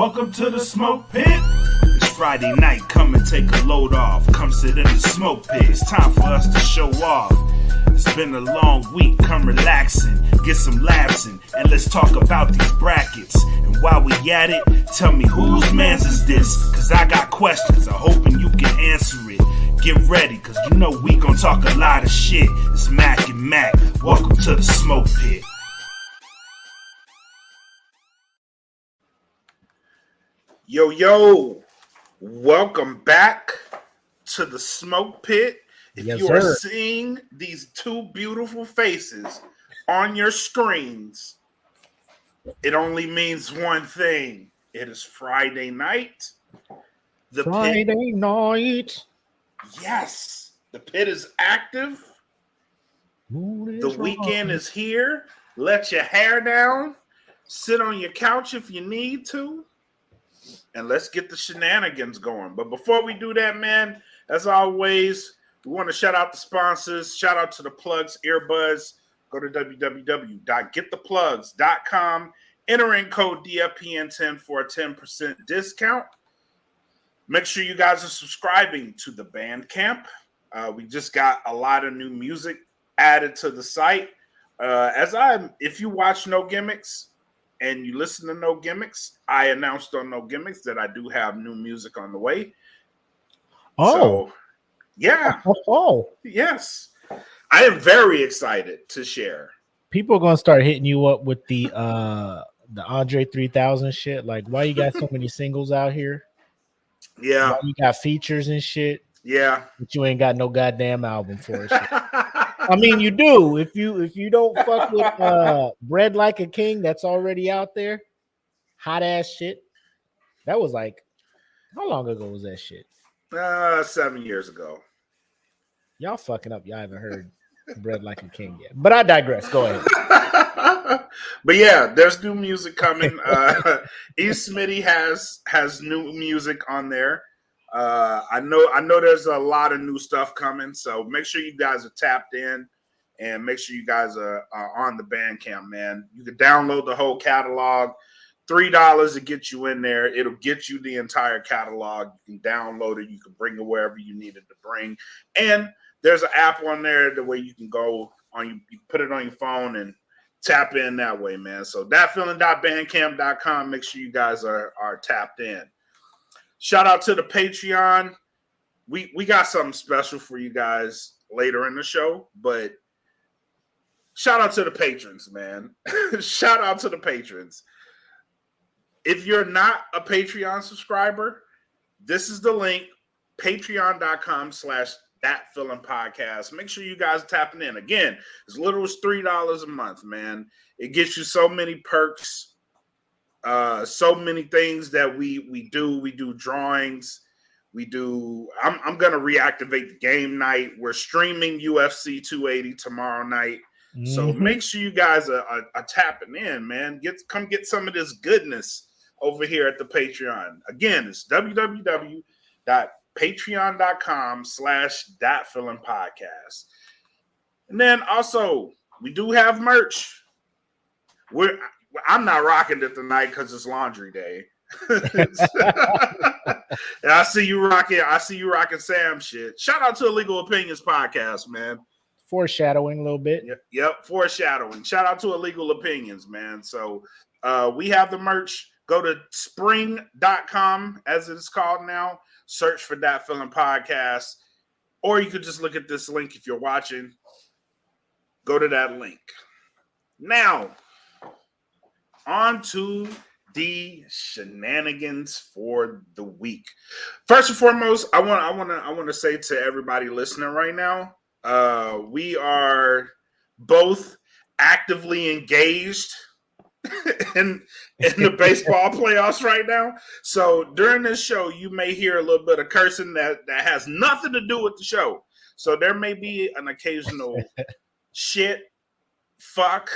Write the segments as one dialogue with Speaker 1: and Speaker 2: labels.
Speaker 1: Welcome to the smoke pit. It's Friday night, come and take a load off. Come sit in the smoke pit, it's time for us to show off. It's been a long week, come relaxing, get some laughs in, and let's talk about these brackets. And while we at it, tell me whose man's is this? Cause I got questions, I'm hoping you can answer it. Get ready, cause you know we gon' talk a lot of shit. It's Mac and Mac, welcome to the smoke pit. Yo, welcome back to the smoke pit. If
Speaker 2: yes,
Speaker 1: you are
Speaker 2: sir.
Speaker 1: seeing these two beautiful faces on your screens, it only means one thing. It is Friday night. The
Speaker 2: Friday
Speaker 1: pit,
Speaker 2: night.
Speaker 1: yes, the pit is active. The weekend is here. Let your hair down. Sit on your couch if you need to. And let's get the shenanigans going. But before we do that, man, as always, we want to shout out the sponsors. Shout out to the plugs, Earbuds. Go to www.gettheplugs.com. Enter in code DFPN10 for a 10% discount. Make sure you guys are subscribing to the Bandcamp. We just got a lot of new music added to the site. If you watch No Gimmicks and you listen to No Gimmicks, I announced on No Gimmicks that I do have new music on the way.
Speaker 2: Oh.
Speaker 1: So, yeah.
Speaker 2: Oh.
Speaker 1: Yes. I am very excited to share.
Speaker 2: People are gonna start hitting you up with the Andre 3000 shit. Like, why you got so many singles out here?
Speaker 1: Yeah.
Speaker 2: Why you got features and shit?
Speaker 1: Yeah.
Speaker 2: But you ain't got no goddamn album for it. I mean, you do. If you don't fuck with Bread Like a King, that's already out there. Hot ass shit. That was like, how long ago was that shit?
Speaker 1: 7 years ago.
Speaker 2: Y'all fucking up. Y'all haven't heard Bread Like a King yet. But I digress. Go ahead.
Speaker 1: But yeah, there's new music coming. E. Smitty has new music on there. I know there's a lot of new stuff coming, so make sure you guys are tapped in and make sure you guys are on the Bandcamp, man. You can download the whole catalog. $3 to get you in there. It'll get you the entire catalog. You can download it. You can bring it wherever you need it to bring. And there's an app on there the way you can go on. You put it on your phone and tap in that way, man. So thatfeeling.bandcamp.com. Make sure you guys are tapped in. Shout out to the Patreon. We got something special for you guys later in the show, but shout out to the patrons, man. Shout out to the patrons. If you're not a Patreon subscriber, this is the link, patreon.com/thatfeelingpodcast. Make sure you guys are tapping in. Again, as little as $3 a month, man. It gets you so many perks, so many things that we do. We do drawings. We do. I'm gonna reactivate the game night. We're streaming UFC 280 tomorrow night. So make sure you guys are tapping in, man. Come get some of this goodness over here at the Patreon. Again, it's www.patreon.com/thatfeelingpodcast. And then also, we do have merch. I'm not rocking it tonight because it's laundry day. And I see you rocking Sam shit. Shout out to Illegal Opinions Podcast, man.
Speaker 2: Foreshadowing a little bit.
Speaker 1: Yep, foreshadowing. Shout out to Illegal Opinions, man. So we have the merch. Go to spring.com, as it is called now. Search for That Feeling Podcast. Or you could just look at this link if you're watching. Go to that link. Now, on to the shenanigans for the week. First and foremost, I want to say to everybody listening right now, we are both actively engaged in the baseball playoffs right now. So during this show, you may hear a little bit of cursing that has nothing to do with the show. So there may be an occasional shit, fuck,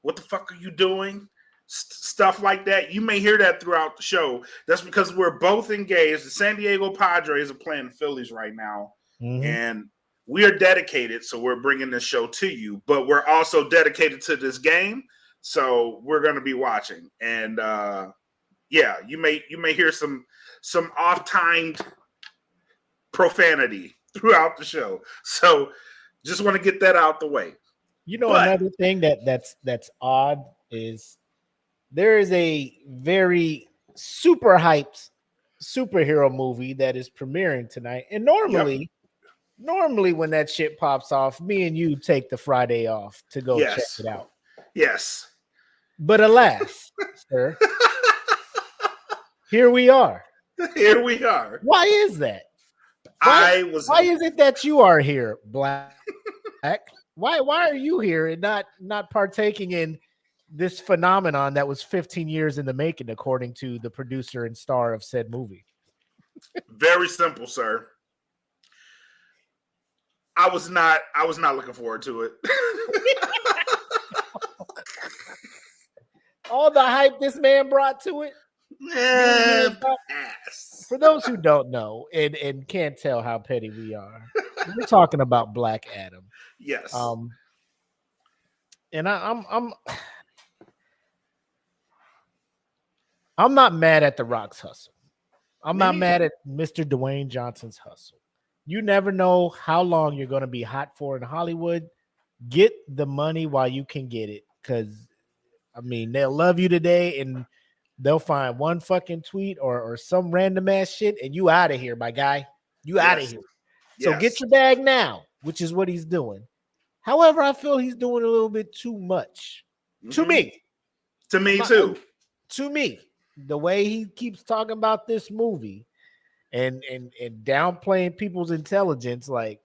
Speaker 1: what the fuck are you doing? Stuff like that. You may hear that throughout the show. That's because we're both engaged. The San Diego Padres are playing the Phillies right now. And we are dedicated, so we're bringing this show to you. But we're also dedicated to this game. So we're going to be watching. And Yeah, you may hear some off-timed profanity throughout the show. So just want to get that out the way.
Speaker 2: You know,
Speaker 1: But
Speaker 2: another thing that's odd is there is a very super hyped superhero movie that is premiering tonight. And
Speaker 1: yep,
Speaker 2: normally when that shit pops off, me and you take the Friday off to go check
Speaker 1: yes,
Speaker 2: it out.
Speaker 1: yes.
Speaker 2: But alas, sir, here we are.
Speaker 1: Here we are.
Speaker 2: Why is that?
Speaker 1: I was
Speaker 2: Why is it that you are here, Black? Why are you here and not partaking in this phenomenon that was 15 years in the making, according to the producer and star of said movie?
Speaker 1: very simple, sir. I was not looking forward to it.
Speaker 2: All the hype this man brought to it. For those who don't know and can't tell how petty we are, we're talking about Black Adam.
Speaker 1: Yes.
Speaker 2: And I'm not mad at The Rock's hustle. I'm not mad at Mr. Dwayne Johnson's hustle. You never know how long you're going to be hot for in Hollywood. Get the money while you can get it, because I mean they'll love you today and they'll find one fucking tweet or some random ass shit and you out of here, my guy. You out of here. So get your bag now, which is what he's doing. However, I feel he's doing a little bit too much. To me.
Speaker 1: To me too.
Speaker 2: To me. The way he keeps talking about this movie and downplaying people's intelligence, like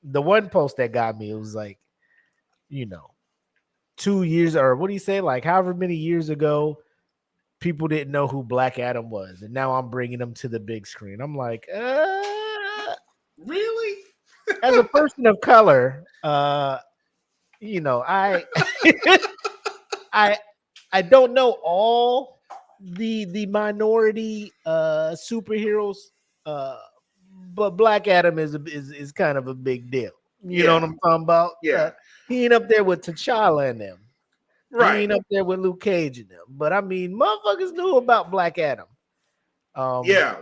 Speaker 2: the one post that got me, it was like, 2 years, or what do you say? Like however many years ago, people didn't know who Black Adam was, and now I'm bringing him to the big screen. I'm like,
Speaker 1: really?
Speaker 2: As a person of color, I I don't know all the minority superheroes, but Black Adam is kind of a big deal. You know what I'm talking about?
Speaker 1: Yeah.
Speaker 2: He ain't up there with T'Challa and them.
Speaker 1: Right.
Speaker 2: He ain't up there with Luke Cage and them. But I mean, motherfuckers knew about Black Adam.
Speaker 1: Yeah.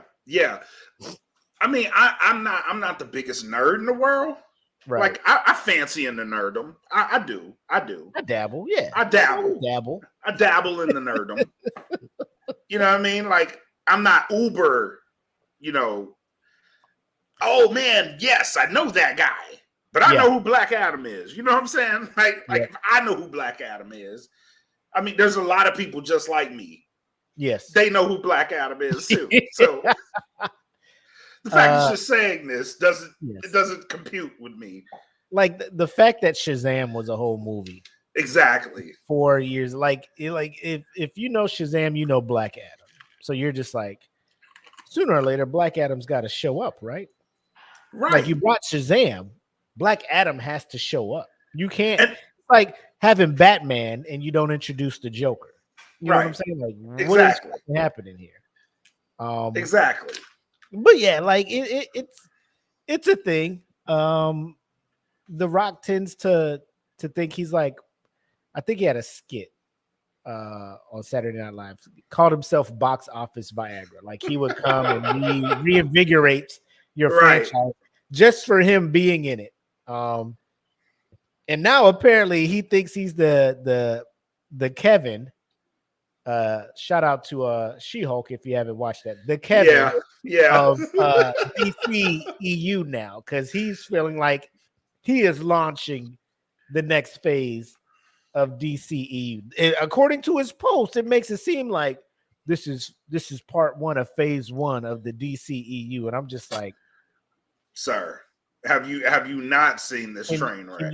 Speaker 1: I mean, I'm not the biggest nerd in the world. Right. Like I fancy in the nerdom. I do. I
Speaker 2: dabble. Yeah.
Speaker 1: I dabble in the nerdom. You know what I mean? Like I'm not uber, oh man, yes, I know that guy. But I know who Black Adam is. You know what I'm saying? Like if I know who Black Adam is, I mean, there's a lot of people just like me.
Speaker 2: Yes.
Speaker 1: They know who Black Adam is too. So the fact that you're saying this doesn't compute with me.
Speaker 2: Like the fact that Shazam was a whole movie.
Speaker 1: Exactly.
Speaker 2: 4 years. Like if you know Shazam, you know Black Adam. So you're just like, sooner or later, Black Adam's got to show up, right?
Speaker 1: Right.
Speaker 2: Like you brought Shazam, Black Adam has to show up. You can't like having Batman and you don't introduce the Joker. You know what I'm saying? Like what is happening here?
Speaker 1: Exactly.
Speaker 2: But yeah, like it's a thing. The Rock tends to think he's like, I think he had a skit on Saturday Night Live, called himself Box Office Viagra. Like he would come and reinvigorate your franchise just for him being in it. And now apparently he thinks he's the Kevin. Shout out to She-Hulk if you haven't watched that. The Kevin of DC EU now, because he's feeling like he is launching the next phase of DC EU. And according to his post, it makes it seem like this is part one of phase one of the DC EU, and I'm just like,
Speaker 1: sir, have you not seen this train wreck?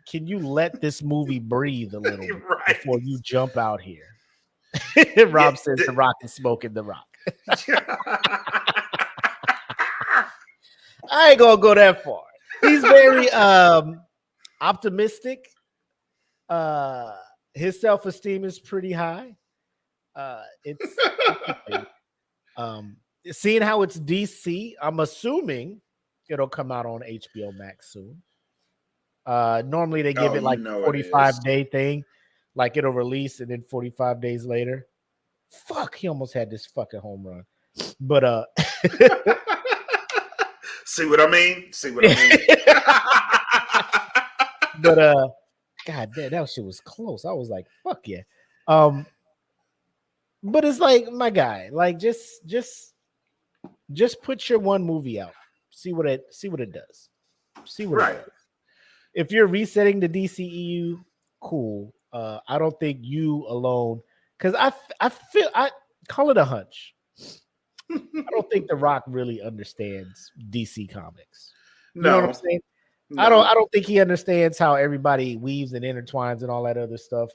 Speaker 2: Can you let this movie breathe a little bit before you jump out here? Rob says The Rock is smoking The Rock. I ain't gonna go that far. He's very optimistic. His self-esteem is pretty high. It's seeing how it's DC, I'm assuming it'll come out on HBO Max soon. Normally they give it like 45-day thing, like it'll release and then 45 days later. Fuck, he almost had this fucking home run. But
Speaker 1: See what I mean? See what I mean?
Speaker 2: but God damn, that shit was close. I was like, fuck yeah. But it's like, my guy, like just put your one movie out. See what it does. See what it does. If you're resetting the DCEU, cool. I don't think you alone, because I feel, I call it a hunch. I don't think The Rock really understands DC Comics. You know what I'm saying? No. I don't think he understands how everybody weaves and intertwines and all that other stuff.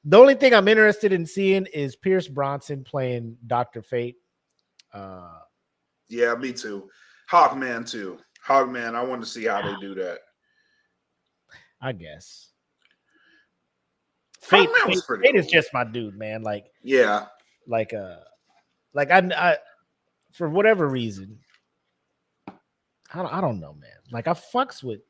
Speaker 2: The only thing I'm interested in seeing is Pierce Bronson playing Dr. Fate.
Speaker 1: Yeah, me too. Hawkman too. Hawkman, I want to see how they do that.
Speaker 2: I guess. Fate is just my dude, man. Like,
Speaker 1: yeah.
Speaker 2: Like I for whatever reason, I don't know, man. Like I fucks with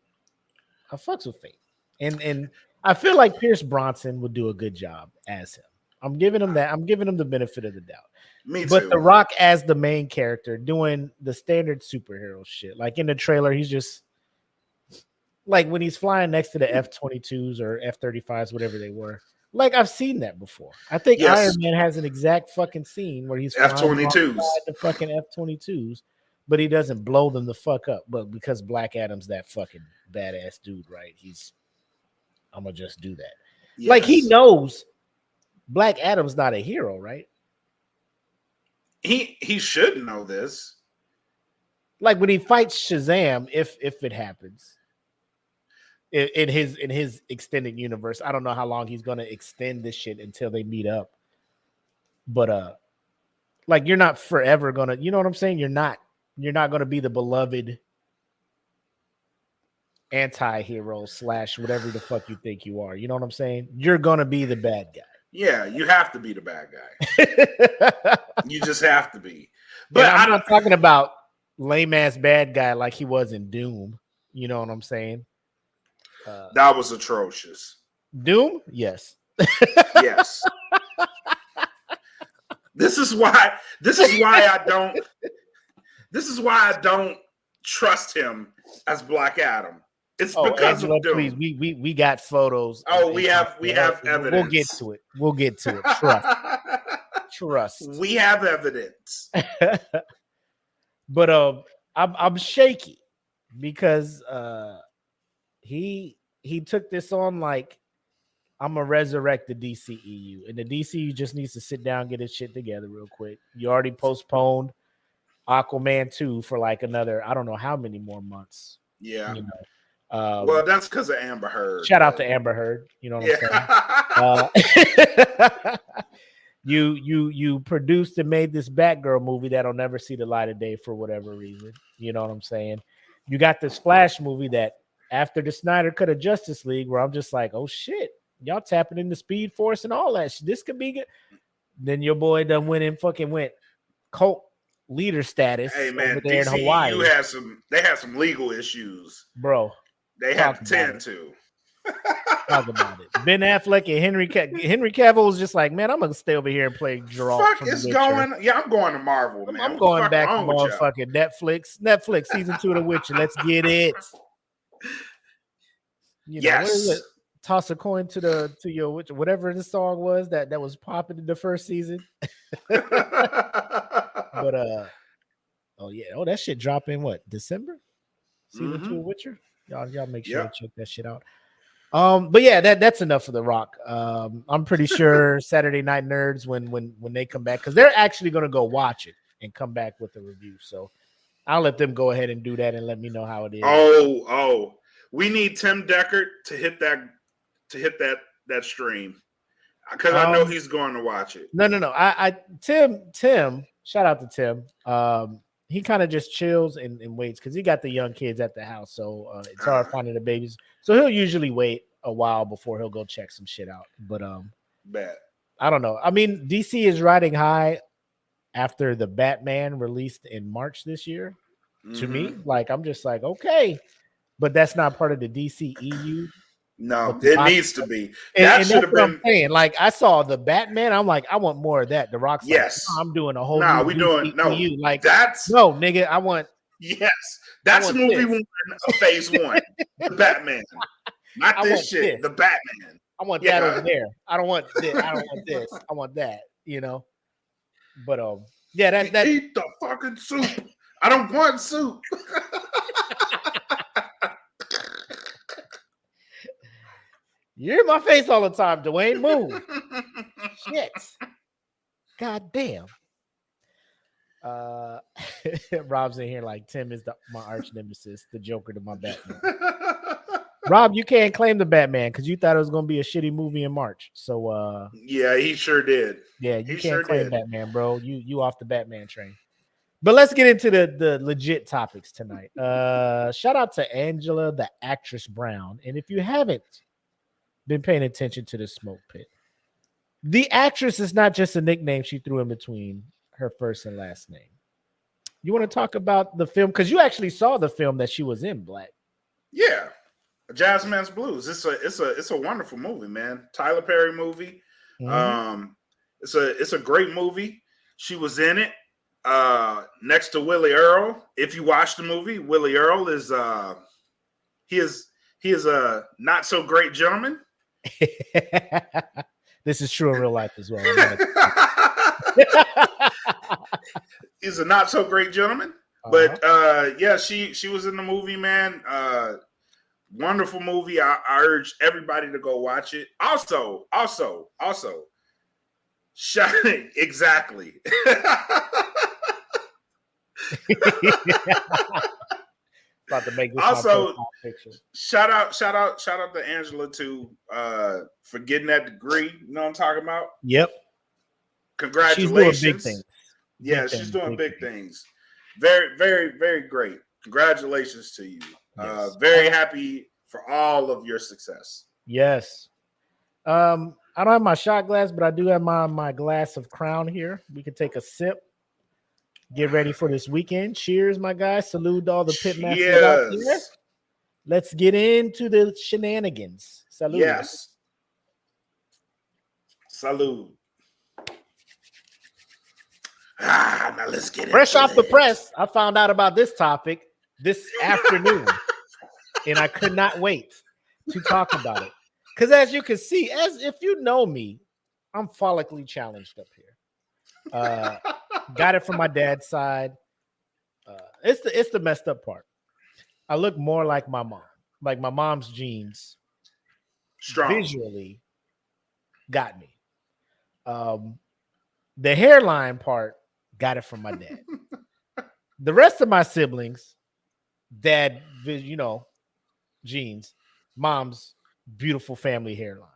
Speaker 2: Fate. And I feel like Pierce Bronson would do a good job as him. I'm giving him that. I'm giving him the benefit of the doubt.
Speaker 1: Me too.
Speaker 2: But The Rock as the main character doing the standard superhero shit. Like in the trailer, he's just like when he's flying next to the F-22s or F-35s, whatever they were. Like I've seen that before. I think Iron Man has an exact fucking scene where he's
Speaker 1: F-22s,
Speaker 2: the fucking F-22s, but he doesn't blow them the fuck up. But because Black Adam's that fucking badass dude, right? I'm gonna just do that. Yes. Like he knows Black Adam's not a hero, right?
Speaker 1: He should know this.
Speaker 2: Like when he fights Shazam, if it happens. In his extended universe, I don't know how long he's gonna extend this shit until they meet up. But like you're not forever gonna, you know what I'm saying? You're not gonna be the beloved anti-hero / whatever the fuck you think you are. You know what I'm saying? You're gonna be the bad guy.
Speaker 1: Yeah, you have to be the bad guy. You just have to be. But
Speaker 2: I'm not talking about lame ass bad guy like he was in Doom. You know what I'm saying?
Speaker 1: That was atrocious.
Speaker 2: Doom? Yes.
Speaker 1: Yes. This is why I don't trust him as Black Adam. It's because
Speaker 2: Angela,
Speaker 1: of Doom.
Speaker 2: Please, we got photos.
Speaker 1: We have evidence.
Speaker 2: We'll get to it. Trust.
Speaker 1: We have evidence.
Speaker 2: But I'm shaky because he took this on like I'm gonna resurrect the DCEU, and the DCEU just needs to sit down and get its shit together real quick. You already postponed Aquaman 2 for like another, I don't know how many more months.
Speaker 1: Yeah.
Speaker 2: You know.
Speaker 1: Well, that's because of Amber Heard.
Speaker 2: Shout out to Amber Heard. You know what I'm saying? You produced and made this Batgirl movie that'll never see the light of day for whatever reason. You know what I'm saying? You got this Flash movie that after the Snyder Cut of Justice League, where I'm just like, oh shit, y'all tapping into Speed Force and all that shit. This could be good. Then your boy done went cult leader status.
Speaker 1: Hey man,
Speaker 2: over there
Speaker 1: DCEU
Speaker 2: in Hawaii.
Speaker 1: They have some legal issues,
Speaker 2: bro.
Speaker 1: They have to tend to.
Speaker 2: Talk about it. Ben Affleck and Henry Cavill was just like, man, I'm gonna stay over here and play Geralt.
Speaker 1: Fuck is going? Yeah, I'm going to Marvel, man.
Speaker 2: I'm going back to motherfucking Netflix season 2 of The Witcher. Let's get it. You know,
Speaker 1: yes.
Speaker 2: Toss a coin to your whatever the song was that was popping in the first season. But that shit drop in what, December? Season 2 of Witcher. Y'all make sure to check that shit out. But yeah, that's enough for The Rock. I'm pretty sure Saturday Night Nerds when they come back, because they're actually gonna go watch it and come back with a review. So I'll let them go ahead and do that and let me know how it is.
Speaker 1: Oh, we need Tim Deckard to hit that stream, because I know he's going to watch it.
Speaker 2: No. Tim. Shout out to Tim. He kind of just chills and waits because he got the young kids at the house, so it's hard finding the babies. So he'll usually wait a while before he'll go check some shit out. But I don't know. I mean, DC is riding high after the Batman released in March this year. To me, like I'm just like, okay, but that's not part of the DCEU.
Speaker 1: No,
Speaker 2: But the
Speaker 1: it
Speaker 2: box,
Speaker 1: needs to be.
Speaker 2: and
Speaker 1: That
Speaker 2: that's
Speaker 1: should have
Speaker 2: what I'm
Speaker 1: been.
Speaker 2: saying. Like I saw the Batman, I'm like, I want more of that. The Rock's like,
Speaker 1: Yes.
Speaker 2: no, I'm doing a whole
Speaker 1: Nah,
Speaker 2: new
Speaker 1: we doing no.
Speaker 2: DCEU. Like,
Speaker 1: That's
Speaker 2: no, nigga, I want
Speaker 1: That's movie
Speaker 2: this.
Speaker 1: 1 of phase 1. The Batman. Not
Speaker 2: I
Speaker 1: this
Speaker 2: want
Speaker 1: shit.
Speaker 2: this.
Speaker 1: The Batman.
Speaker 2: I want that over there. I don't want this. I don't want this. I want that. You know. But yeah, that
Speaker 1: Eat the fucking soup. I don't want soup.
Speaker 2: You're in my face all the time, Dwayne. Move. Shit. God damn. Rob's in here like Tim is my arch nemesis, the Joker to my Batman. Rob, you can't claim the Batman because you thought it was going to be a shitty movie in March. So
Speaker 1: yeah, he sure did.
Speaker 2: Yeah, you
Speaker 1: He
Speaker 2: can't
Speaker 1: sure
Speaker 2: claim
Speaker 1: did.
Speaker 2: Batman, bro. You off the Batman train. But let's get into the legit topics tonight. Shout out to Angela, the actress Brown. And if you haven't been paying attention to the smoke pit, the actress is not just a nickname she threw in between her first and last name. You want to talk about the film? Because you actually saw the film that she was in, Black.
Speaker 1: Yeah. Jazzman's Blues. It's a wonderful movie, man. Tyler Perry movie.
Speaker 2: Mm-hmm.
Speaker 1: It's a great movie. She was in it next to Willie Earl. If you watch the movie, Willie Earl is he is a not so great gentleman.
Speaker 2: This is true in real life as well.
Speaker 1: He's a not so great gentleman. But yeah, she was in the movie, man. Wonderful movie. I urge everybody to go watch it. Also, exactly.
Speaker 2: About to make this
Speaker 1: also
Speaker 2: picture.
Speaker 1: Shout out to Angela too for getting that degree. You know what I'm talking about?
Speaker 2: Yep.
Speaker 1: Congratulations.
Speaker 2: She's doing big things.
Speaker 1: Yeah, she's doing big things. Very, very, very great. Congratulations to you. Yes. Very happy for all of your success.
Speaker 2: Yes. I don't have my shot glass, but I do have my glass of Crown here. We can take a sip. Get ready for this weekend. Cheers, my guys. Salute to all the pitmasters out there. Let's get into the shenanigans. Salute.
Speaker 1: Yes. Salute. Now let's get
Speaker 2: fresh off the press. I found out about this topic this afternoon, and I could not wait to talk about it. Because as you can see, as if you know me, I'm follically challenged up here. Got it from my dad's side. It's the messed up part. I look more like my mom. Like my mom's genes visually got me. The hairline part got it from my dad. The rest of my siblings, dad, genes, mom's beautiful family hairline.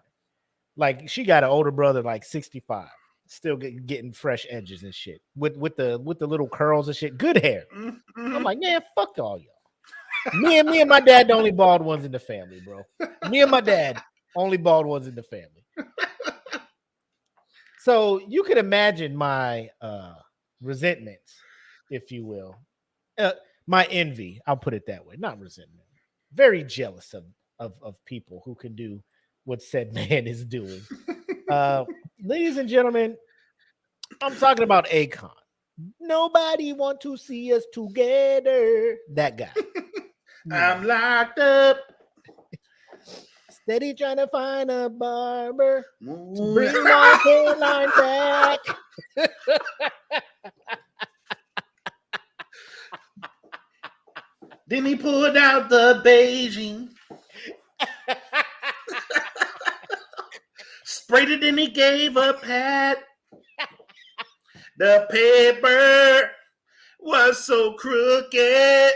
Speaker 2: Like she got an older brother, like 65, still getting fresh edges and shit with the little curls and shit. Good hair. Mm-hmm. I'm like, man, fuck all y'all. Me and my dad, the only bald ones in the family, bro. Me and my dad, only bald ones in the family. So you can imagine my resentment, if you will, my envy. I'll put it that way, not resentment. Very jealous of people who can do what said man is doing. Ladies and gentlemen, I'm talking about Akon. Nobody want to see us together. That guy.
Speaker 1: I'm locked up.
Speaker 2: Steady trying to find a barber to bring my hairline back.
Speaker 1: Then he pulled out the Beijing. Sprayed it and he gave a pat. The paper was so crooked.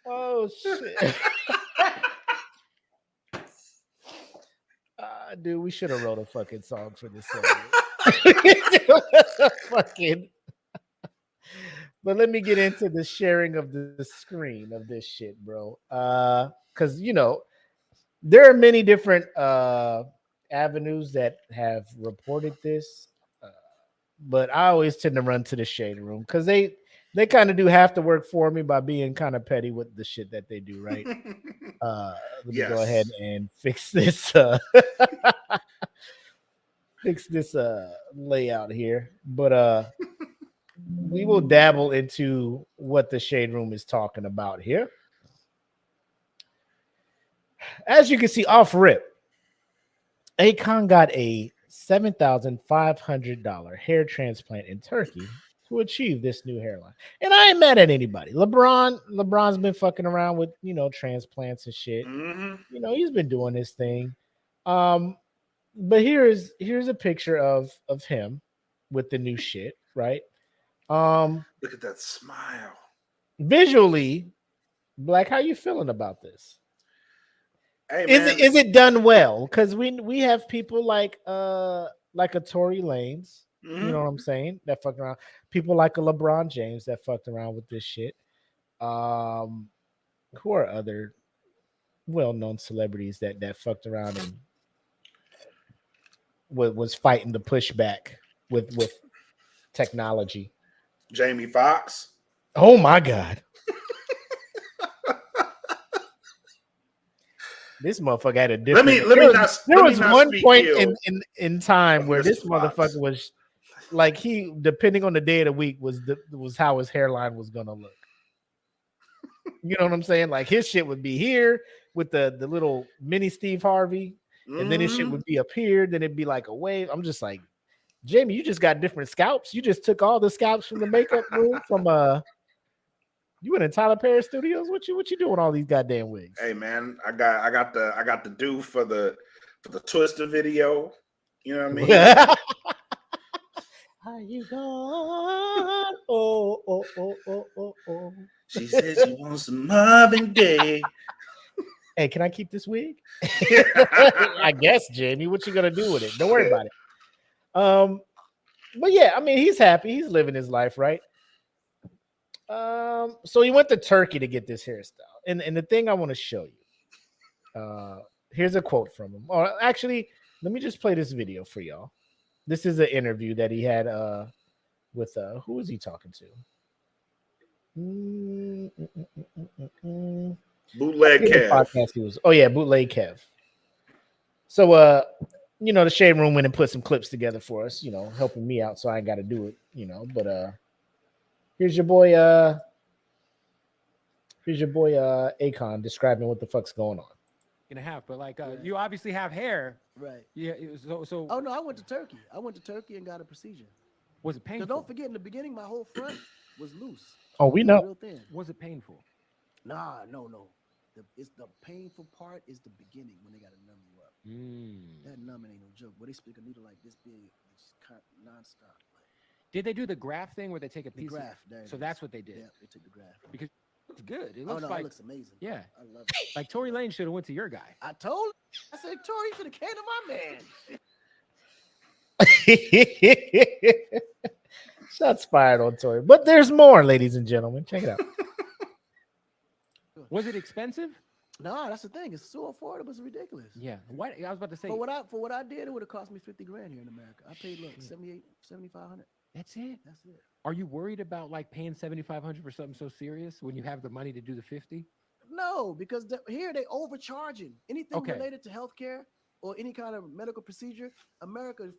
Speaker 2: Oh shit. Dude, we should have wrote a fucking song for this song. Fucking. But let me get into the sharing of the screen of this shit, bro. Because there are many different avenues that have reported this, but I always tend to run to the shade room because they They kind of do have to work for me by being kind of petty with the shit that they do, right? Let me go ahead and fix this. Fix this layout here, but we will dabble into what the Shade Room is talking about here. As you can see off rip, Akon got a $7,500 hair transplant in Turkey to achieve this new hairline. And I ain't mad at anybody. LeBron's been fucking around with, transplants and shit.
Speaker 1: Mm-hmm.
Speaker 2: He's been doing his thing. But here's a picture of him with the new shit, right?
Speaker 1: Look at that smile.
Speaker 2: Visually, Black, how you feeling about this?
Speaker 1: Hey,
Speaker 2: is it done well? Because we have people like a Tory Lanez, you know what I'm saying, that fucked around. People like a LeBron James that fucked around with this shit. Who are other well-known celebrities that fucked around and was fighting the pushback with technology?
Speaker 1: Jamie Foxx.
Speaker 2: Oh my God. This motherfucker had a different. There was one point in time where this motherfucker was like, he, depending on the day of the week, was how his hairline was gonna look. You know what I'm saying? Like, his shit would be here with the little mini Steve Harvey, and then his shit would be up here. Then it'd be like a wave. I'm just like, Jamie, you just got different scalps. You just took all the scalps from the makeup room from you went in Tyler Perry Studios. What you doing all these goddamn wigs?
Speaker 1: Hey man, I got the do for the Twister video. You know what I mean?
Speaker 2: Are you gone? Oh.
Speaker 1: She said she wants some Marvin Gaye.
Speaker 2: Hey, can I keep this wig? I guess, Jamie. What you gonna do with it? Don't worry about it. But yeah, I mean, he's happy. He's living his life, right? So he went to Turkey to get this hairstyle, and the thing I want to show you. Here's a quote from him. Or actually, let me just play this video for y'all. This is an interview that he had with who was he talking to?
Speaker 1: Bootleg Kev.
Speaker 2: Bootleg Kev. So the Shade Room went and put some clips together for us, helping me out, so I ain't got to do it, but here's your boy Akon describing what the fuck's going on.
Speaker 3: And a half, but like you obviously have hair,
Speaker 4: right?
Speaker 3: Yeah. So.
Speaker 4: Oh no, I went to Turkey. And got a procedure.
Speaker 3: Was it painful?
Speaker 4: Don't forget, in the beginning, my whole front was loose.
Speaker 2: Oh, we know.
Speaker 4: Real thin.
Speaker 3: Was it painful?
Speaker 4: Nah, no. It's the painful part is the beginning when they gotta numb you up. That numbing ain't no joke. But they stick a needle like this big, nonstop.
Speaker 3: Did they do the graft thing where they take a piece? So that's what they did.
Speaker 4: Yeah, they took the graft.
Speaker 3: Because it's good. It
Speaker 4: looks it looks amazing.
Speaker 3: Yeah,
Speaker 4: I love it.
Speaker 3: Like Tory Lanez should have went to your guy.
Speaker 4: I said, Tory should have came to my man.
Speaker 2: Shots fired on Tory, but there's more, ladies and gentlemen. Check it out.
Speaker 3: Was it expensive?
Speaker 4: No, that's the thing. It's so affordable. It's ridiculous.
Speaker 3: Yeah. What I was about to say.
Speaker 4: For what I did, it would have cost me $50,000 here in America. I paid $7,500.
Speaker 3: That's it.
Speaker 4: That's it.
Speaker 3: Are you worried about like paying $7,500 for something so serious when you have the money to do the 50?
Speaker 4: No, because here they overcharging anything related to healthcare or any kind of medical procedure. America,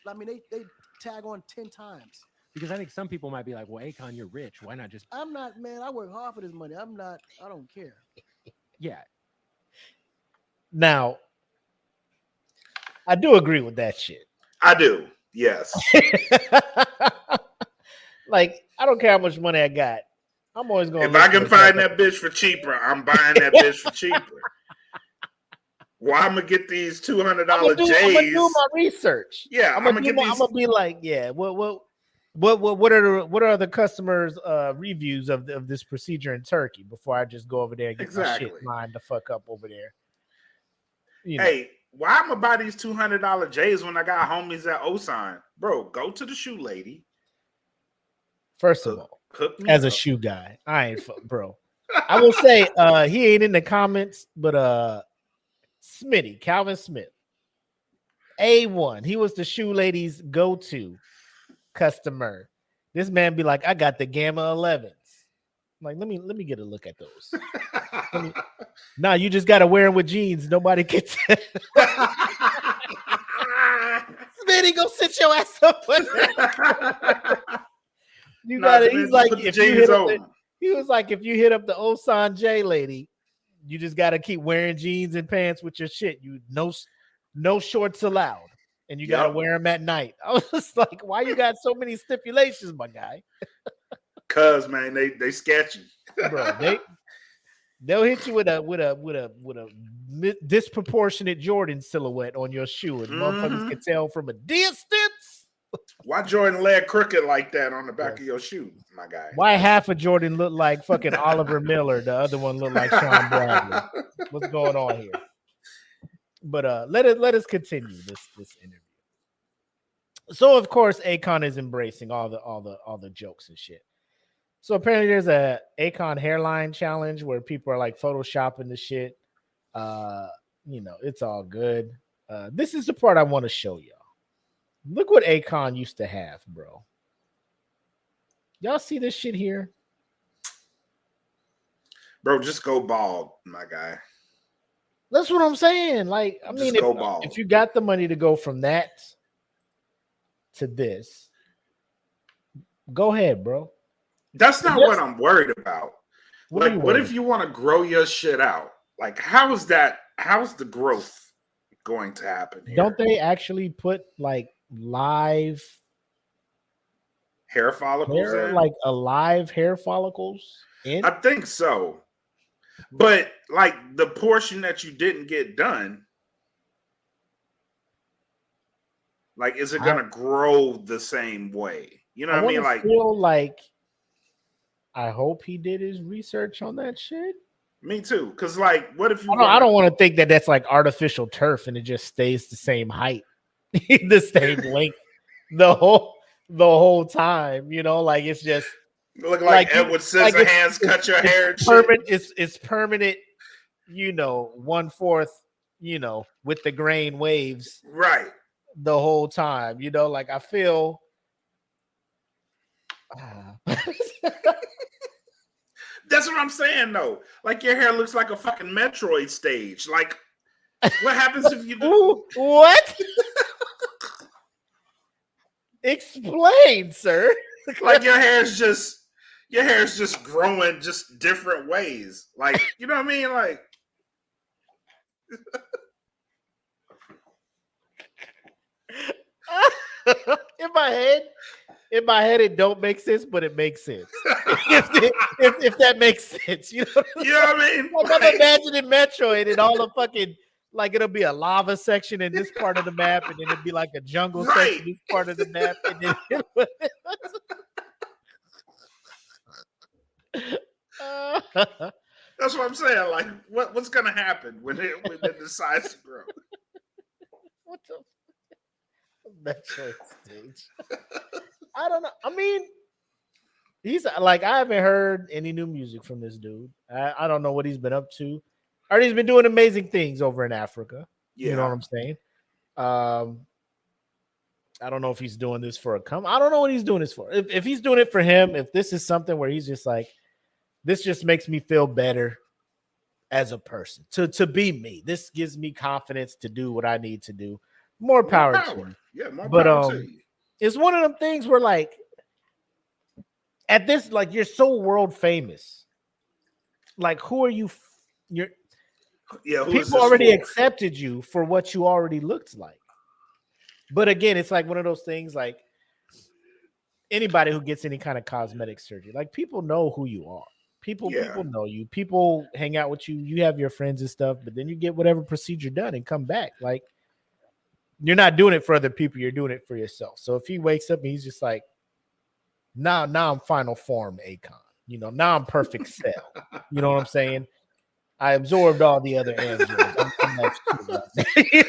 Speaker 4: I mean, they tag on 10 times.
Speaker 3: Because I think some people might be like, well, Akon, you're rich. Why not just?
Speaker 4: I'm not, man. I work hard for this money. I don't care.
Speaker 3: Yeah.
Speaker 2: Now, I do agree with that shit.
Speaker 1: I do. Yes.
Speaker 2: Like, I don't care how much money I got. I'm always going.
Speaker 1: If I can find that bitch for cheaper, I'm buying that bitch for cheaper. Well, I'm gonna get these $200 J's. I'm gonna
Speaker 2: do my research.
Speaker 1: Yeah,
Speaker 2: I'm gonna be like, yeah. What are the customers' reviews of this procedure in Turkey before I just go over there and get my shit lined the fuck up over there?
Speaker 1: Hey, why am I buy these $200 J's when I got homies at Osign? Bro, go to the shoe lady.
Speaker 2: First of all, as a shoe guy, I ain't bro. I will say he ain't in the comments, but Smitty, Calvin Smith, A1. He was the shoe lady's go-to customer. This man be like, I got the Gamma 11s. Like, let me get a look at those. Nah, you just gotta wear them with jeans. Nobody can tell. Man, he go sit your ass up with You got it. He's like, if you hit up he was like, if you hit up the Osan J lady, you just gotta keep wearing jeans and pants with your shit. You no shorts allowed, and you gotta wear them at night. I was just like, why you got so many stipulations, my guy?
Speaker 1: Cause man, they sketchy,
Speaker 2: bro. They'll hit you with a disproportionate Jordan silhouette on your shoe, and motherfuckers can tell from a distance.
Speaker 1: Why Jordan leg crooked like that on the back of your shoe, my guy?
Speaker 2: Why half of Jordan look like fucking Oliver Miller, the other one look like Sean Bradley? What's going on here? But let us continue this interview. So of course, Akon is embracing all the jokes and shit. So apparently there's a Akon hairline challenge where people are like photoshopping the shit. It's all good. This is the part I want to show y'all. Look what Akon used to have, bro. Y'all see this shit here?
Speaker 1: Bro, just go bald, my guy.
Speaker 2: That's what I'm saying. Like, I mean, if you got the money to go from that to this, go ahead, bro.
Speaker 1: That's not what I'm worried about. What if you want to grow your shit out? Like, how's the growth going to happen here?
Speaker 2: Don't they actually put like live
Speaker 1: hair follicles in?
Speaker 2: Like alive hair follicles in?
Speaker 1: I think so. But like the portion that you didn't get done, like, is it gonna grow the same way? You know what I mean? Like,
Speaker 2: feel like I hope he did his research on that shit.
Speaker 1: Me too. Because, like, what if you?
Speaker 2: I don't want to think that that's like artificial turf and it just stays the same height, the same length, the whole time. You know, like it's just
Speaker 1: look like Edward Scissorhands cut your hair.
Speaker 2: Permanent. It's permanent. 1/4. With the grain waves,
Speaker 1: right,
Speaker 2: the whole time. Like I feel.
Speaker 1: That's what I'm saying, though. Like, your hair looks like a fucking Metroid stage. Like, what happens if you do?
Speaker 2: What? Explain, sir.
Speaker 1: Like, your hair's just growing just different ways. Like, you know what I mean? Like,
Speaker 2: in my head, it don't make sense, but it makes sense. if that makes sense,
Speaker 1: you know what I mean?
Speaker 2: Like, I'm imagining Metroid and all the fucking, like, it'll be a lava section in this part of the map, and then it'll be like a jungle section in this part of the map, and then
Speaker 1: that's what I'm saying. Like, what's gonna happen when it decides to grow?
Speaker 2: What the Metroid stage? I don't know. I mean, he's like, I haven't heard any new music from this dude. I don't know what he's been up to. Or he's been doing amazing things over in Africa. Yeah. You know what I'm saying? I don't know if he's doing this for I don't know what he's doing this for. If he's doing it for him, if this is something where he's just like, this just makes me feel better as a person to be me. This gives me confidence to do what I need to do. More power to him.
Speaker 1: Yeah, more power to you.
Speaker 2: It's one of them things where, like, at this, like, you're so world famous. Like, who are you? People already accepted you for what you already looked like. But again, it's like one of those things, like, anybody who gets any kind of cosmetic surgery, like, people know who you are. People know you. People hang out with you. You have your friends and stuff, but then you get whatever procedure done and come back. Like, you're not doing it for other people. You're doing it for yourself. So if he wakes up and he's just like, now I'm final form Akon. Now I'm perfect cell. You know what I'm saying? I absorbed all the other androids. You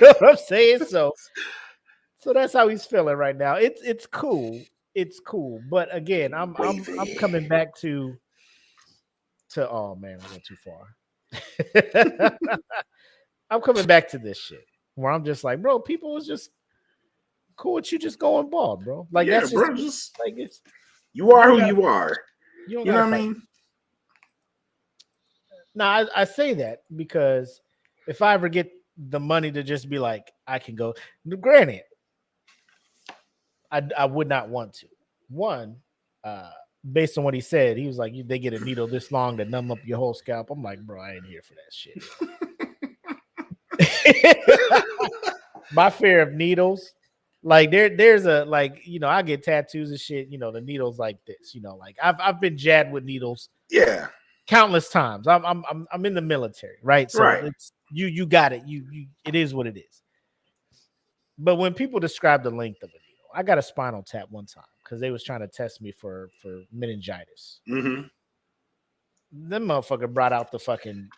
Speaker 2: know what I'm saying? So that's how he's feeling right now. It's cool. It's cool. But again, I'm coming back to oh man, I went too far. I'm coming back to this shit. Where I'm just like, bro, people was just cool with you just going bald, bro. Like, that's just like
Speaker 1: You are who you are.
Speaker 2: You
Speaker 1: know what I mean?
Speaker 2: No, I say that because if I ever get the money to just be like, I can go. Granted, I would not want to. One, based on what he said, he was like, they get a needle this long to numb up your whole scalp. I'm like, bro, I ain't here for that shit. My fear of needles, like there's a like, you know, I get tattoos and shit. You know, the needles like this. You know, like I've been jabbed with needles.
Speaker 1: Yeah.
Speaker 2: Countless times. I'm in the military, right? So it's you got it. You it is what it is. But when people describe the length of a needle, I got a spinal tap one time because they was trying to test me for meningitis.
Speaker 1: Mm-hmm.
Speaker 2: Them motherfucker brought out the fucking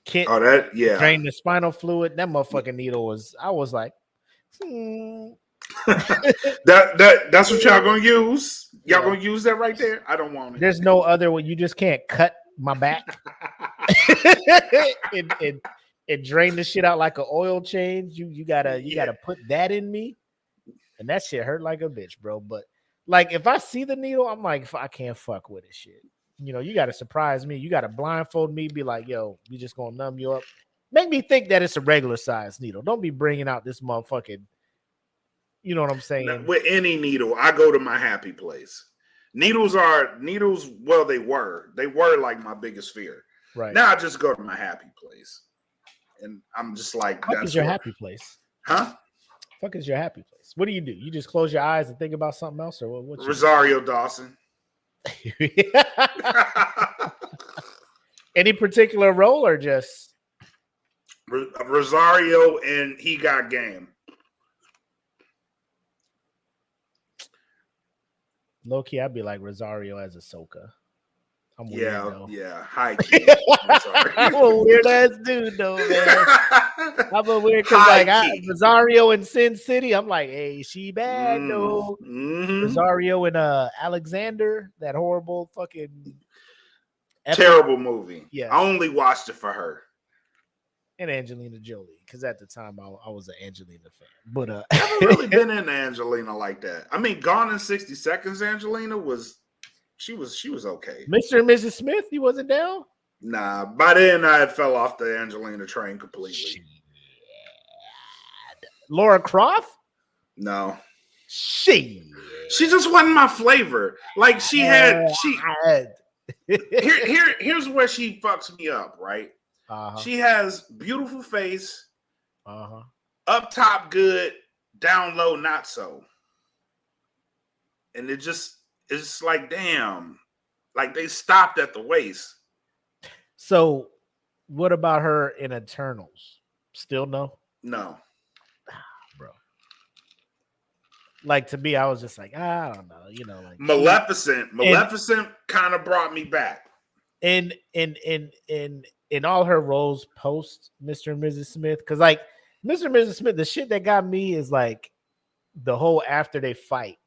Speaker 2: kit.
Speaker 1: Oh, that yeah.
Speaker 2: Drained the spinal fluid. That motherfucking needle I was like,
Speaker 1: that's what y'all gonna use. Y'all gonna use that right there? I don't want it.
Speaker 2: There's no other way. You just can't cut my back and drain the shit out like an oil change. You gotta put that in me, and that shit hurt like a bitch, bro. But like if I see the needle, I'm like, I can't fuck with it, shit. You know, you gotta surprise me. You gotta blindfold me. Be like, yo, we just gonna numb you up. Make me think that it's a regular size needle. Don't be bringing out this motherfucking. You know what I'm saying?
Speaker 1: With any needle, I go to my happy place. Needles. Well, they were like my biggest fear.
Speaker 2: Right
Speaker 1: now, I just go to my happy place, and I'm just like,
Speaker 2: fuck is your happy place?
Speaker 1: Huh?
Speaker 2: Fuck is your happy place? What do? You just close your eyes and think about something else, or what?
Speaker 1: Rosario Dawson.
Speaker 2: Any particular role or just
Speaker 1: Rosario and He Got Game?
Speaker 2: Low key, I'd be like Rosario as Ahsoka. I'm weird, though.
Speaker 1: Yeah. High key.
Speaker 2: I'm a weird ass dude, though, man. I'm a weird because like Rosario in Sin City, I'm like, hey, she bad though. Mm-hmm. Rosario and Alexander, that horrible fucking
Speaker 1: terrible movie.
Speaker 2: Yeah,
Speaker 1: I only watched it for her.
Speaker 2: And Angelina Jolie, because at the time I was an Angelina fan. But
Speaker 1: I haven't really been into Angelina like that. I mean, Gone in 60 Seconds, Angelina was okay.
Speaker 2: Mr. and Mrs. Smith, you wasn't down?
Speaker 1: Nah, by then I had fell off the Angelina train completely. Shit.
Speaker 2: Laura Croft?
Speaker 1: No.
Speaker 2: She
Speaker 1: just wasn't my flavor. Like here's where she fucks me up, right?
Speaker 2: Uh-huh.
Speaker 1: She has beautiful face,
Speaker 2: uh-huh.
Speaker 1: Up top good, down low not so, and it's like damn, like they stopped at the waist.
Speaker 2: So, what about her in Eternals? Still no?
Speaker 1: No,
Speaker 2: bro. Like to me, I was just like, I don't know, you know, like
Speaker 1: Maleficent kind of brought me back.
Speaker 2: In all her roles post Mr. and Mrs. Smith, because like Mr. and Mrs. Smith, the shit that got me is like the whole after they fight,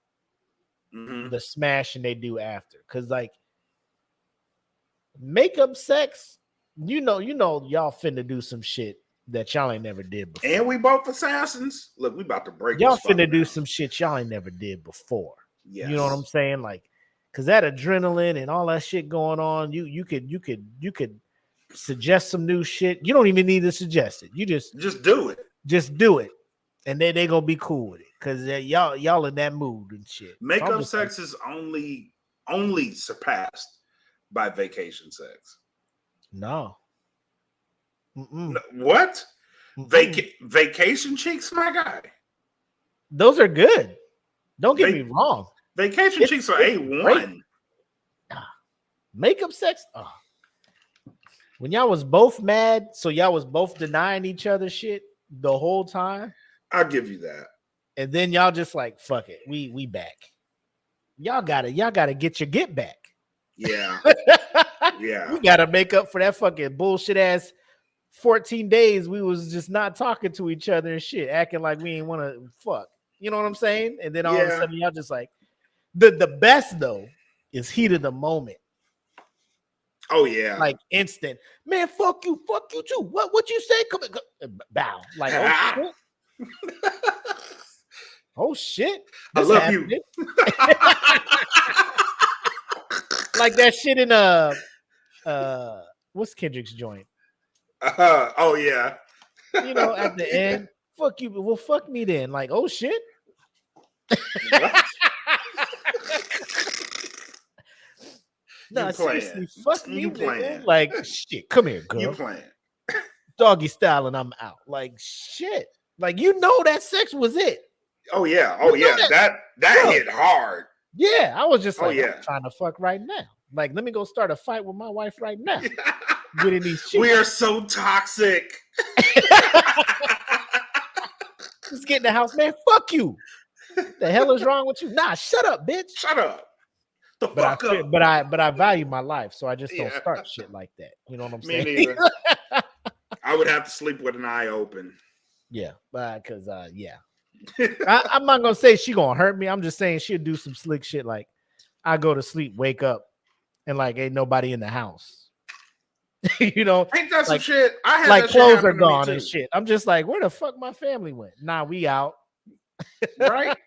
Speaker 2: the smashing they do after, because like makeup sex, you know, y'all finna do some shit that y'all ain't never did before.
Speaker 1: And we both assassins. Look, we about to break.
Speaker 2: Y'all finna do some shit y'all ain't never did before. Yes. You know what I'm saying? Like, cause that adrenaline and all that shit going on, you could suggest some new shit. You don't even need to suggest it. You just
Speaker 1: do it.
Speaker 2: Just do it, and then they gonna be cool with it because y'all in that mood and shit.
Speaker 1: Makeup sex is only surpassed by vacation sex.
Speaker 2: No.
Speaker 1: What? Vacation cheeks, my guy.
Speaker 2: Those are good. Don't get me wrong.
Speaker 1: Vacation cheeks are A1.
Speaker 2: Makeup sex. Oh. When y'all was both mad, so y'all was both denying each other shit the whole time.
Speaker 1: I'll give you that.
Speaker 2: And then y'all just like, fuck it. We back. Y'all gotta get your get back.
Speaker 1: Yeah. Yeah.
Speaker 2: We gotta make up for that fucking bullshit ass 14 days we was just not talking to each other and shit, acting like we ain't want to fuck. You know what I'm saying? And then all of a sudden y'all just like the best though is heat of the moment.
Speaker 1: Oh yeah,
Speaker 2: like instant. Man, fuck you too. What you say? Come bow. Like oh shit.
Speaker 1: I love you.
Speaker 2: Like that shit in what's Kendrick's joint?
Speaker 1: Oh yeah.
Speaker 2: You know, at the end, fuck you. Well, fuck me then. Like, oh shit.
Speaker 1: What?
Speaker 2: No,
Speaker 1: You
Speaker 2: seriously,
Speaker 1: playing.
Speaker 2: fuck me,
Speaker 1: You
Speaker 2: nigga.
Speaker 1: playing.
Speaker 2: Like, shit, come here,
Speaker 1: You
Speaker 2: girl.
Speaker 1: playing.
Speaker 2: Doggy style, and I'm out. Like, shit. Like, you know that sex was it.
Speaker 1: Oh yeah. Oh
Speaker 2: You know
Speaker 1: yeah.
Speaker 2: that-
Speaker 1: That
Speaker 2: Bro.
Speaker 1: hit hard.
Speaker 2: Yeah, I was just
Speaker 1: Oh,
Speaker 2: like,
Speaker 1: yeah.
Speaker 2: I'm trying to fuck right now. Like, let me go start a fight with my wife right now. Get in these
Speaker 1: We
Speaker 2: sheets.
Speaker 1: are so toxic.
Speaker 2: Just get in the house, man. Fuck you. What the hell is wrong with you? Nah, shut up, bitch.
Speaker 1: Shut up. The
Speaker 2: But
Speaker 1: fuck up.
Speaker 2: but I value my life, so I just don't
Speaker 1: Yeah.
Speaker 2: start shit like that. You know what I'm
Speaker 1: Me
Speaker 2: saying?
Speaker 1: neither. I would have to sleep with an eye open.
Speaker 2: Yeah, because yeah. I'm not gonna say she gonna hurt me. I'm just saying she'll do some slick shit like I go to sleep, wake up, and like ain't nobody in the house. You know,
Speaker 1: Ain't that some
Speaker 2: like-
Speaker 1: shit? I had
Speaker 2: like
Speaker 1: that shit
Speaker 2: clothes
Speaker 1: happen
Speaker 2: are
Speaker 1: to me,
Speaker 2: gone
Speaker 1: too.
Speaker 2: and shit. I'm just like, where the fuck my family went? Nah, we out.
Speaker 1: Right?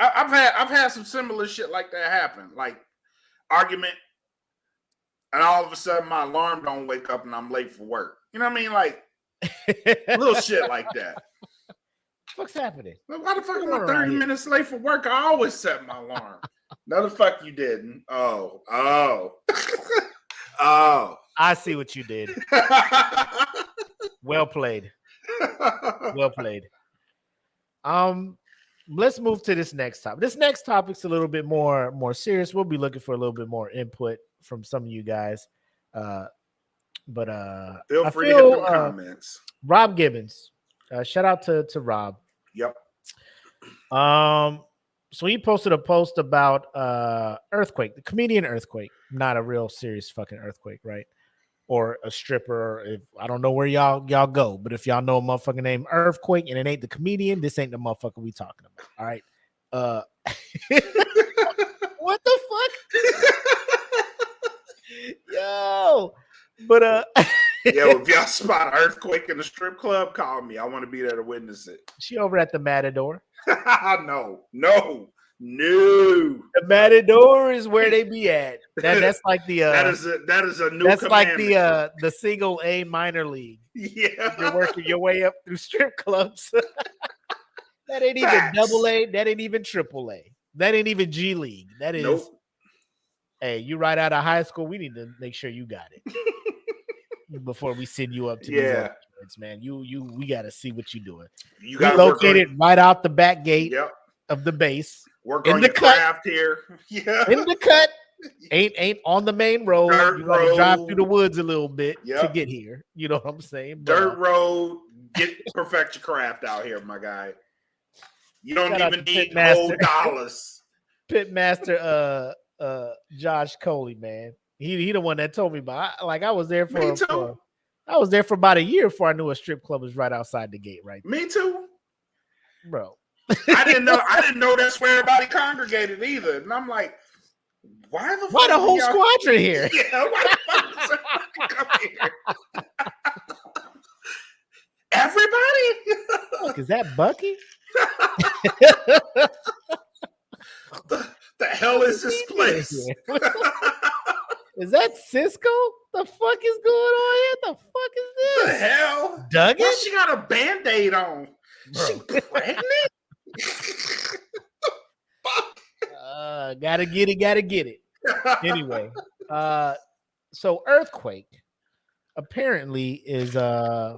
Speaker 1: I've had some similar shit like that happen. Like argument, and all of a sudden my alarm don't wake up and I'm late for work. You know what I mean? Like little shit like that.
Speaker 2: What's happening?
Speaker 1: Like, why the fuck am
Speaker 2: Going
Speaker 1: I
Speaker 2: around
Speaker 1: 30
Speaker 2: here?
Speaker 1: minutes late for work? I always set my alarm. No, the fuck you didn't. Oh. Oh.
Speaker 2: I see what you did. Well played. Well played. Let's move to this next topic. This next topic's a little bit more serious. We'll be looking for a little bit more input from some of you guys. But
Speaker 1: Feel
Speaker 2: I
Speaker 1: free to hit them
Speaker 2: feel,
Speaker 1: comments.
Speaker 2: Rob Gibbons. Shout out to Rob.
Speaker 1: Yep.
Speaker 2: So he posted a post about Earthquake, the comedian Earthquake, not a real serious fucking earthquake, right? Or a stripper. If I don't know where y'all go, but if y'all know a motherfucker named Earthquake and it ain't the comedian, this ain't the motherfucker we talking about. All right. What the fuck? Yo. But
Speaker 1: Yo, if y'all spot an earthquake in the strip club, call me. I want to be there to witness it.
Speaker 2: she over at the Matador.
Speaker 1: No.
Speaker 2: The Matador is where they be at. That's like the
Speaker 1: that is a new
Speaker 2: that's like
Speaker 1: commandment.
Speaker 2: the single A minor league.
Speaker 1: Yeah.
Speaker 2: You're working your way up through strip clubs. That ain't even
Speaker 1: Facts.
Speaker 2: double A. That ain't even triple A. That ain't even G League. That is,
Speaker 1: Nope.
Speaker 2: hey, you right out of high school. We need to make sure you got it before we send you up to these
Speaker 1: Yeah.
Speaker 2: other kids, man. We got to see what you're doing.
Speaker 1: You
Speaker 2: We
Speaker 1: got to work
Speaker 2: located
Speaker 1: on,
Speaker 2: right out the back gate
Speaker 1: Yep.
Speaker 2: of the base.
Speaker 1: Work
Speaker 2: in
Speaker 1: on
Speaker 2: the
Speaker 1: your
Speaker 2: cut.
Speaker 1: craft here. Yeah.
Speaker 2: In the cut. Ain't on the main road.
Speaker 1: Dirt
Speaker 2: You got to drive
Speaker 1: road.
Speaker 2: through the woods a little bit to
Speaker 1: Yep.
Speaker 2: get here. You know what I'm saying? But,
Speaker 1: Dirt road. Perfect your craft out here, my guy. You don't
Speaker 2: Shout out
Speaker 1: even
Speaker 2: to
Speaker 1: need
Speaker 2: Pitmaster.
Speaker 1: gold dollars.
Speaker 2: Pitmaster Josh Coley, man. He the one that told me about. I was there
Speaker 1: Me too.
Speaker 2: for I was there for about a year before I knew a strip club was right outside the gate, right there,
Speaker 1: Me too.
Speaker 2: bro.
Speaker 1: I didn't know that's where everybody congregated either. And I'm like, why the
Speaker 2: Why
Speaker 1: fuck
Speaker 2: the whole
Speaker 1: y'all-
Speaker 2: squadron here?
Speaker 1: Yeah, why the fuck does everybody come here? Everybody?
Speaker 2: Look, is that Bucky?
Speaker 1: The hell is this place?
Speaker 2: Is that Cisco? The fuck is going on here? The fuck is
Speaker 1: The
Speaker 2: this?
Speaker 1: hell?
Speaker 2: Duggan?
Speaker 1: Why she got a band-aid on?
Speaker 2: Bro.
Speaker 1: She pregnant?
Speaker 2: Gotta get it. Anyway, so Earthquake apparently is I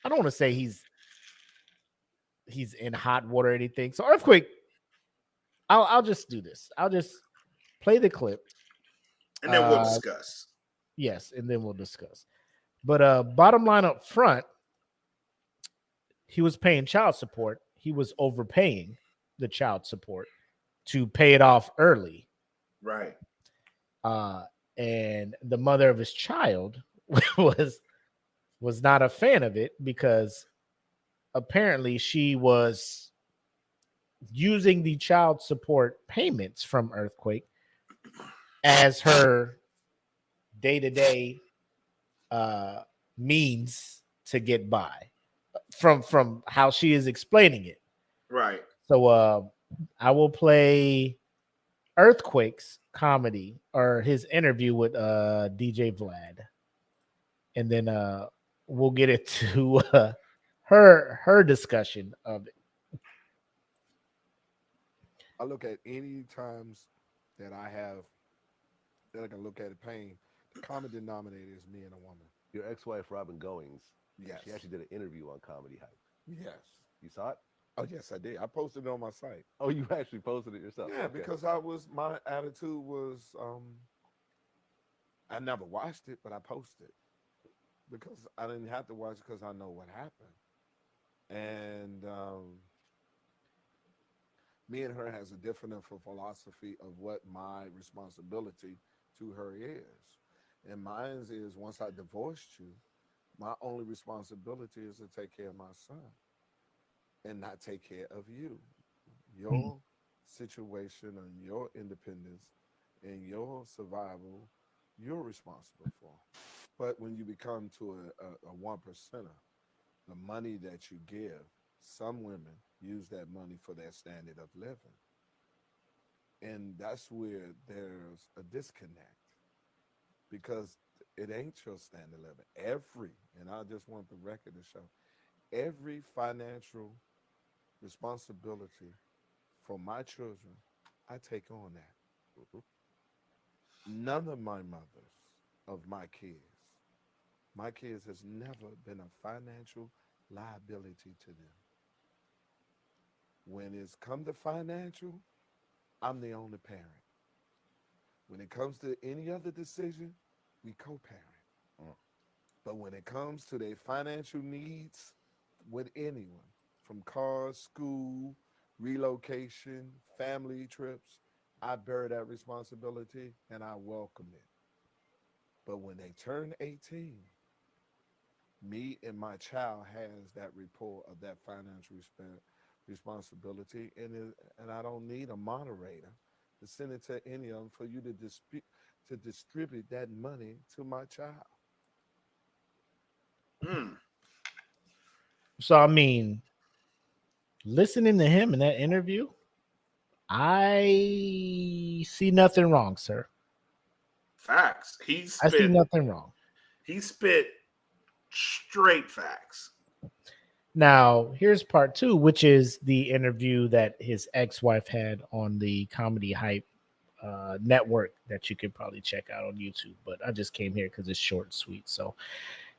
Speaker 2: don't want to say he's in hot water or anything. So Earthquake, I'll just do this. I'll just play the clip.
Speaker 1: And then we'll discuss.
Speaker 2: Yes, and then we'll discuss. But bottom line up front, he was paying child support. He was overpaying the child support to pay it off early.
Speaker 1: Right.
Speaker 2: And the mother of his child was not a fan of it because apparently she was using the child support payments from Earthquake as her day-to-day means to get by from how she is explaining it.
Speaker 1: Right.
Speaker 2: So I will play Earthquakes comedy or his interview with DJ Vlad, and then we'll get it to her discussion of it.
Speaker 5: I look at any times that I have that I can look at it pain. The common denominator is me and a woman.
Speaker 6: Your ex-wife, Robin Goings,
Speaker 5: Yes.
Speaker 6: she actually did an interview on Comedy Hype.
Speaker 5: Yes.
Speaker 6: You saw it?
Speaker 5: Oh yes, I did. I posted it on my site.
Speaker 6: Oh, you actually posted it yourself?
Speaker 5: Yeah,
Speaker 6: Okay.
Speaker 5: because my attitude was I never watched it, but I posted because I didn't have to watch it because I know what happened. And me and her has a different philosophy of what my responsibility to her is. And mine is once I divorced you, my only responsibility is to take care of my son and not take care of you. Your situation and your independence and your survival, you're responsible for. But when you become to a one percenter, the money that you give, some women use that money for their standard of living. And that's where there's a disconnect because it ain't your standard of living. And I just want the record to show, every financial responsibility for my children, I take on that. None of my mothers of my kids has never been a financial liability to them. When it's come to financial, I'm the only parent. When it comes to any other decision, we co-parent. But when it comes to their financial needs with anyone, from cars, school, relocation, family trips, I bear that responsibility and I welcome it. But when they turn 18, me and my child has that report of that financial responsibility, and I don't need a moderator to send it to any of them for you to distribute that money to my child.
Speaker 2: So I mean, listening to him in that interview, I see nothing wrong, sir.
Speaker 1: Facts.
Speaker 2: I see nothing wrong.
Speaker 1: He spit straight facts.
Speaker 2: Now, here's part two, which is the interview that his ex-wife had on the Comedy Hype network that you could probably check out on YouTube. But I just came here because it's short and sweet. So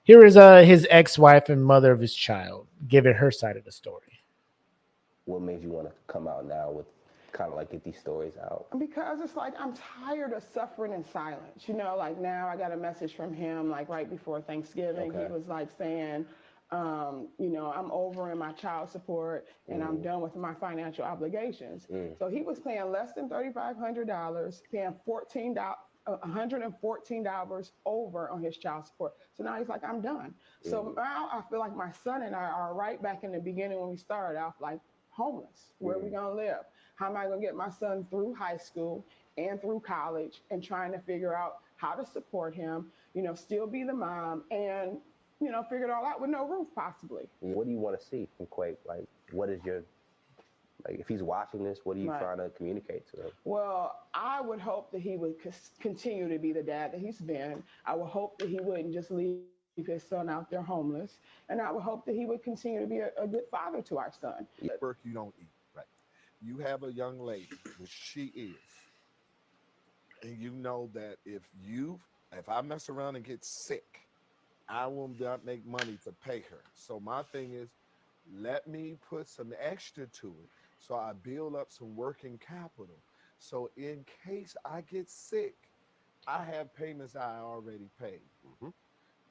Speaker 2: here is his ex-wife and mother of his child giving her side of the story.
Speaker 7: What made you want to come out now with kind of like get these stories out?
Speaker 8: Because it's like I'm tired of suffering in silence. You know, like now I got a message from him like right before Thanksgiving.
Speaker 7: Okay.
Speaker 8: He was like saying, you know, I'm over in my child support and I'm done with my financial obligations. So he was paying less than $3,500, paying $114 over on his child support. So now he's like, I'm done. So now I feel like my son and I are right back in the beginning when we started off, like homeless. Where are we gonna live? How am I gonna get my son through high school and through college and trying to figure out how to support him, you know, still be the mom and, you know, figure it all out with no roof possibly.
Speaker 7: What do you want to see from Quake? Like, what is your, like, if he's watching this, what are you trying to communicate to him?
Speaker 8: Well, I would hope that he would continue to be the dad that he's been. I would hope that he wouldn't just leave his son out there homeless. And I would hope that he would continue to be a good father to our son.
Speaker 5: Work you don't eat. Right. You have a young lady, which she is, and you know that if I mess around and get sick, I will not make money to pay her. So my thing is, let me put some extra to it so I build up some working capital. So in case I get sick, I have payments I already paid.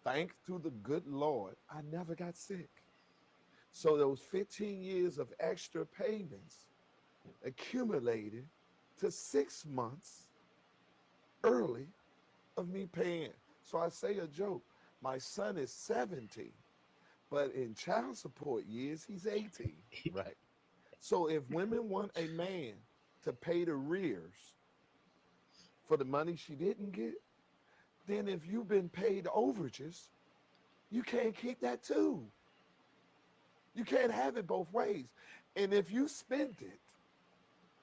Speaker 5: Thanks to the good Lord, I never got sick. So those 15 years of extra payments accumulated to 6 months early of me paying. So I say a joke. My son is 17, but in child support years, he's 18.
Speaker 6: Right.
Speaker 5: So if women want a man to pay the rears for the money she didn't get, then if you've been paid overages, you can't keep that too. You can't have it both ways. And if you spend it,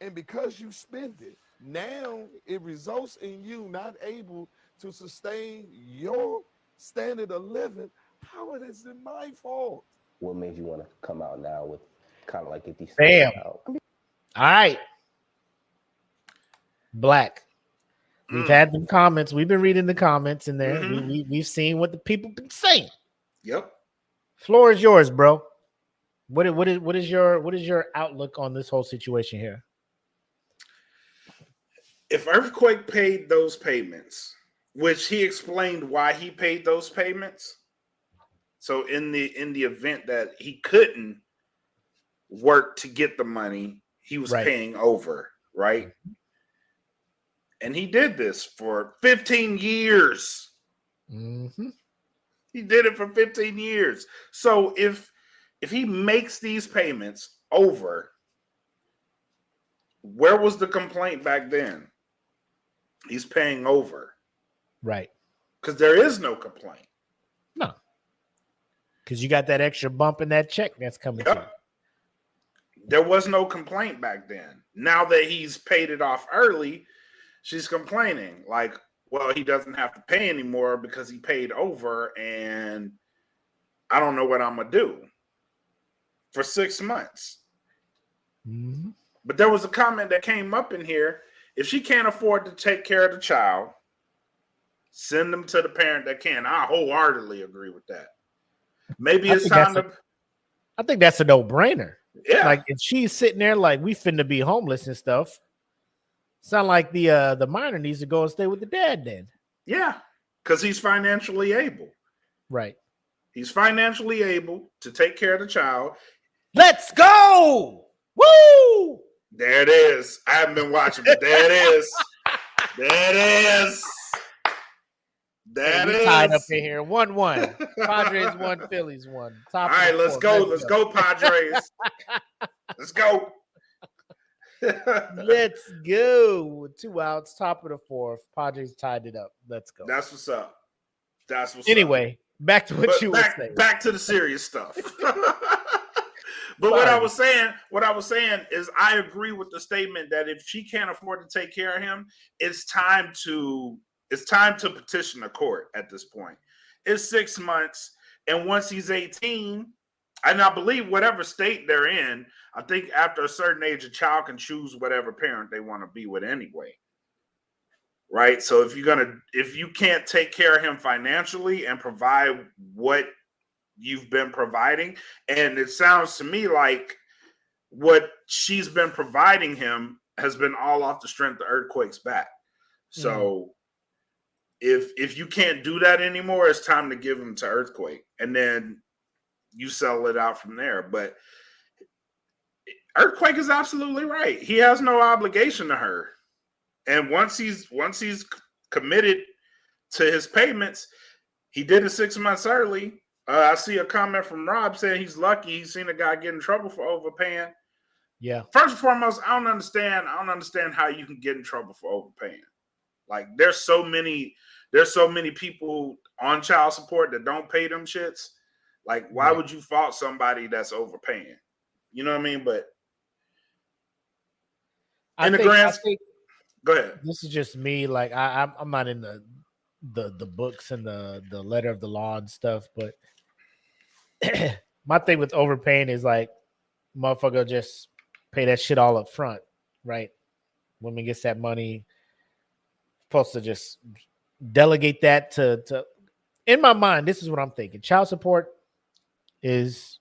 Speaker 5: and because you spend it, Now it results in you not able to sustain your standard of living. How is it my fault?
Speaker 7: What made you want to come out now with kind of like get these
Speaker 2: Bam.
Speaker 7: stories out?
Speaker 2: All right. Black. We've had them comments. We've been reading the comments in there. We've seen what the people been saying.
Speaker 1: Yep.
Speaker 2: Floor is yours, bro. What is your outlook on this whole situation here?
Speaker 1: If Earthquake paid those payments, which he explained why he paid those payments. So in the event that he couldn't work to get the money, he was paying over, right? And he did this for 15 years.
Speaker 2: Mm-hmm.
Speaker 1: He did it for 15 years. So if he makes these payments over, where was the complaint back then? He's paying over.
Speaker 2: Right.
Speaker 1: Because there is no complaint.
Speaker 2: No. Because you got that extra bump in that check that's coming to you.
Speaker 1: There was no complaint back then. Now that he's paid it off early, she's complaining. Like, well, he doesn't have to pay anymore because he paid over, and I don't know what I'm going to do for 6 months.
Speaker 2: Mm-hmm.
Speaker 1: But there was a comment that came up in here. If she can't afford to take care of the child, send them to the parent that can. I wholeheartedly agree with that. Maybe it's time to...
Speaker 2: I think that's a no-brainer.
Speaker 1: Yeah.
Speaker 2: Like, if she's sitting there like, we finna be homeless and stuff, sound like the minor needs to go and stay with the dad then.
Speaker 1: Yeah, because he's financially able.
Speaker 2: Right.
Speaker 1: He's financially able to take care of the child.
Speaker 2: Let's go! Woo!
Speaker 1: There it is. I haven't been watching, but there it is. There it is. There it is.
Speaker 2: Tied up in here. 1-1. Padres 1, Phillies 1.
Speaker 1: All right, let's go. Let's go, Padres. Let's go.
Speaker 2: Let's go. 2 outs, top of the 4th. Padres tied it up. Let's go.
Speaker 1: That's what's up. That's what's
Speaker 2: anyway,
Speaker 1: up.
Speaker 2: Back to what you were saying.
Speaker 1: Back to the serious stuff. But what I was saying is I agree with the statement that if she can't afford to take care of him, it's time to petition the court at this point. It's 6 months, and once he's 18, and I believe whatever state they're in, I think after a certain age, a child can choose whatever parent they want to be with anyway. Right? So if you can't take care of him financially and provide what you've been providing, and it sounds to me like what she's been providing him has been all off the strength of Earthquake's back. So if you can't do that anymore, it's time to give him to Earthquake, and then you settle it out from there. But Earthquake is absolutely right. He has no obligation to her. And once he's committed to his payments, he did it 6 months early. I see a comment from Rob saying he's lucky he's seen a guy get in trouble for overpaying.
Speaker 2: Yeah.
Speaker 1: First and foremost, I don't understand how you can get in trouble for overpaying. Like, there's so many people on child support that don't pay them shits. Like, why would you fault somebody that's overpaying? You know what I mean? But I think go ahead.
Speaker 2: This is just me. Like, I'm not in the books and the letter of the law and stuff, but my thing with overpaying is like, motherfucker just pay that shit all up front, right? Woman gets that money, supposed to just delegate that to. In my mind, this is what I'm thinking. Child support is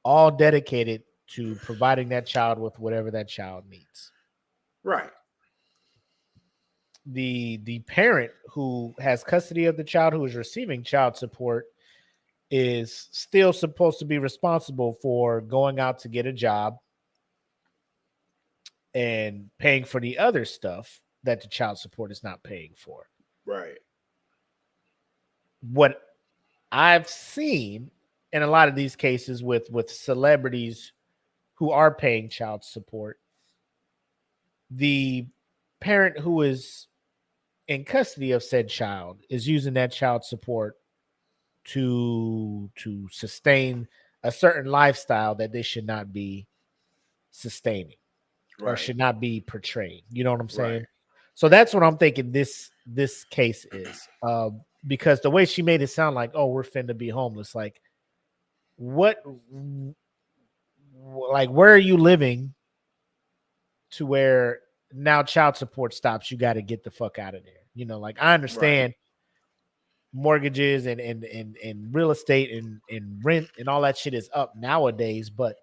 Speaker 2: all dedicated to providing that child with whatever that child needs.
Speaker 1: Right.
Speaker 2: The parent who has custody of the child who is receiving child support is still supposed to be responsible for going out to get a job and paying for the other stuff that the child support is not paying for.
Speaker 1: Right.
Speaker 2: What I've seen in a lot of these cases with celebrities who are paying child support, the parent who is in custody of said child is using that child support to sustain a certain lifestyle that they should not be sustaining. or should not be portrayed. You know what I'm saying?
Speaker 1: Right.
Speaker 2: So that's what I'm thinking this case is. Because the way she made it sound like, oh, we're finna be homeless. Like, what? Like, where are you living to where now child support stops? You got to get the fuck out of there. You know, like I understand mortgages and real estate and rent and all that shit is up nowadays, but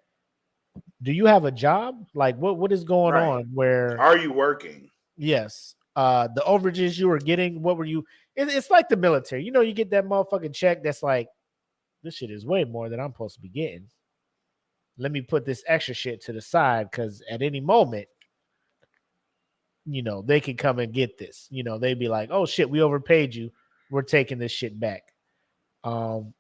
Speaker 2: do you have a job? Like what is going on where
Speaker 1: are you working?
Speaker 2: Yes. The overages you were getting, what were you it's like the military. You know, you get that motherfucking check that's like, this shit is way more than I'm supposed to be getting. Let me put this extra shit to the side because at any moment, you know, they can come and get this. You know, they'd be like, oh shit, we overpaid you. We're taking this shit back. Hold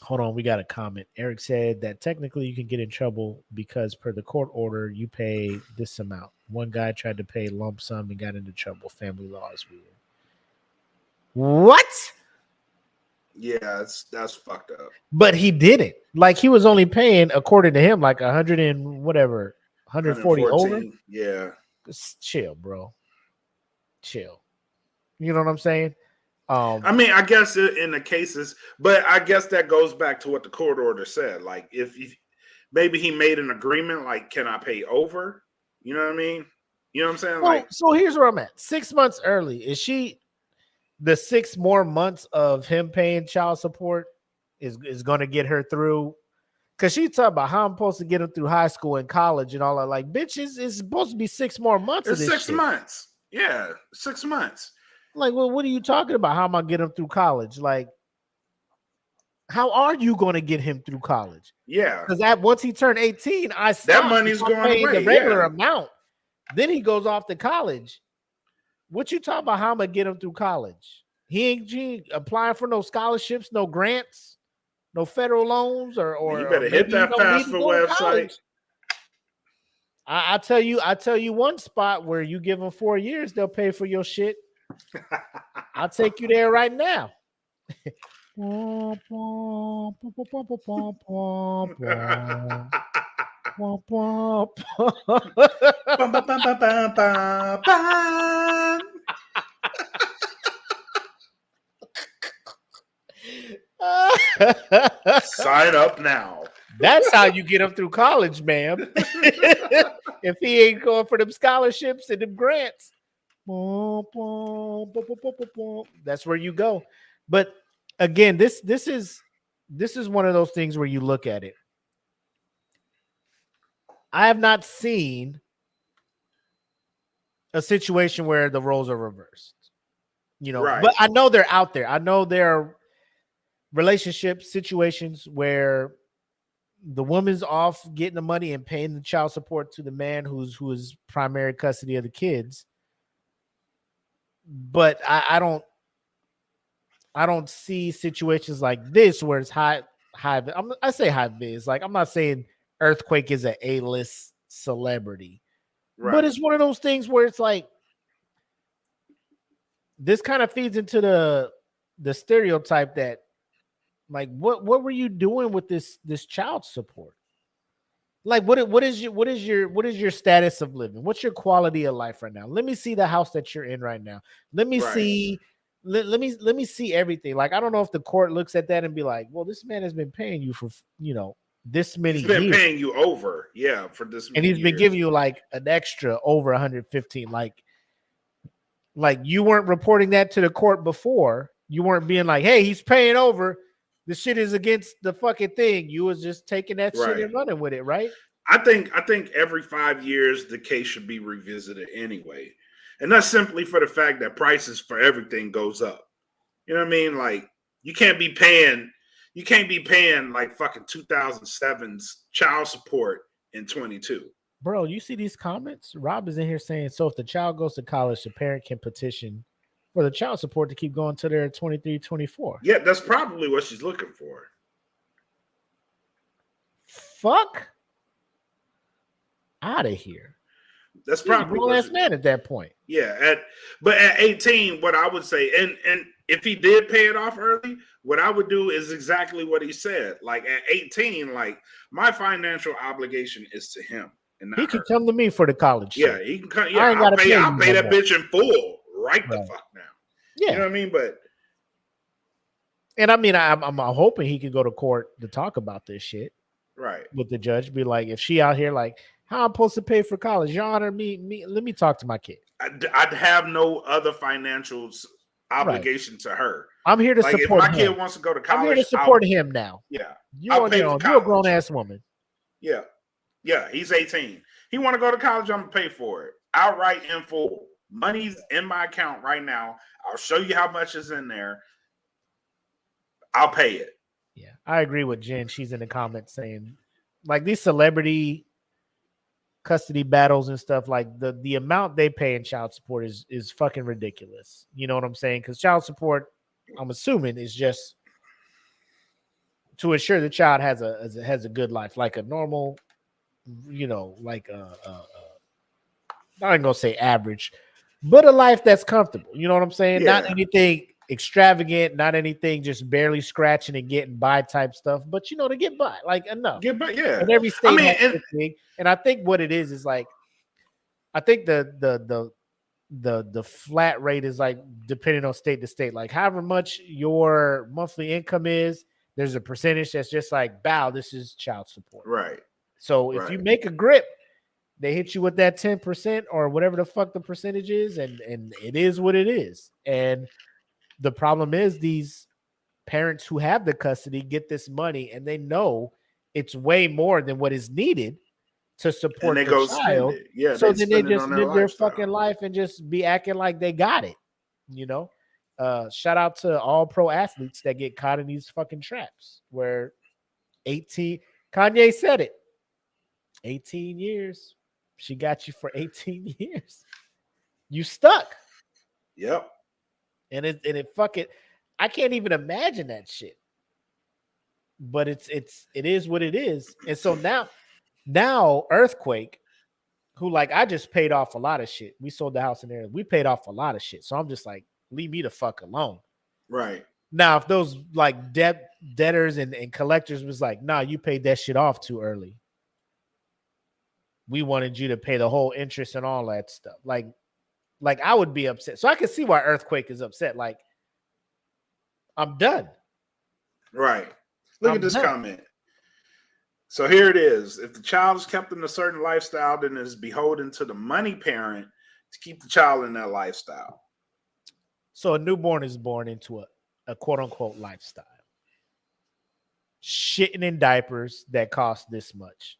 Speaker 2: on, we got a comment. Eric said that technically you can get in trouble because per the court order, you pay this amount. One guy tried to pay lump sum and got into trouble. Family law is weird. What?
Speaker 1: Yeah, that's fucked up.
Speaker 2: But he didn't. Like he was only paying, according to him, like 100 and whatever, 140 over.
Speaker 1: Yeah.
Speaker 2: Just chill, bro. Chill. You know what I'm saying?
Speaker 1: I mean, I guess in the cases, but I guess that goes back to what the court order said. Like, if maybe he made an agreement, like, can I pay over? You know what I mean? You know what I'm saying? Like,
Speaker 2: so here's where I'm at. 6 months early. Is she the 6 more months of him paying child support is going to get her through? Because she talking about how I'm supposed to get him through high school and college and all that. Like, bitch, it's supposed to be 6 more months.
Speaker 1: It's
Speaker 2: of this
Speaker 1: 6
Speaker 2: shit.
Speaker 1: months. Yeah, 6 months.
Speaker 2: Like, well, what are you talking about? How am I get him through college? Like, how are you going to get him through college?
Speaker 1: Yeah,
Speaker 2: because that once he turned 18,
Speaker 1: that money's going
Speaker 2: paying
Speaker 1: away.
Speaker 2: The regular amount. Then he goes off to college. What you talking about? How am I get him through college? He ain't applying for no scholarships, no grants, no federal loans, or
Speaker 1: you better hit that FAFSA website.
Speaker 2: I tell you one spot where you give them 4 years, they'll pay for your shit. I'll take you there right now.
Speaker 1: Sign up now.
Speaker 2: That's how you get him through college, ma'am. If he ain't going for them scholarships and them grants, that's where you go. But again, this is one of those things where you look at it. I have not seen a situation where the roles are reversed. You know, but I know they're out there. I know there are relationship situations where the woman's off getting the money and paying the child support to the man who is primary custody of the kids. But I don't see situations like this where it's high. I say high biz. Like, I'm not saying Earthquake is an A-list celebrity, but it's one of those things where it's like this kind of feeds into the stereotype that, like, what were you doing with this child support? Like, what is your status of living? What's your quality of life right now? Let me see the house that you're in right now. Let me see. Let me see everything. Like, I don't know if the court looks at that and be like, well, this man has been paying you for, this many years.
Speaker 1: He's been paying you over, for this many
Speaker 2: and he's
Speaker 1: years.
Speaker 2: been giving you like an extra over 115. Like you weren't reporting that to the court before. You weren't being like, hey, he's paying over. The shit is against the fucking thing. You was just taking that shit and running with it, right?
Speaker 1: I think every 5 years the case should be revisited anyway. And that's simply for the fact that prices for everything goes up. You know what I mean? Like, you can't be paying like fucking 2007's child support in 22.
Speaker 2: Bro, you see these comments? Rob is in here saying, so if the child goes to college, the parent can petition for the child support to keep going till they're 23, 24.
Speaker 1: Yeah, that's probably what she's looking for.
Speaker 2: Fuck out of here.
Speaker 1: That's probably
Speaker 2: a grown-ass man at that point.
Speaker 1: Yeah, but at 18, what I would say, and if he did pay it off early, what I would do is exactly what he said. Like, at 18, like, my financial obligation is to him. and not
Speaker 2: He can
Speaker 1: her.
Speaker 2: come to me for the college
Speaker 1: Yeah,
Speaker 2: shit.
Speaker 1: he can come.
Speaker 2: I
Speaker 1: Yeah,
Speaker 2: ain't gotta pay
Speaker 1: I'll
Speaker 2: you
Speaker 1: pay
Speaker 2: no
Speaker 1: that
Speaker 2: more.
Speaker 1: bitch in full right the
Speaker 2: Right.
Speaker 1: fuck now.
Speaker 2: Yeah.
Speaker 1: You know what I mean? But
Speaker 2: And I mean, I'm hoping he could go to court to talk about this shit
Speaker 1: right.
Speaker 2: with the judge. Be like, if she out here like, how I'm supposed to pay for college? Your Honor, let me talk to my kid.
Speaker 1: I'd have no other financial obligation to her.
Speaker 2: I'm here to
Speaker 1: Like if
Speaker 2: support
Speaker 1: my
Speaker 2: him.
Speaker 1: kid wants to go to college,
Speaker 2: I'm here to support him now.
Speaker 1: Yeah,
Speaker 2: You
Speaker 1: I'll
Speaker 2: on
Speaker 1: pay
Speaker 2: your
Speaker 1: for
Speaker 2: own. You're a
Speaker 1: college.
Speaker 2: grown ass woman.
Speaker 1: Yeah, yeah. He's 18. He want to go to college. I'm gonna pay for it outright in full. Money's in my account right now. I'll show you how much is in there. I'll pay it.
Speaker 2: Yeah, I agree with Jen. She's in the comments saying, like, these celebrity custody battles and stuff, like the amount they pay in child support is fucking ridiculous. You know what I'm saying? Because child support, I'm assuming, is just to ensure the child has a good life, like a normal, you know, like I ain't gonna say average, but a life that's comfortable. You know what I'm saying?
Speaker 1: Yeah.
Speaker 2: Not anything extravagant, not anything just barely scratching and getting by type stuff, but you know, to get by, like enough.
Speaker 1: Get back, yeah.
Speaker 2: And every state
Speaker 1: mean,
Speaker 2: has
Speaker 1: and-
Speaker 2: their thing. And I think what it is like, I think the flat rate is like depending on state to state. Like however much your monthly income is, there's a percentage that's just like, bow, this is child support.
Speaker 1: Right.
Speaker 2: So if you make a grip, they hit you with that 10% or whatever the fuck the percentage is, and it is what it is. And the problem is these parents who have the custody get this money and they know it's way more than what is needed to support
Speaker 1: and they
Speaker 2: the
Speaker 1: go
Speaker 2: child.
Speaker 1: spend it. Yeah,
Speaker 2: So then they
Speaker 1: spend it
Speaker 2: just
Speaker 1: on
Speaker 2: live their
Speaker 1: lifestyle.
Speaker 2: fucking life and just be acting like they got it. You know? Shout out to all pro athletes that get caught in these fucking traps where 18, Kanye said it, 18 years. She got you for 18 years. You stuck.
Speaker 1: Yep.
Speaker 2: And it fucking, I can't even imagine that shit. But it is what it is. And so now Earthquake, who like I just paid off a lot of shit. We sold the house in there. We paid off a lot of shit. So I'm just like, leave me the fuck alone.
Speaker 1: Right.
Speaker 2: Now, if those like debtors and collectors was like, nah, you paid that shit off too early. We wanted you to pay the whole interest and all that stuff. Like I would be upset. So I can see why Earthquake is upset. Like, I'm done.
Speaker 1: Right. Look at this comment. So here it is. If the child is kept in a certain lifestyle, then it is beholden to the money parent to keep the child in that lifestyle.
Speaker 2: So a newborn is born into a quote unquote lifestyle. Shitting in diapers that cost this much.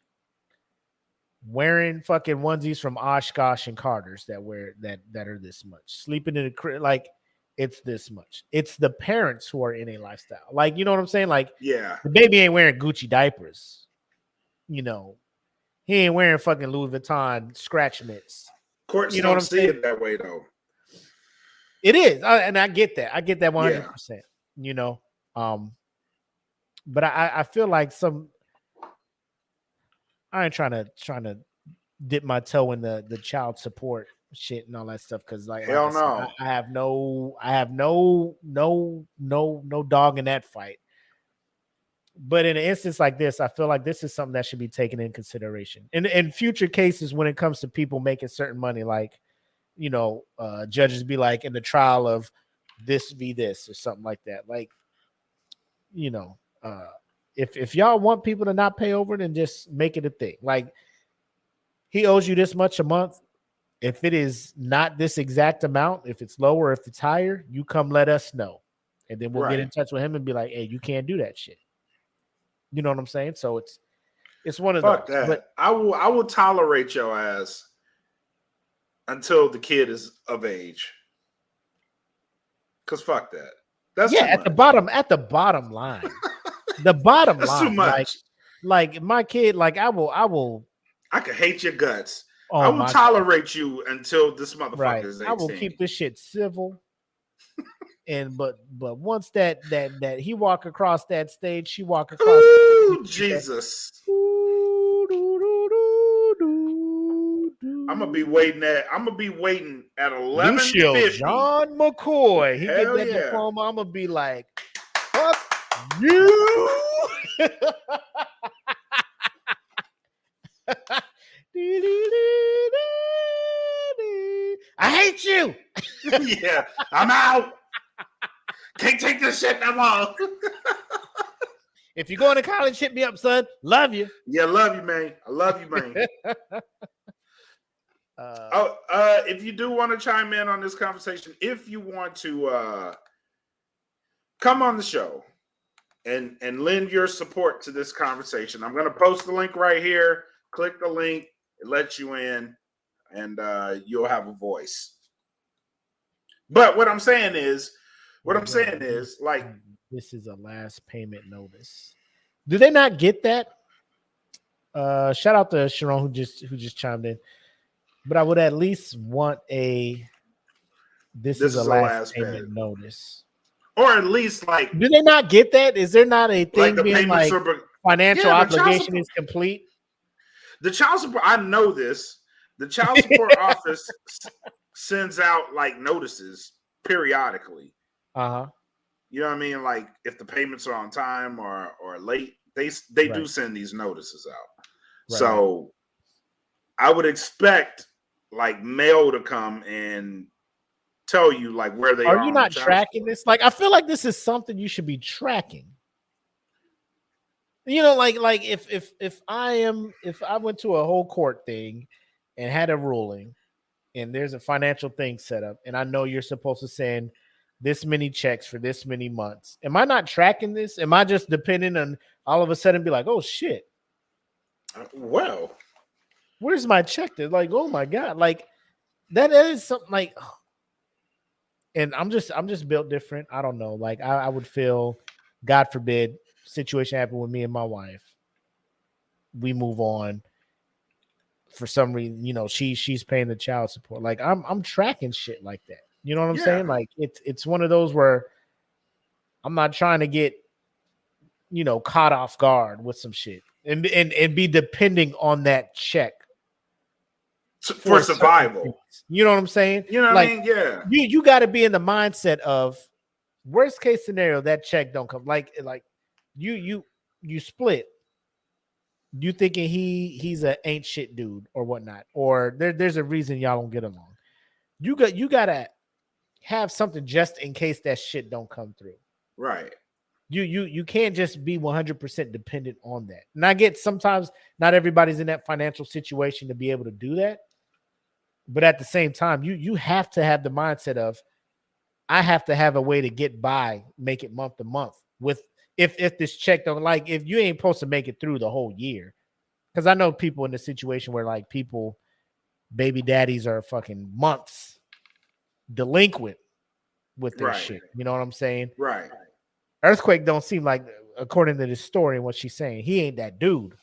Speaker 2: Wearing fucking onesies from Oshkosh and Carter's that are this much. Sleeping in a crib, like it's this much. It's the parents who are in a lifestyle. Like, you know what I'm saying? Like,
Speaker 1: yeah,
Speaker 2: the baby ain't wearing Gucci diapers. You know, he ain't wearing fucking Louis Vuitton scratch mitts.
Speaker 1: Courts
Speaker 2: you know
Speaker 1: don't
Speaker 2: what I'm
Speaker 1: see
Speaker 2: saying?
Speaker 1: it that way though.
Speaker 2: It is, and I get that. I get that 100%.
Speaker 1: Yeah.
Speaker 2: You know, but I feel like I ain't trying to dip my toe in the child support shit and all that stuff because like
Speaker 1: Hell
Speaker 2: I said,
Speaker 1: no.
Speaker 2: I have no dog in that fight. But in an instance like this, I feel like this is something that should be taken in consideration in future cases when it comes to people making certain money, like, you know, judges be like in the trial of this v this or something like that. Like, you know, if y'all want people to not pay over, then just make it a thing. Like, he owes you this much a month. If it is not this exact amount, if it's lower, if it's higher, you come let us know. And then we'll get in touch with him and be like, hey, you can't do that shit. You know what I'm saying? So it's one of
Speaker 1: Fuck
Speaker 2: those.
Speaker 1: that.
Speaker 2: But
Speaker 1: I will tolerate your ass until the kid is of age. Cause fuck that. That's
Speaker 2: at the bottom line. The bottom
Speaker 1: That's
Speaker 2: line.
Speaker 1: too much.
Speaker 2: Like my kid, like I will
Speaker 1: I could hate your guts.
Speaker 2: Oh,
Speaker 1: I will tolerate you until this motherfucker is 18.
Speaker 2: I will keep this shit civil. And but once that he walk across that stage, she walk across.
Speaker 1: Ooh, Jesus. I'm gonna be waiting at 11:50.
Speaker 2: Lucio John McCoy. He
Speaker 1: Hell
Speaker 2: get that
Speaker 1: yeah.
Speaker 2: diploma. I'm gonna be like, fuck you. I hate you.
Speaker 1: Yeah, I'm out. Can't take this shit no more.
Speaker 2: If you're going to college, hit me up, son. Love you.
Speaker 1: Yeah, love you, man. I love you, man. If you do want to chime in on this conversation, if you want to come on the show and lend your support to this conversation, I'm going to post the link right here. Click the link. It lets you in, and you'll have a voice. But what I'm saying is, like,
Speaker 2: this is a last payment notice. Do they not get that? Shout out to Sharon who just chimed in. But I would at least want this is a last payment notice.
Speaker 1: Or at least, like,
Speaker 2: do they not get that? Is there not a thing
Speaker 1: like the
Speaker 2: being like financial obligation is complete?
Speaker 1: The child support, I know this. The child support office sends out like notices periodically.
Speaker 2: Uh-huh.
Speaker 1: You know what I mean? Like if the payments are on time or late, they do send these notices out.
Speaker 2: Right.
Speaker 1: So I would expect like mail to come and tell you like where they are.
Speaker 2: Are you not tracking this? Like I feel like this is something you should be tracking. You know, like if I went to a whole court thing and had a ruling and there's a financial thing set up and I know you're supposed to send this many checks for this many months. Am I not tracking this? Am I just depending on all of a sudden be like, oh shit.
Speaker 1: Well,
Speaker 2: where's my check? They're like, oh my God. Like that is something like, and I'm just built different. I don't know. Like I would feel, God forbid, situation happened with me and my wife. We move on. For some reason, you know, she's paying the child support. Like I'm tracking shit like that. You know what I'm saying? Like it's one of those where I'm not trying to get, you know, caught off guard with some shit and be depending on that check
Speaker 1: for survival.
Speaker 2: You know what I'm saying?
Speaker 1: You know what
Speaker 2: like,
Speaker 1: I mean? Yeah.
Speaker 2: You got to be in the mindset of worst case scenario that check don't come. Like you split. You thinking he's a ain't shit dude or whatnot, or there's a reason y'all don't get along. You gotta have something just in case that shit don't come through.
Speaker 1: Right.
Speaker 2: You can't just be 100% dependent on that. And I get sometimes not everybody's in that financial situation to be able to do that. But at the same time, you have to have the mindset of I have to have a way to get by, make it month to month with if this check don't, like if you ain't supposed to make it through the whole year. Because I know people in the situation where like people, baby daddies are fucking months delinquent with their shit. You know what I'm saying?
Speaker 1: Right.
Speaker 2: Earthquake don't seem like, according to this story and what she's saying, he ain't that dude.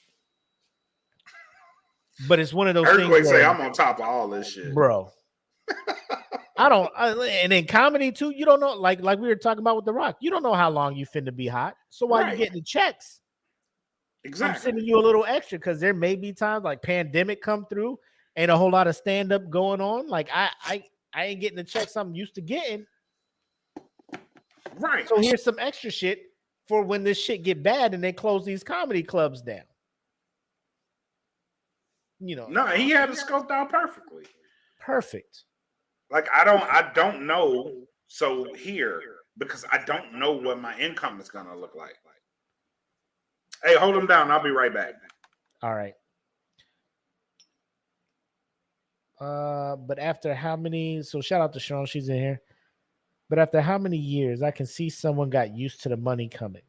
Speaker 2: But it's one of those
Speaker 1: Earthquake
Speaker 2: things.
Speaker 1: Say I'm on top of all this shit,
Speaker 2: bro. And in comedy too, you don't know, like we were talking about with The Rock, you don't know how long you finna be hot. So why you getting the checks?
Speaker 1: Exactly.
Speaker 2: I'm sending you a little extra because there may be times like pandemic come through, ain't a whole lot of stand up going on. Like I ain't getting the checks I'm used to getting.
Speaker 1: Right.
Speaker 2: So here's some extra shit for when this shit get bad and they close these comedy clubs down. You know,
Speaker 1: no, he had it scoped out perfectly.
Speaker 2: Perfect.
Speaker 1: Like I don't know. So here, because I don't know what my income is gonna look like. Hey, hold him down. I'll be right back.
Speaker 2: All right. But after how many? So shout out to Sharon, she's in here. But after how many years, I can see someone got used to the money coming,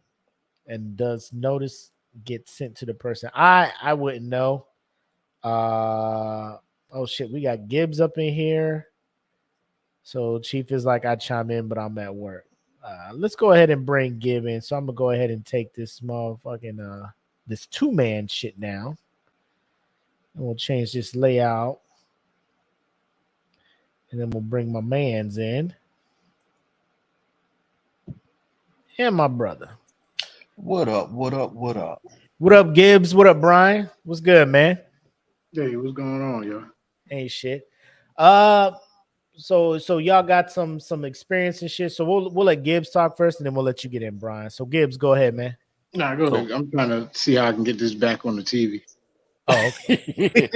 Speaker 2: and does notice get sent to the person. I wouldn't know. Oh shit, we got Gibbs up in here. So Chief is like, I chime in, but I'm at work. Let's go ahead and bring Gibb in. So I'm gonna go ahead and take this motherfucking this 2-man shit now. And we'll change this layout. And then we'll bring my mans in. And my brother.
Speaker 9: What up? What up? What up?
Speaker 2: What up, Gibbs? What up, Brian? What's good, man?
Speaker 10: Hey, what's going on, yo?
Speaker 2: Ain't shit. So y'all got some experience and shit. So we'll let Gibbs talk first, and then we'll let you get in, Brian. So Gibbs, go ahead, man.
Speaker 10: Nah, go ahead. I'm trying to see how I can get this back on the TV.
Speaker 2: Oh, okay.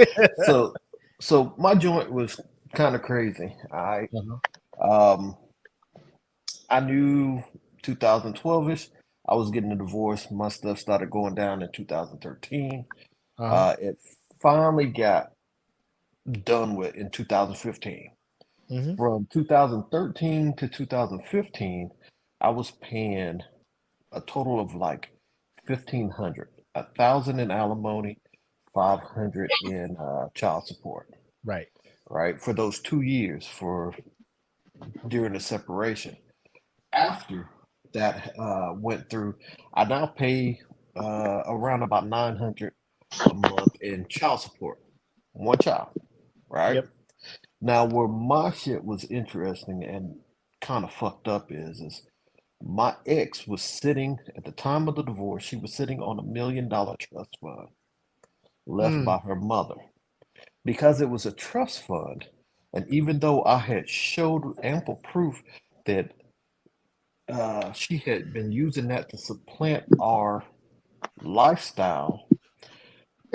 Speaker 9: So my joint was kind of crazy.
Speaker 2: Uh-huh.
Speaker 9: I knew 2012ish. I was getting a divorce. My stuff started going down in 2013.
Speaker 2: Uh-huh.
Speaker 9: It finally got done with in 2015.
Speaker 2: Mm-hmm.
Speaker 9: From 2013 to 2015, I was paying a total of like 1,500, 1,000 in alimony, 500 in child support.
Speaker 2: Right.
Speaker 9: Right, for those 2 years for during the separation. After that went through, I now pay around about 900 a month in child support. One child, right?
Speaker 2: Yep.
Speaker 9: Now, where my shit was interesting and kind of fucked up is my ex was sitting at the time of the divorce, she was sitting on $1 million trust fund left
Speaker 2: Mm.
Speaker 9: by her mother. Because it was a trust fund, and even though I had showed ample proof that she had been using that to supplant our lifestyle,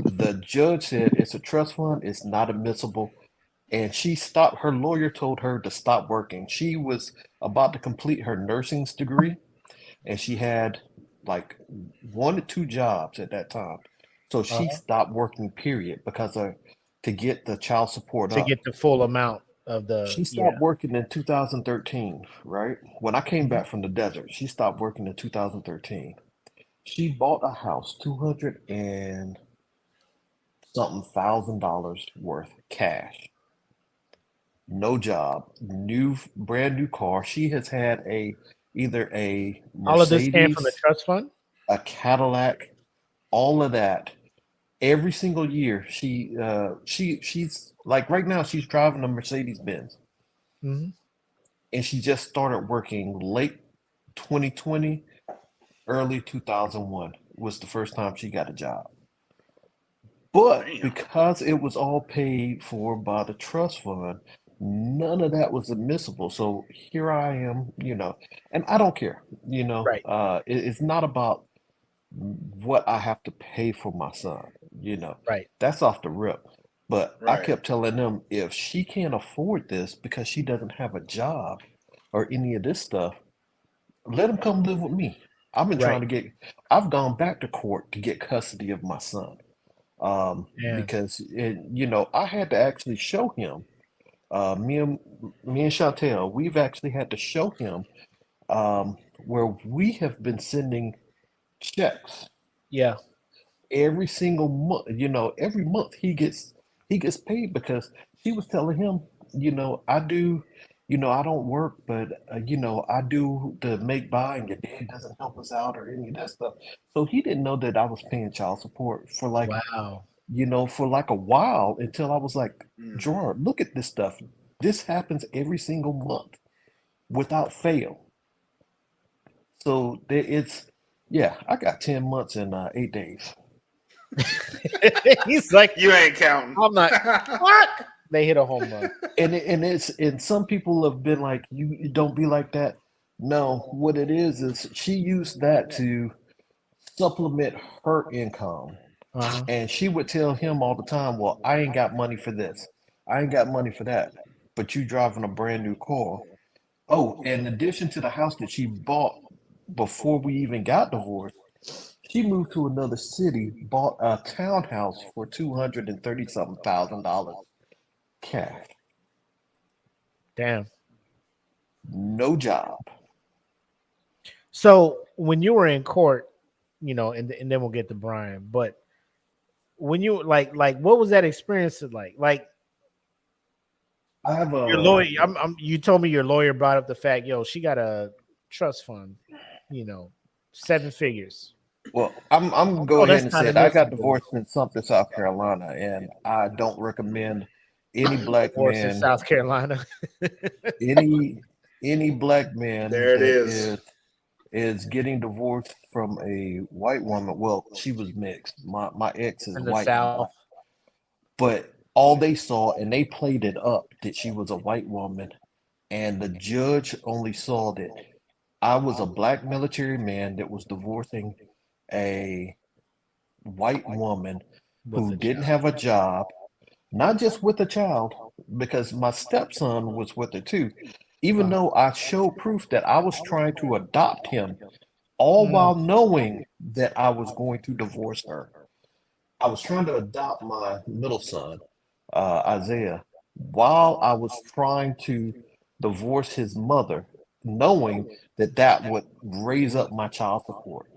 Speaker 9: the judge said it's a trust fund, it's not admissible, and she stopped. Her lawyer told her to stop working. She was about to complete her nursing degree, and she had like 1 to 2 jobs at that time. So she
Speaker 2: Uh-huh.
Speaker 9: stopped working, period, because of to get the child support
Speaker 2: To
Speaker 9: up.
Speaker 2: get the full amount of the
Speaker 9: She stopped working in 2013, right? When I came
Speaker 2: Mhm.
Speaker 9: back from the desert, she stopped working in 2013. She bought a house, 200 and something $1,000 worth cash. No job, brand new car. She has had either a
Speaker 2: All of this came from the
Speaker 9: Mercedes,
Speaker 2: trust fund.
Speaker 9: a Cadillac, all of that. Every single year, she's like right now she's driving a Mercedes Benz,
Speaker 2: Mm-hmm.
Speaker 9: and she just started working late 2020, early 2001 was the first time she got a job. But
Speaker 1: Damn.
Speaker 9: because it was all paid for by the trust fund, none of that was admissible. So here I am, and I don't care,
Speaker 2: Right.
Speaker 9: it's not about what I have to pay for my son,
Speaker 2: Right.
Speaker 9: that's off the rip. But I
Speaker 1: Right.
Speaker 9: kept telling them if she can't afford this because she doesn't have a job or any of this stuff, let him come live with me. I've been trying
Speaker 2: Right.
Speaker 9: to I've gone back to court to get custody of my son.
Speaker 2: Yeah.
Speaker 9: Because I had to actually show him, me and Chantel, we've actually had to show him where we have been sending checks
Speaker 2: Yeah.
Speaker 9: every single month. Every month he gets paid because she was telling him, I do, I don't work, but I do the make buy, and your dad doesn't help us out or any of that stuff. So he didn't know that I was paying child support
Speaker 2: Wow.
Speaker 9: for like a while until I was like,
Speaker 1: Mm.
Speaker 9: Gerard, look at this stuff. This happens every single month without fail. So yeah, I got 10 months and 8 days.
Speaker 2: He's like,
Speaker 1: You ain't counting.
Speaker 2: I'm not. What? They hit a home run.
Speaker 9: And some people have been like, you don't be like that. No, what it is she used that to supplement her income.
Speaker 2: Uh-huh.
Speaker 9: And she would tell him all the time, well, I ain't got money for this. I ain't got money for that. But you driving a brand new car. Oh, in addition to the house that she bought before we even got divorced, she moved to another city, bought a townhouse for 230 something $1,000 cash.
Speaker 2: Damn.
Speaker 9: No job.
Speaker 2: So when you were in court, and then we'll get to Brian, but when you like what was that experience like? Like
Speaker 9: I have
Speaker 2: your lawyer, you told me your lawyer brought up the fact, she got a trust fund, 7 figures.
Speaker 9: well, I'm gonna go
Speaker 2: Oh,
Speaker 9: ahead
Speaker 2: that's
Speaker 9: and
Speaker 2: not
Speaker 9: say it. I got
Speaker 2: admissible.
Speaker 9: divorced in something, South Carolina, and I don't recommend any black
Speaker 2: Divorce in
Speaker 9: man,
Speaker 2: South Carolina.
Speaker 9: any black man
Speaker 1: There it
Speaker 9: that
Speaker 1: is.
Speaker 9: is getting divorced from a white woman. Well, she was mixed. My ex is
Speaker 2: In the
Speaker 9: white and
Speaker 2: South.
Speaker 9: black, but all they saw and they played it up that she was a white woman, and the judge only saw that I was a black military man that was divorcing a white woman who didn't have a job, not just with a child, because my stepson was with her too. Even though I showed proof that I was trying to adopt him, all while knowing that I was going to divorce her. I was trying to adopt my middle son, Isaiah, while I was trying to divorce his mother, knowing that that would raise up my child support.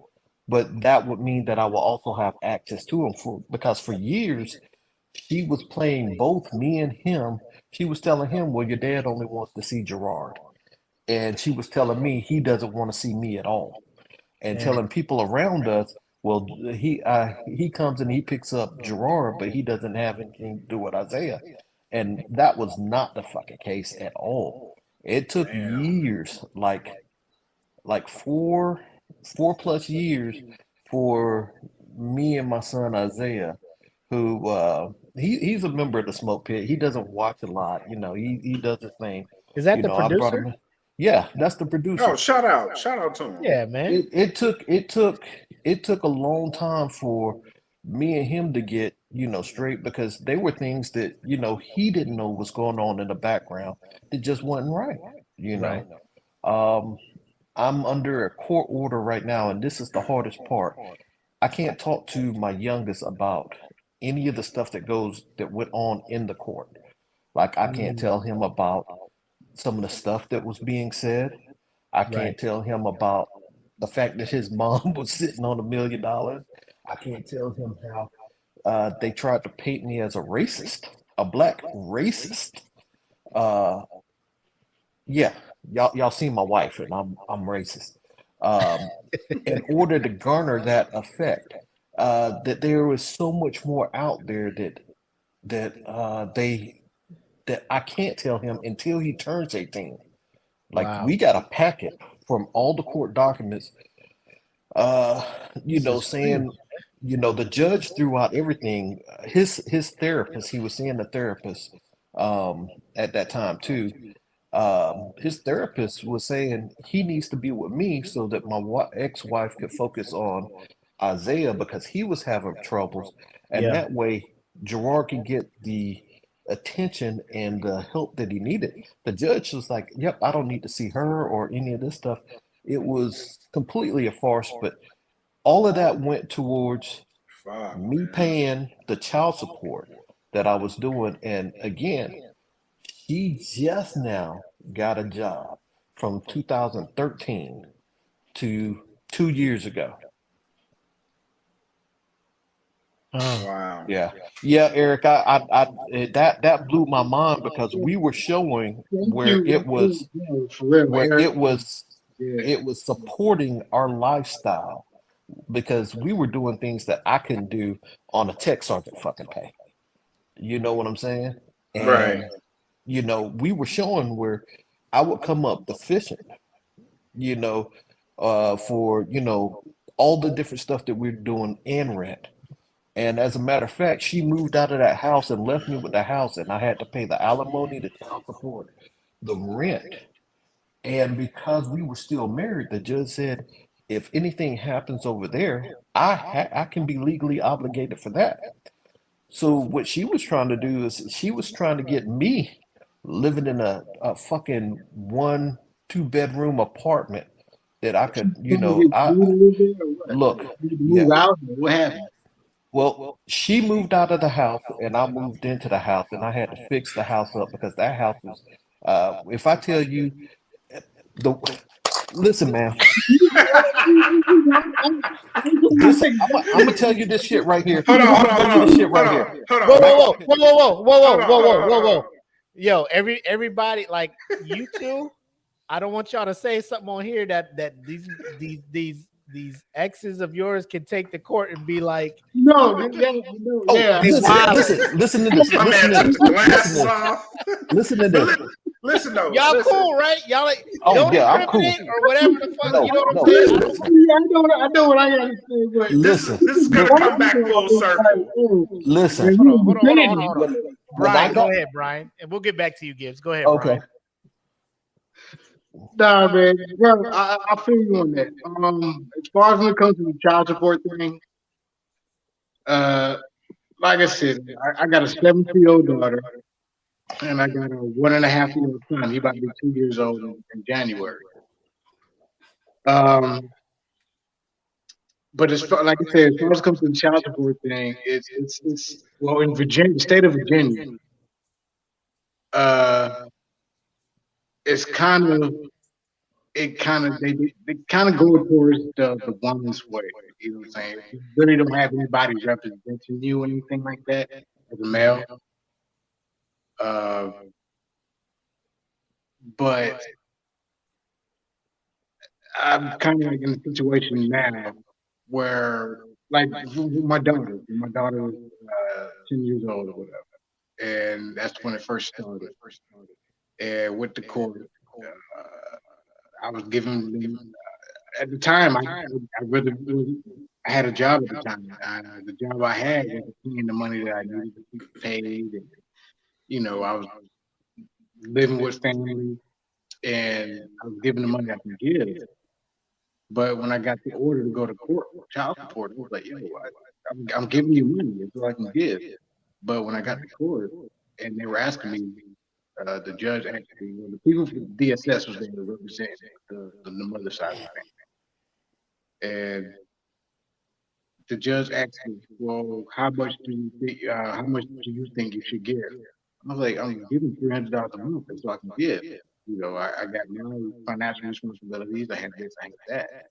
Speaker 9: But that would mean that I will also have access to him because for years she was playing both me and him. She was telling him, well, your dad only wants to see Gerard. And she was telling me he doesn't want to see me at all. And telling people around us, well, he comes and he picks up Gerard, but he doesn't have anything to do with Isaiah. And that was not the fucking case at all. It took years, like 4+ years for me and my son Isaiah, who he's a member of the Smoke Pit. He doesn't watch a lot, he does his thing.
Speaker 2: Is that the
Speaker 9: I brought
Speaker 2: producer?
Speaker 9: him in. Yeah, that's the producer.
Speaker 1: Oh, shout out to him.
Speaker 2: Yeah, man.
Speaker 9: It took a long time for me and him to get, straight because there were things that, he didn't know was going on in the background that just wasn't right,
Speaker 2: Right.
Speaker 9: I'm under a court order right now, and this is the hardest part. I can't talk to my youngest about any of the stuff that went on in the court. Like I can't tell him about some of the stuff that was being said. I can't tell him about the fact that his mom was sitting on $1 million. I can't tell him how they tried to paint me as a racist, a black racist. Yeah, y'all seen my wife, and I'm racist. In order to garner that effect, that there was so much more out there that I can't tell him until he turns 18. Like
Speaker 2: Wow.
Speaker 9: we got a packet from all the court documents, saying, the judge threw out everything. His therapist, he was seeing a therapist at that time too. His therapist was saying he needs to be with me so that my ex-wife could focus on Isaiah because he was having troubles, and that way Gerard can get the attention and the help that he needed. The judge was like, "Yep, I don't need to see her or any of this stuff." It was completely a farce, but all of that went towards me paying the child support that I was doing. And again, she just now got a job from 2013 to 2 years ago.
Speaker 1: Wow.
Speaker 9: Yeah, Eric, that blew my mind because we were showing where it was supporting our lifestyle because we were doing things that I couldn't do on a tech sergeant fucking pay. You know what I'm saying?
Speaker 1: Right.
Speaker 9: And we were showing where I would come up deficient, for all the different stuff that we're doing and rent. And as a matter of fact, she moved out of that house and left me with the house, and I had to pay the alimony, the child support, the rent. And because we were still married, the judge said, if anything happens over there, I can be legally obligated for that. So what she was trying to do is she was trying to get me living in a fucking 1-2 bedroom apartment that I could, look.
Speaker 10: Move out. What happened?
Speaker 9: Well, she moved out of the house and I moved into the house and I had to fix the house up because that house was, if I tell you, listen, man, I'm gonna tell you this shit right here.
Speaker 1: Hold on.
Speaker 2: Whoa. Yo, everybody, like you two, I don't want y'all to say something on here that these exes of yours can take to court and be like,
Speaker 9: listen to this. Listen to this.
Speaker 1: Listen though.
Speaker 2: Y'all cool, right? Y'all like,
Speaker 9: I'm cool.
Speaker 2: Or whatever the fuck. You know what I'm saying?
Speaker 10: I know what I gotta say. But
Speaker 9: listen,
Speaker 1: this is gonna come back full circle.
Speaker 9: Listen.
Speaker 2: Hold on. Brian, go ahead, Brian, and we'll get back to you, Gibbs. Go ahead,
Speaker 9: okay.
Speaker 2: Brian.
Speaker 10: Nah, man, bro, I feel you on that. As far as when it comes to the child support thing, like like I said, I got a 7-year-old daughter, and I got a 1.5-year-old son. He about to be 2 years old in January. But like I said, as far as it comes to the child support thing, it's well in Virginia, the state of Virginia, it's kind of they kind of go towards the woman's way. You know what I'm saying? You really don't have anybody representing you or anything like that as a male. But I'm kind of like in a situation now where, like, with my daughter was 10 years old or whatever, and that's when it first started. And with the court, I was giving them at the time. I had a job at the time. The job I had was paying the money that I needed to keep paid, and I was living with family, and I was giving the money I can give. But when I got the order to go to court for child support, I was like, yo, I'm giving you money. It's all I can give. But when I got to court and they were asking me, the judge actually, the people from DSS was there to represent the mother side of the family. And the judge asked me, well, how much do you think you should give? I was like, I'm giving $300 a month. That's all I can give. I got my financial responsibilities. I had this, I had that.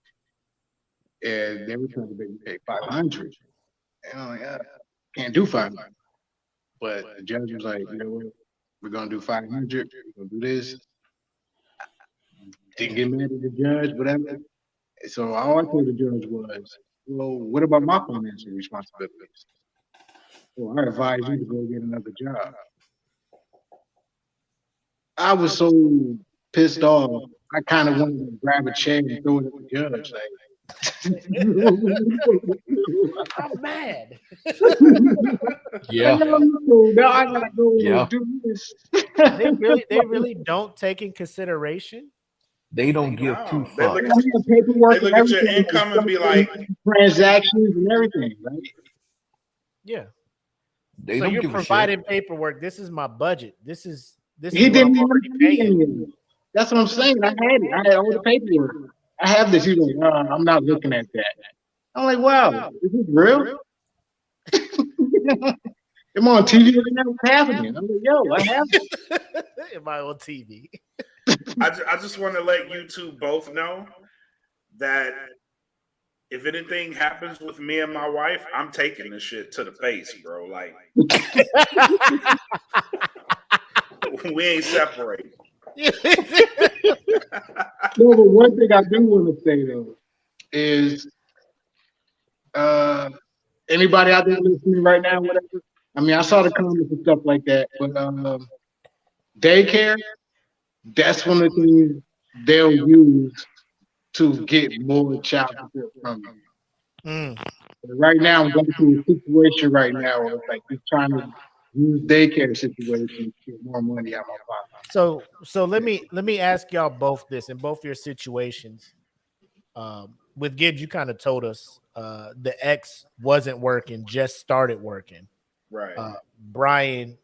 Speaker 10: And they were trying to make me pay $500. And I'm like, can't do $500. But the judge was like, you know what? We're gonna do $500. We're gonna do this. Didn't get mad at the judge, whatever. So all I told the judge was, well, what about my financial responsibilities? Well, I advise you to go get another job. I was so pissed off. I kind of wanted to grab a chair and throw it at the judge, like.
Speaker 2: I'm mad.
Speaker 9: Yeah.
Speaker 10: Now I gotta go do this.
Speaker 2: They really don't take in consideration.
Speaker 9: They don't give two
Speaker 1: They
Speaker 9: fucks.
Speaker 1: look at your income and be like,
Speaker 10: transactions and everything, right?
Speaker 2: Yeah.
Speaker 9: They
Speaker 2: So
Speaker 9: don't
Speaker 2: you're
Speaker 9: give a
Speaker 2: providing
Speaker 9: shit.
Speaker 2: paperwork. This is my budget. This is
Speaker 10: He
Speaker 2: what
Speaker 10: didn't
Speaker 2: I'm
Speaker 10: even
Speaker 2: already
Speaker 10: do
Speaker 2: paying.
Speaker 10: any of it. That's what I'm saying. I had it. I had all the paperwork. I have this. He's like, I'm not looking at that. I'm like, wow, is this real? I'm on TV right now. What's happening? I'm like, yo, I have it.
Speaker 2: Am I on TV?
Speaker 1: I just want to let you two both know that if anything happens with me and my wife, I'm taking this shit to the face, bro. Like, we ain't separated.
Speaker 10: No, but one thing I do want to say though is, anybody out there listening right now, whatever. I mean, I saw the comments and stuff like that, but daycare, that's one of the things they'll use to get more child support from you. Right now, I'm going through a situation right now where it's like he's trying to use daycare situations to get more money out of my pocket.
Speaker 2: So let me ask y'all both this in both your situations. With Gibbs, you kind of told us the X wasn't working, just started working.
Speaker 1: Right.
Speaker 2: Brian,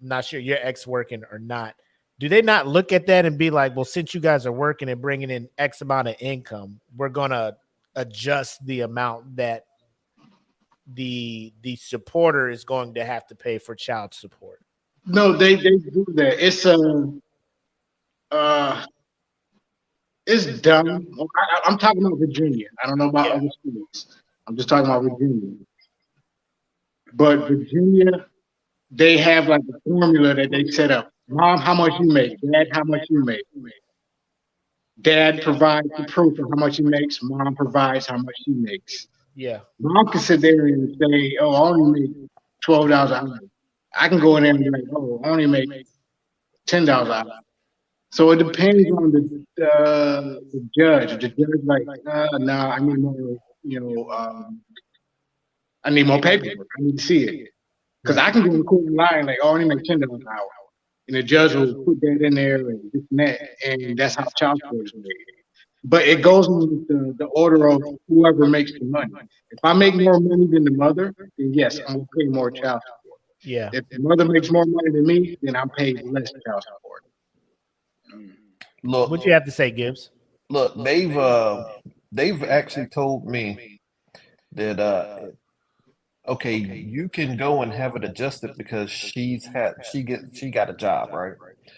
Speaker 2: not sure your X working or not. Do they not look at that and be like, well, since you guys are working and bringing in X amount of income, we're gonna adjust the amount that the supporter is going to have to pay for child support?
Speaker 10: No, they do that. It's dumb. I'm talking about Virginia. I don't know about other states. I'm just talking about Virginia. But Virginia, they have like a formula that they set up. Mom, how much you make? Dad, how much you make? Dad provides the proof of how much he makes. Mom provides how much she makes.
Speaker 2: Yeah.
Speaker 10: Mom can sit there and say, "Oh, I only make $12 an hour." I can go in there and be like, "Oh, I only make $10 an hour." So it depends on the judge. The judge like, nah, I need more. I need more paperwork. I need to see it because I can go in court and lie like, "Oh, I only make $10 an hour," and the judge will put that in there and this and that, and that's how child support is made. but it goes in the order of whoever makes the money. If I make more money than the mother, then yes, I'm gonna pay more child support.
Speaker 2: Yeah.
Speaker 10: If the mother makes more money than me, then I'm paid less child support.
Speaker 2: What you have to say, Gibbs?
Speaker 9: Look, they've actually told me that okay, you can go and have it adjusted because she got a job, right?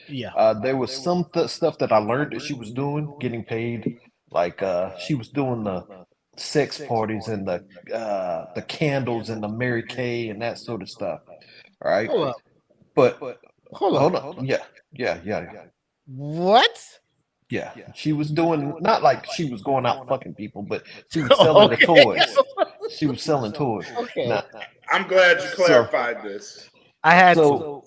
Speaker 2: Yeah.
Speaker 9: There was some stuff that I learned that she was doing, getting paid, like she was doing the sex parties and the candles and the Mary Kay and that sort of stuff, right?
Speaker 2: Hold up.
Speaker 9: But
Speaker 2: Hold
Speaker 9: hold
Speaker 2: up.
Speaker 9: on, yeah.
Speaker 2: What?
Speaker 9: Yeah, she was doing not like she was going out fucking people, but she was selling the
Speaker 2: Okay.
Speaker 9: toys. She was selling toys.
Speaker 2: Okay.
Speaker 9: Now,
Speaker 1: I'm glad you clarified this.
Speaker 2: I had
Speaker 9: so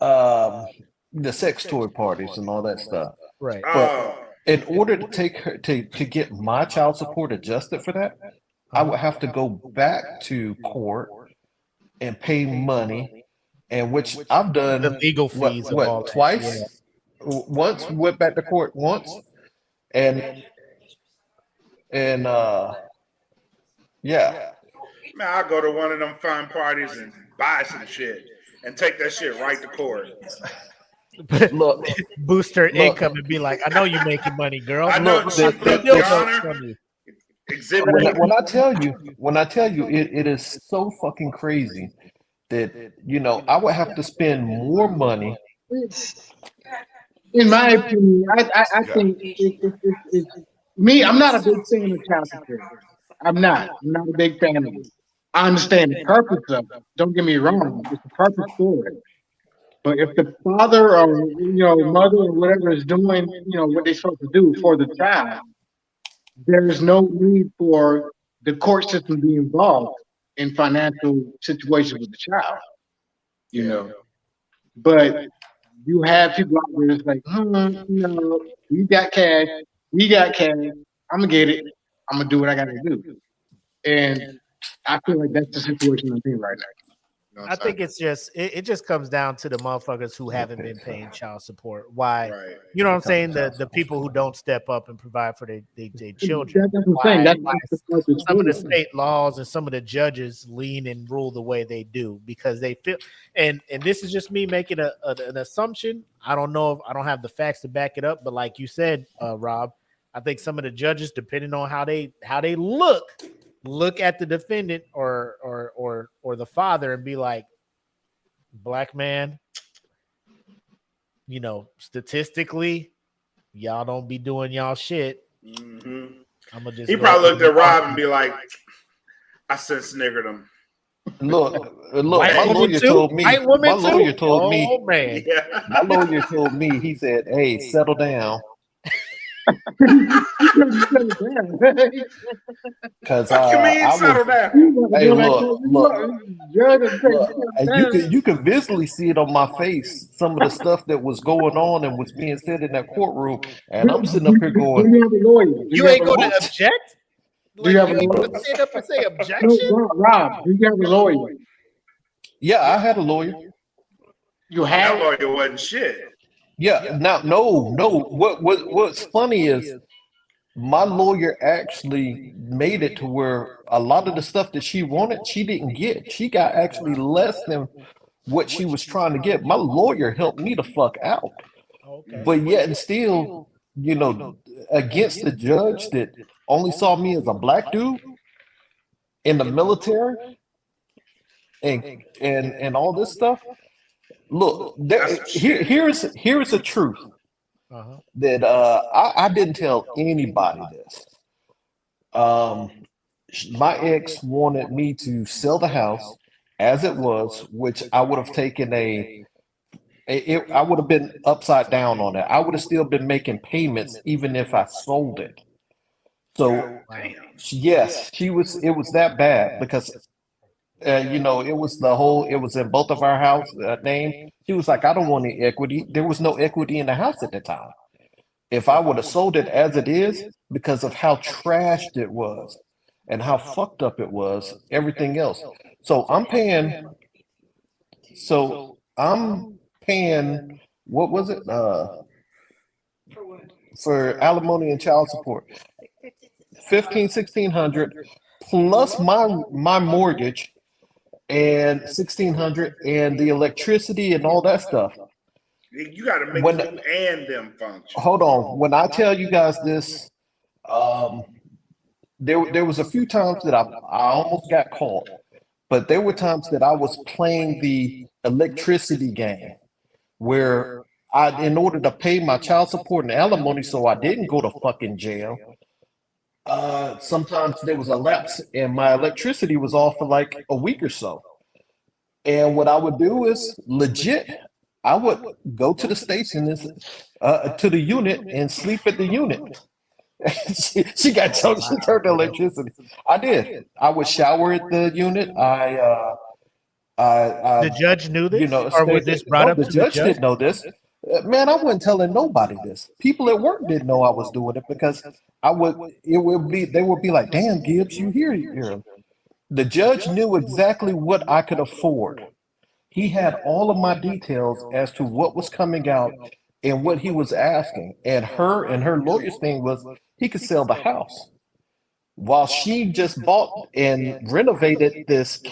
Speaker 9: the sex toy parties and all that stuff.
Speaker 2: right.
Speaker 9: But
Speaker 1: Oh,
Speaker 9: in order to take her to get my child support adjusted for that, I would have to go back to court and pay money, and which I've done
Speaker 2: The legal fees of all that,
Speaker 9: twice.
Speaker 2: yeah.
Speaker 9: Once went back to court once, and yeah.
Speaker 1: man, I'll go to one of them fun parties and buy some shit and take that shit right to court.
Speaker 9: Look,
Speaker 2: Boost her income and be like, I know you're making money, girl.
Speaker 1: I know,
Speaker 2: Look,
Speaker 1: look,
Speaker 2: look,
Speaker 1: Your
Speaker 2: look
Speaker 1: Honor.
Speaker 2: from you.
Speaker 1: Exhibit
Speaker 9: when I tell you, it is so fucking crazy that I would have to spend more money.
Speaker 10: In my opinion, I think it's me. I'm not a big fan of child support. I'm not. I'm not a big fan of it. I understand the purpose of it. Don't get me wrong. It's the purpose for it. But if the father or mother or whatever is doing what they're supposed to do for the child, there is no need for the court system to be involved in financial situations with the child. But you have people out there that's like, we got cash, I'm gonna get it, I'm gonna do what I gotta do, and I feel like that's the situation I'm in right now.
Speaker 2: I think it's just it just comes down to the motherfuckers who haven't been paying child support. Why?
Speaker 1: Right.
Speaker 2: You know what I'm saying? The people who don't step up and provide for their children.
Speaker 10: That's what I'm saying. That's the purpose
Speaker 2: Some of
Speaker 10: for
Speaker 2: the
Speaker 10: it.
Speaker 2: state laws and some of the judges lean and rule the way they do because they feel and this is just me making an assumption. I don't know if I don't have the facts to back it up, but like you said, Rob, I think some of the judges, depending on how they look at the defendant or the father and be like, black man, statistically, y'all don't be doing y'all shit.
Speaker 1: Mm-hmm.
Speaker 2: I'm gonna just.
Speaker 1: He probably looked at Rob and be like, "I sense niggered him."
Speaker 9: Look.
Speaker 2: White
Speaker 9: My
Speaker 2: woman
Speaker 9: lawyer
Speaker 2: too?
Speaker 9: told me.
Speaker 2: White woman
Speaker 9: My lawyer
Speaker 2: too?
Speaker 9: told me.
Speaker 2: Oh man.
Speaker 1: Yeah.
Speaker 9: My lawyer told me. He said, "Hey, settle down." Because
Speaker 1: Fuck you mean
Speaker 9: I
Speaker 1: settle
Speaker 9: was.
Speaker 1: down?
Speaker 9: Hey, look. And you can visually see it on my face. Some of the stuff that was going on and was being said in that courtroom, and I'm sitting up here
Speaker 10: Do
Speaker 9: going,
Speaker 10: you have a lawyer?
Speaker 2: You ain't gonna
Speaker 9: What?
Speaker 2: object?
Speaker 10: Do you have
Speaker 2: you
Speaker 10: a
Speaker 2: ain't
Speaker 10: lawyer?
Speaker 2: gonna stand up and say
Speaker 10: No,
Speaker 2: objection?
Speaker 10: Rob, do you have a lawyer?
Speaker 9: "Yeah, I had a lawyer."
Speaker 10: You
Speaker 1: That
Speaker 10: have.
Speaker 1: lawyer wasn't shit.
Speaker 9: Yeah. Now, no. What's funny is my lawyer actually made it to where a lot of the stuff that she wanted, she didn't get. She got actually less than what she was trying to get. My lawyer helped me the fuck out.
Speaker 2: Okay.
Speaker 9: But yet and still, against the judge that only saw me as a black dude in the military and all this stuff. Look,
Speaker 1: That's some shit.
Speaker 9: here's the truth
Speaker 2: Uh-huh.
Speaker 9: that I didn't tell anybody this. My ex wanted me to sell the house as it was, which I would have taken I would have been upside down on it. I would have still been making payments even if I sold it. So
Speaker 1: Damn.
Speaker 9: yes, it was that bad because it was it was in both of our house name. She was like, I don't want any equity. There was no equity in the house at the time. If I would have sold it as it is, because of how trashed it was and how fucked up it was, everything else. So I'm paying. What was it? For alimony and child support. $1,600 plus my mortgage and $1,600 and the electricity and all that stuff.
Speaker 1: You got to make
Speaker 9: When-
Speaker 1: food and them function.
Speaker 9: Hold on. When I tell you guys this, there was a few times that I almost got caught, but there were times that I was playing the electricity game where in order to pay my child support and alimony so I didn't go to fucking jail, sometimes there was a lapse and my electricity was off for like a week or so. And what I would do is legit, I would go to the station, to the unit and sleep at the unit. she got told she turned the electricity. I did. I would shower at the unit.
Speaker 2: The judge knew this, or was this brought up
Speaker 9: the
Speaker 2: to
Speaker 9: judge
Speaker 2: the judge?
Speaker 9: didn't know this. Man, I wasn't telling nobody this. People at work didn't know I was doing it because they would be like, "Damn, Gibbs, you here?" The judge knew exactly what I could afford. He had all of my details as to what was coming out and what he was asking. And her lawyer's thing was he could sell the house. While she just bought and renovated this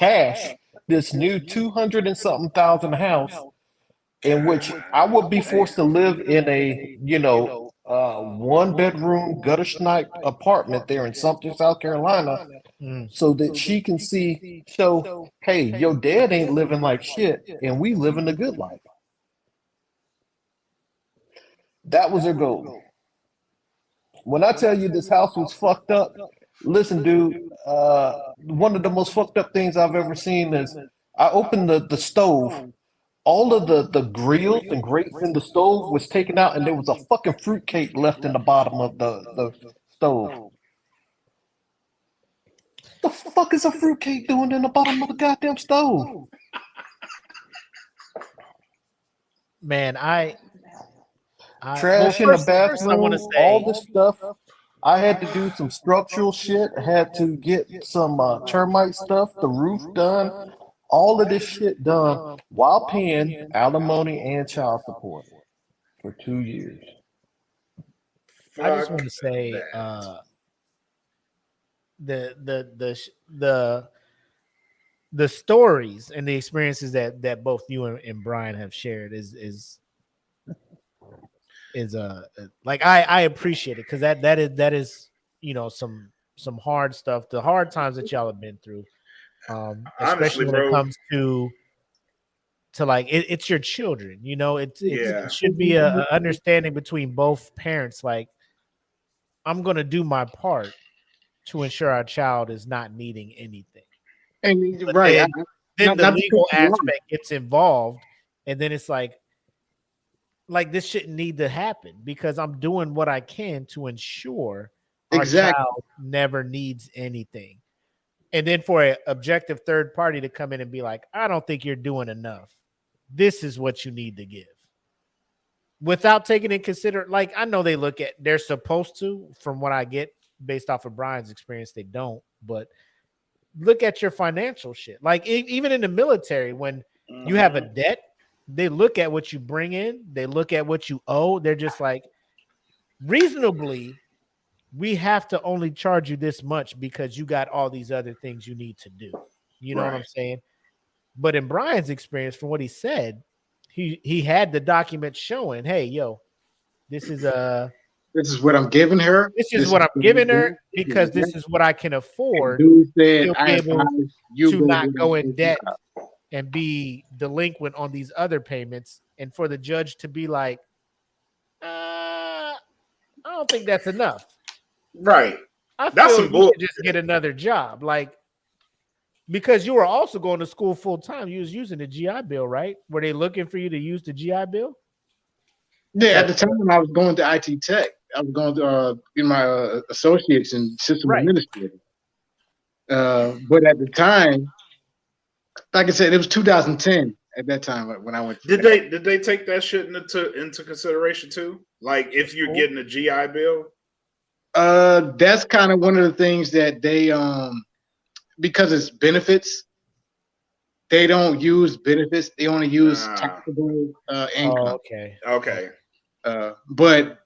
Speaker 9: new 200 and something thousand house, in which I would be forced to live in a, 1-bedroom gutter snipe apartment there in Sumter, South Carolina, so that she can show, hey, your dad ain't living like shit, and we living the good life. That was her goal. When I tell you this house was fucked up, listen, dude, one of the most fucked up things I've ever seen is I opened the stove. All of the grills and grates in the stove was taken out, and there was a fucking fruitcake left in the bottom of the stove. The fuck is a fruitcake doing in the bottom of the goddamn stove?
Speaker 2: Man,
Speaker 9: Trash in the bathroom,
Speaker 2: I want to say,
Speaker 9: all this stuff. I had to do some structural shit. I had to get some termite stuff, the roof done, all of this shit done while paying alimony and child support for 2 years.
Speaker 2: I just want to say, the stories and the experiences that both you and Brian have shared is like I appreciate it because that is some hard stuff, the hard times that y'all have been through, especially when it comes to like it's your children, it should be a understanding between both parents, like I'm gonna do my part to ensure our child is not needing anything.
Speaker 10: And
Speaker 2: But
Speaker 10: right,
Speaker 2: then the legal aspect gets involved, and then it's like this shouldn't need to happen because I'm doing what I can to ensure our child never needs anything. And then for an objective third party to come in and be like, I don't think you're doing enough. This is what you need to give. Without taking in consider, like I know they're supposed to, from what I get based off of Brian's experience, they don't, but look at your financial shit. Like even in the military, when you have a debt, they look at what you bring in, they look at what you owe. They're just like, reasonably, we have to only charge you this much because you got all these other things you need to do. You know what I'm saying? But in Brian's experience, from what he said, he had the document showing, hey, yo, this is
Speaker 10: what I'm giving her.
Speaker 2: This is what I'm giving her because this is what I can afford.
Speaker 10: Dude said,
Speaker 2: You'll be able to not go in debt and be delinquent on these other payments, and for the judge to be like, I don't think that's enough.
Speaker 1: Right.
Speaker 2: I feel you should just get another job, like, because you were also going to school full time. You was using the GI Bill, right? Were they looking for you to use the GI Bill?
Speaker 10: Yeah, at the time I was going to IT Tech. I was going to get my associates in system administrator. But at the time, like I said, it was 2010 at that time when I went.
Speaker 1: Did they take that shit into consideration too? Like if you're getting a GI Bill?
Speaker 10: That's kind of one of the things that they because it's benefits, they don't use benefits. They only use taxable income.
Speaker 1: Okay.
Speaker 10: But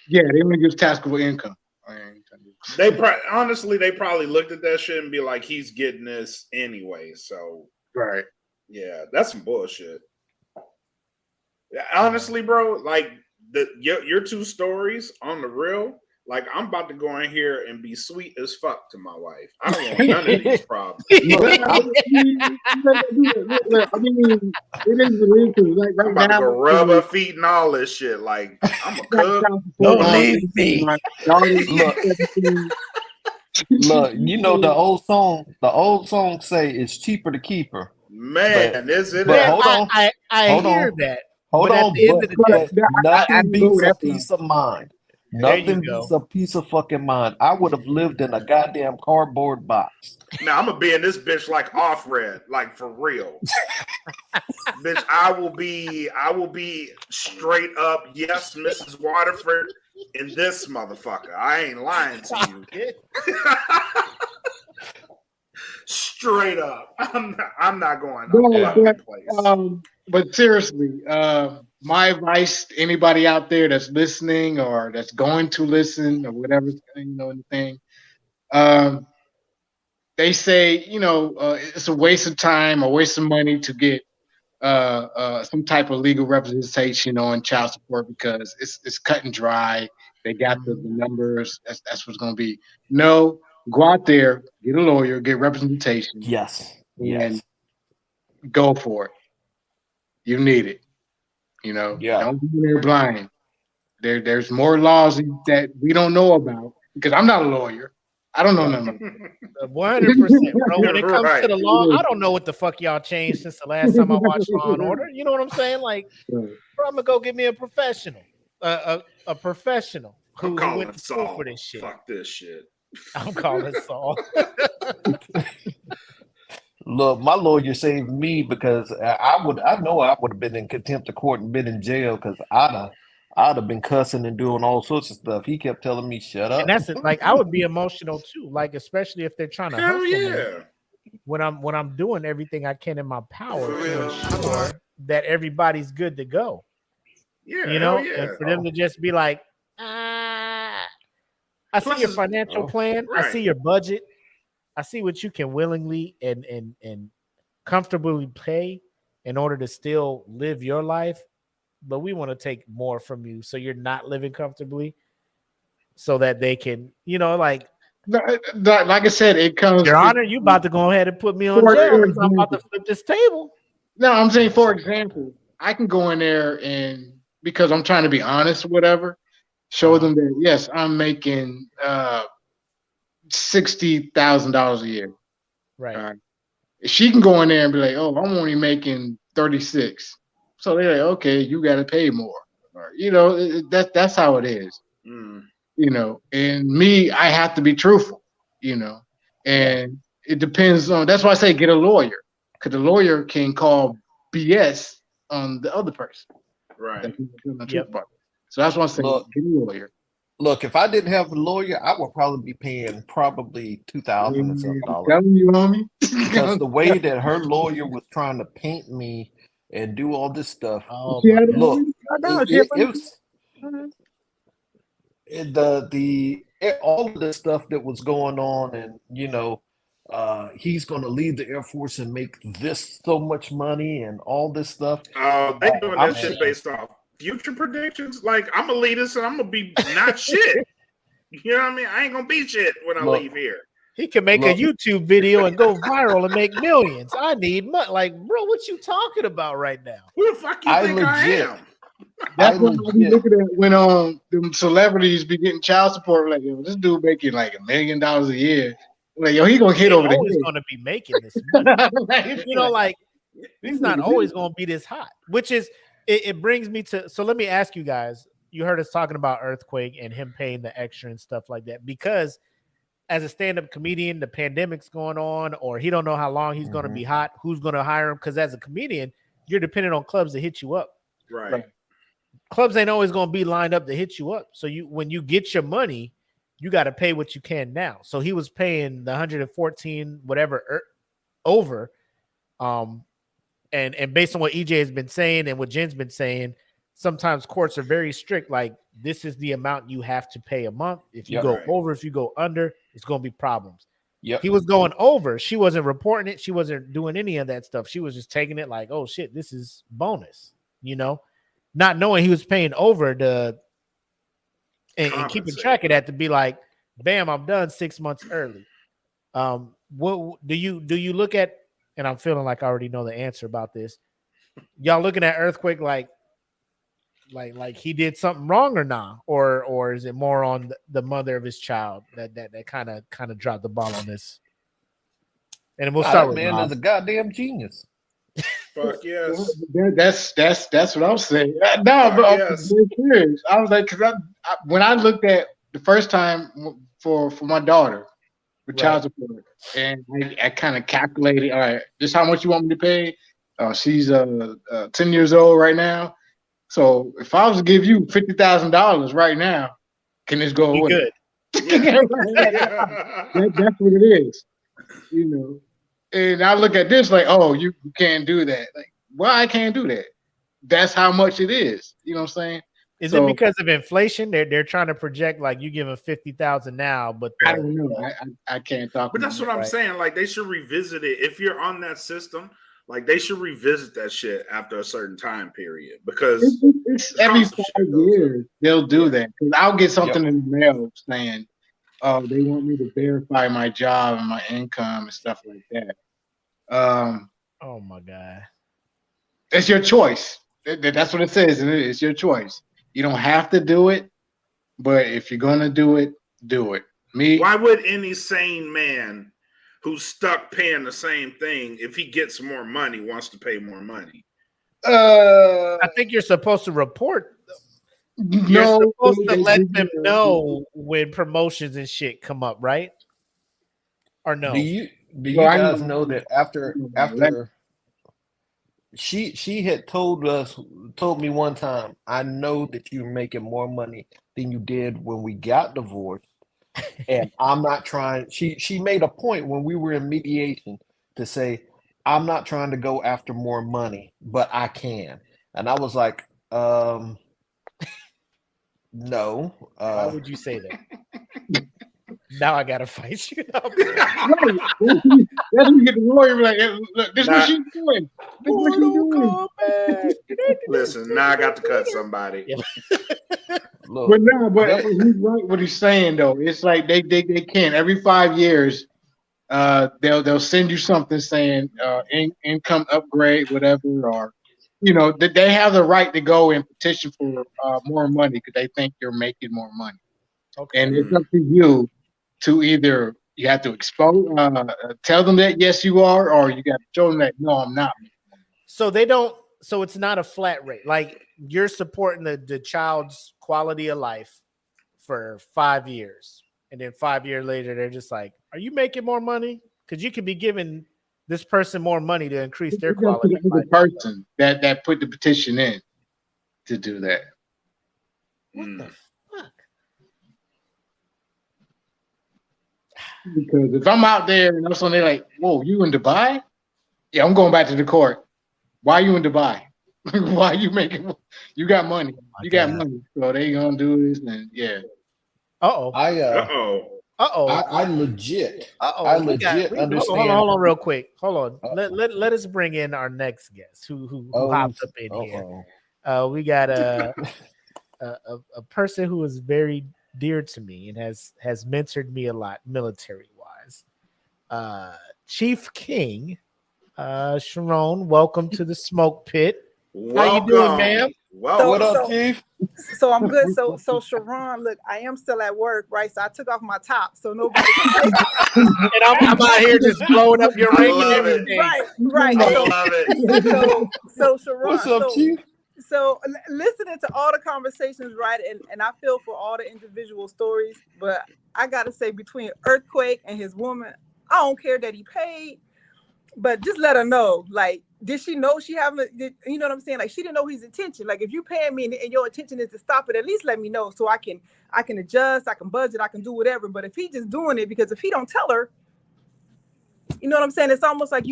Speaker 10: yeah, they only use taxable income.
Speaker 1: Honestly, they probably looked at that shit and be like, he's getting this anyway. So,
Speaker 10: Right.
Speaker 1: yeah, that's some bullshit. Honestly, bro, like your two stories on the real, like I'm about to go in here and be sweet as fuck to my wife. I don't want none of these problems.
Speaker 10: Look, I mean, it is what it is. Like
Speaker 1: I'm
Speaker 10: right
Speaker 1: about to
Speaker 10: now,
Speaker 1: go rub her feet and all this shit. Like I'm a cook.
Speaker 9: Don't leave me.
Speaker 10: My daughter's
Speaker 9: Look,
Speaker 10: 17.
Speaker 9: look, you know the old song say it's cheaper to keep her.
Speaker 1: Man, is it?
Speaker 9: But
Speaker 2: Man,
Speaker 9: hold on.
Speaker 2: I
Speaker 9: Hold
Speaker 2: hear
Speaker 9: on.
Speaker 2: that.
Speaker 9: Hold
Speaker 2: But at
Speaker 9: on,
Speaker 2: the end of the day,
Speaker 9: but
Speaker 10: I
Speaker 9: nothing
Speaker 10: know
Speaker 9: beats a
Speaker 10: that's
Speaker 9: peace of mind.
Speaker 2: There you
Speaker 9: Nothing
Speaker 2: go.
Speaker 9: beats a piece of fucking mind. I would have lived in a goddamn cardboard box.
Speaker 1: Now I'm gonna be in this bitch like off red, like for real. Bitch, I will be straight up, yes, Mrs. Waterford in this motherfucker. I ain't lying to you. Straight up. I'm not going
Speaker 10: No,
Speaker 1: fucking place.
Speaker 10: but seriously, my advice to anybody out there that's listening or that's going to listen or whatever, anything. They say, it's a waste of time or waste of money to get some type of legal representation on child support because it's cut and dry. They got the numbers. That's what's going to be. No, go out there, get a lawyer, get representation,
Speaker 9: Yes.
Speaker 10: and go for it. You need it.
Speaker 9: Yeah.
Speaker 10: Don't be there blind. There's more laws that we don't know about because I'm not a lawyer. I don't know nothing.
Speaker 2: 100%, bro. When it comes to
Speaker 1: Right.
Speaker 2: the law, I don't know what the fuck y'all changed since the last time I watched Law and Order. You know what I'm saying? Like, bro, I'm gonna go get me a professional, a professional who went to school for this shit.
Speaker 1: Fuck this shit.
Speaker 2: I'm calling Saul.
Speaker 9: Look, my lawyer saved me because I know I would have been in contempt of court and been in jail because I'd have been cussing and doing all sorts of stuff. He kept telling me, shut up.
Speaker 2: And that's it. Like, I would be emotional too. Like, especially if they're trying to
Speaker 1: Hell
Speaker 2: hustle
Speaker 1: yeah.
Speaker 2: me. When I'm doing everything I can in my power to ensure that everybody's good to go.
Speaker 1: Yeah,
Speaker 2: And for them to just be like, I see your financial plan, I see your budget, I see what you can willingly and comfortably pay in order to still live your life, but we want to take more from you so you're not living comfortably, so that they can, like
Speaker 10: I said, it comes.
Speaker 2: Your Honor, you about to go ahead and put me on jail because I'm about to flip this table.
Speaker 10: No, I'm saying, for example, I can go in there and because I'm trying to be honest or whatever, show them that yes, I'm making $60,000 a year.
Speaker 2: Right.
Speaker 10: She can go in there and be like, "Oh, I'm only making 36." So they're like, "Okay, you got to pay more." Or, that's how it is. And me, I have to be truthful. And it depends on. That's why I say get a lawyer, because the lawyer can call BS on the other person.
Speaker 1: Right.
Speaker 10: So that's why I'm saying get a lawyer.
Speaker 9: Look, if I didn't have a lawyer, I would probably be paying probably $2,000 and something dollars.
Speaker 10: Telling you, homie.
Speaker 9: Because the way that her lawyer was trying to paint me and do all this stuff.
Speaker 2: Oh,
Speaker 9: look, it was all of this stuff that was going on, and he's going to leave the Air Force and make this so much money and all this stuff.
Speaker 1: They doing that shit based off future predictions. Like, I'm gonna leave this and I'm gonna be not shit. You know what I mean? I ain't gonna be shit when I leave here.
Speaker 2: He can make a YouTube video and go viral and make millions. I need money. Like, bro, what you talking about right now?
Speaker 1: Who the fuck you think I am?
Speaker 10: That's what I be looking at when them celebrities be getting child support. Like, yo, this dude making like $1 million a year. Like, yo, he gonna hit over the head.
Speaker 2: He's gonna be making this money. Like he's not always gonna be this hot. Which is it brings me to. So let me ask you guys. You heard us talking about Earthquake and him paying the extra and stuff like that because as a stand-up comedian, the pandemic's going on, or he don't know how long he's going to be hot, who's going to hire him. Because as a comedian, you're dependent on clubs to hit you up.
Speaker 1: Right.
Speaker 2: Clubs ain't always going to be lined up to hit you up. So when you get your money, you got to pay what you can now. So he was paying the 114 whatever over, and based on what EJ has been saying and what Jen's been saying, sometimes courts are very strict. Like, this is the amount you have to pay a month. If you
Speaker 9: Yep.
Speaker 2: go
Speaker 1: Right.
Speaker 2: over, if you go under, it's going to be problems.
Speaker 9: Yep.
Speaker 2: He was going over. She wasn't reporting it. She wasn't doing any of that stuff. She was just taking it like, oh shit, this is bonus, not knowing he was paying over to and keeping
Speaker 1: Compensate.
Speaker 2: track of that to be like, bam, I'm done 6 months early. What do you look at? And I'm feeling like I already know the answer about this. Y'all looking at Earthquake like he did something wrong or not, or is it more on the mother of his child that kind of dropped the ball on this? And we'll start
Speaker 9: That
Speaker 2: with
Speaker 9: man
Speaker 2: Rob.
Speaker 9: is a goddamn genius.
Speaker 1: Fuck yes.
Speaker 10: That's what I'm saying. No,
Speaker 1: Fuck
Speaker 10: but
Speaker 1: yes.
Speaker 10: I'm very curious. I was like, because when I looked at the first time for my daughter for child support, and I kind of calculated, all right, this is how much you want me to pay. She's 10 years old right now. So if I was to give you $50,000 right now, can this go away?
Speaker 2: Good.
Speaker 1: Yeah.
Speaker 10: That's what it is, And I look at this like, oh, you can't do that. Like, well, I can't do that. That's how much it is. You know what I'm saying?
Speaker 2: Is it because of inflation? They're trying to project like you give him 50,000 now, but
Speaker 10: I don't know. I can't talk.
Speaker 1: But that's what I'm saying. Like, they should revisit it. If you're on that system, like, they should revisit that shit after a certain time period, because
Speaker 10: it's every 5 years they'll do that. Because I'll get something in the mail saying, "Oh, they want me to verify my job and my income and stuff like that."
Speaker 2: Oh my god,
Speaker 10: it's your choice. That's what it says. It's your choice. You don't have to do it, but if you're gonna do it, do it.
Speaker 1: Why would any sane man who's stuck paying the same thing, if he gets more money, wants to pay more money?
Speaker 2: I think you're supposed to report. You're supposed to let them know when promotions and shit come up, right? Or no?
Speaker 9: Do you guys know that after she had told me one time, I know that you're making more money than you did when we got divorced. And I'm not trying. She made a point when we were in mediation to say, I'm not trying to go after more money, but I can. And I was like, no.
Speaker 2: Why would you say that? Now I gotta fight you.
Speaker 10: That's when you get the lawyer like, look, this is what she's doing. This is what she's doing.
Speaker 1: Listen, now I got to cut somebody.
Speaker 10: Look, but he's right what he's saying though. It's like they can every 5 years. They'll send you something saying income upgrade, whatever, or they have the right to go and petition for more money because they think you're making more money. Okay. And it's up to you to either you have to expose, tell them that yes you are, or you got to show them that no I'm not.
Speaker 2: So they don't. So it's not a flat rate. Like, you're supporting the child's quality of life for 5 years, and then 5 years later they're just like, "Are you making more money? Because you could be giving this person more money to increase their quality."
Speaker 10: The person that put the petition in to do that.
Speaker 2: What the fuck?
Speaker 10: Because if I'm out there and also they're like, "Whoa, you in Dubai?" Yeah, I'm going back to the court. Why are you in Dubai? Why are you making? You got money. You got money. So they gonna do this and yeah.
Speaker 9: I legit. I legit understand.
Speaker 2: Hold on, real quick. Hold on. Let us bring in our next guest who hopped up in here. We got a person who is very dear to me and has mentored me a lot military wise. Chief King, Sharon, welcome to the Smoke Pit. How you doing, ma'am?
Speaker 9: What up, Chief?
Speaker 11: So I'm good. So Sharon, look, I am still at work, right? So I took off my top, so nobody can
Speaker 2: and I'm out here just blowing up your ring and everything.
Speaker 11: Right.
Speaker 1: I love it.
Speaker 11: So Sharon,
Speaker 9: what's up, Chief?
Speaker 11: So listening to all the conversations, right, and I feel for all the individual stories, but I gotta say, between Earthquake and his woman, I don't care that he paid, but just let her know, like, did she know she having? You know what I'm saying? Like, she didn't know his intention. Like, if you paying me and your intention is to stop it, at least let me know so I can adjust, I can budget, I can do whatever. But if he just doing it because if he don't tell her, you know what I'm saying? It's almost like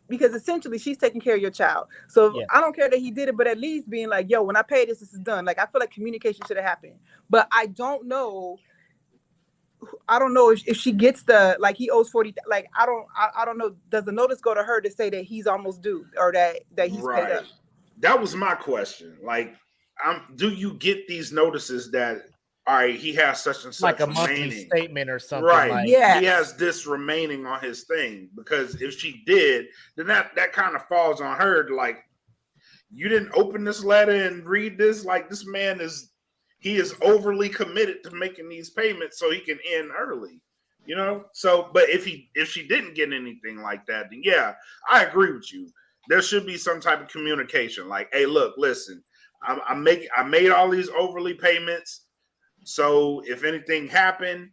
Speaker 11: because essentially she's taking care of your child. So
Speaker 2: Yeah.
Speaker 11: I don't care that he did it, but at least being like, yo, when I pay this, this is done. Like, I feel like communication should have happened. But I don't know if she gets the, like, he owes 40, like, I don't know, does the notice go to her to say that he's almost due, or that he's paid up?
Speaker 1: That was my question. Like, do you get these notices that, all right, he has such and such
Speaker 2: like a monthly
Speaker 1: remaining
Speaker 2: statement or something,
Speaker 1: right?
Speaker 2: like,
Speaker 1: He has this remaining on his thing, because if she did, then that kind of falls on her. Like, you didn't open this letter and read this. Like, this man is overly committed to making these payments so he can end early, you know? So, but if she didn't get anything like that, then yeah, I agree with you. There should be some type of communication. Like, hey, look, listen, I made all these overly payments, so if anything happened,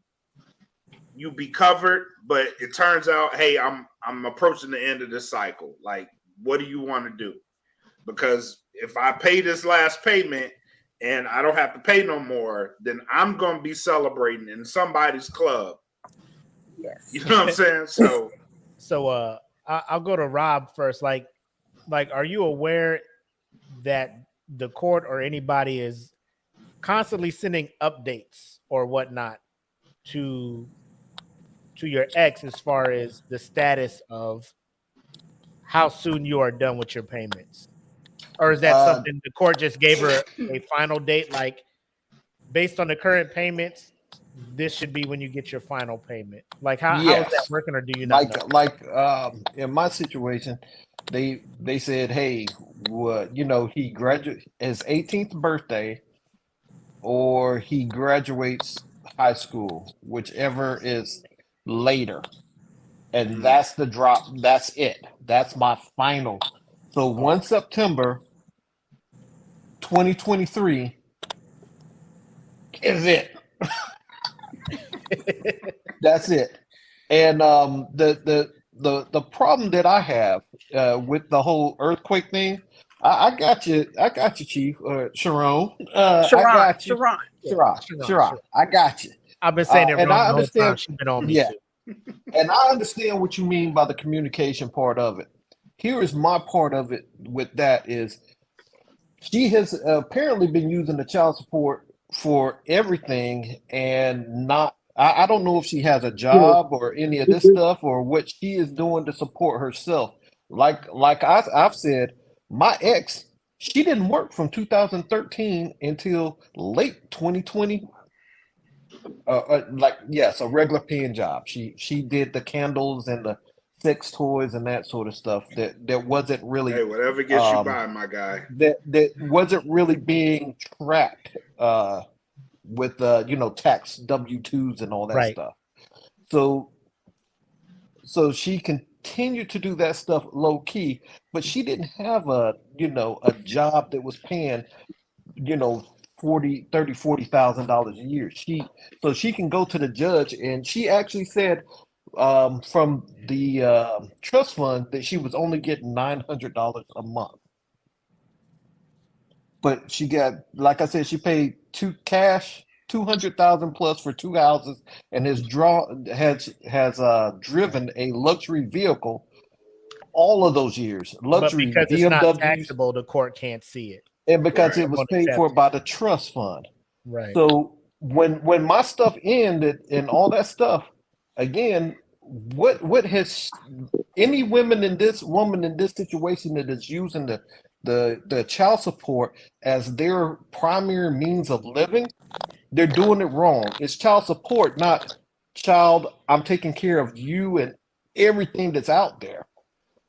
Speaker 1: you be covered. But it turns out, hey, I'm approaching the end of this cycle. Like, what do you want to do? Because if I pay this last payment and I don't have to pay no more, then I'm going to be celebrating in somebody's club.
Speaker 11: Yes.
Speaker 1: You know what I'm saying?
Speaker 2: So I'll go to Rob first. Like, are you aware that the court or anybody is constantly sending updates or whatnot to your ex as far as the status of how soon you are done with your payments? Or is that something the court just gave her a final date, like, based on the current payments, this should be when you get your final payment? Like, how is that working, or do you not know?
Speaker 9: Like in my situation, they said, hey, what, you know, he graduates his 18th birthday, or he graduates high school, whichever is later. And that's the drop. That's it. That's my final. So 1 September 2023 is it. That's it. And the problem that I have with the whole earthquake thing, I got you, Chief Sharon. I got you, Sharon. I got you.
Speaker 2: I've been saying it
Speaker 9: and
Speaker 2: wrong
Speaker 9: I
Speaker 2: the whole time.
Speaker 9: understand.
Speaker 2: She's been on me
Speaker 9: Yeah,
Speaker 2: too.
Speaker 9: and I understand what you mean by the communication part of it. Here is my part of it with that is she has apparently been using the child support for everything, and not. I don't know if she has a job or any of this stuff, or what she is doing to support herself. Like I've said, my ex, she didn't work from 2013 until late 2020. Yes, a regular paying job. She did the candles and the sex toys and that sort of stuff that wasn't really
Speaker 1: Hey, whatever gets you by, my guy.
Speaker 9: that wasn't really being tracked with tax W-2s and all that
Speaker 2: Right.
Speaker 9: stuff. So she continued to do that stuff low key, but she didn't have a job that was paying 40,000 a year. So she can go to the judge, and she actually said from the trust fund that she was only getting $900 a month. But she got, like I said, she paid 200,000 plus for 2 houses, and has driven a luxury vehicle all of those years. Luxury,
Speaker 2: but because it's not
Speaker 9: BMWs,
Speaker 2: taxable, the court can't see it.
Speaker 9: and because
Speaker 1: Right.
Speaker 9: it was paid for by the trust fund.
Speaker 2: Right.
Speaker 9: So when my stuff ended and all that stuff, again, what has any woman in this situation that is using the child support as their primary means of living, they're doing it wrong. It's child support, not child, I'm taking care of you and everything that's out there.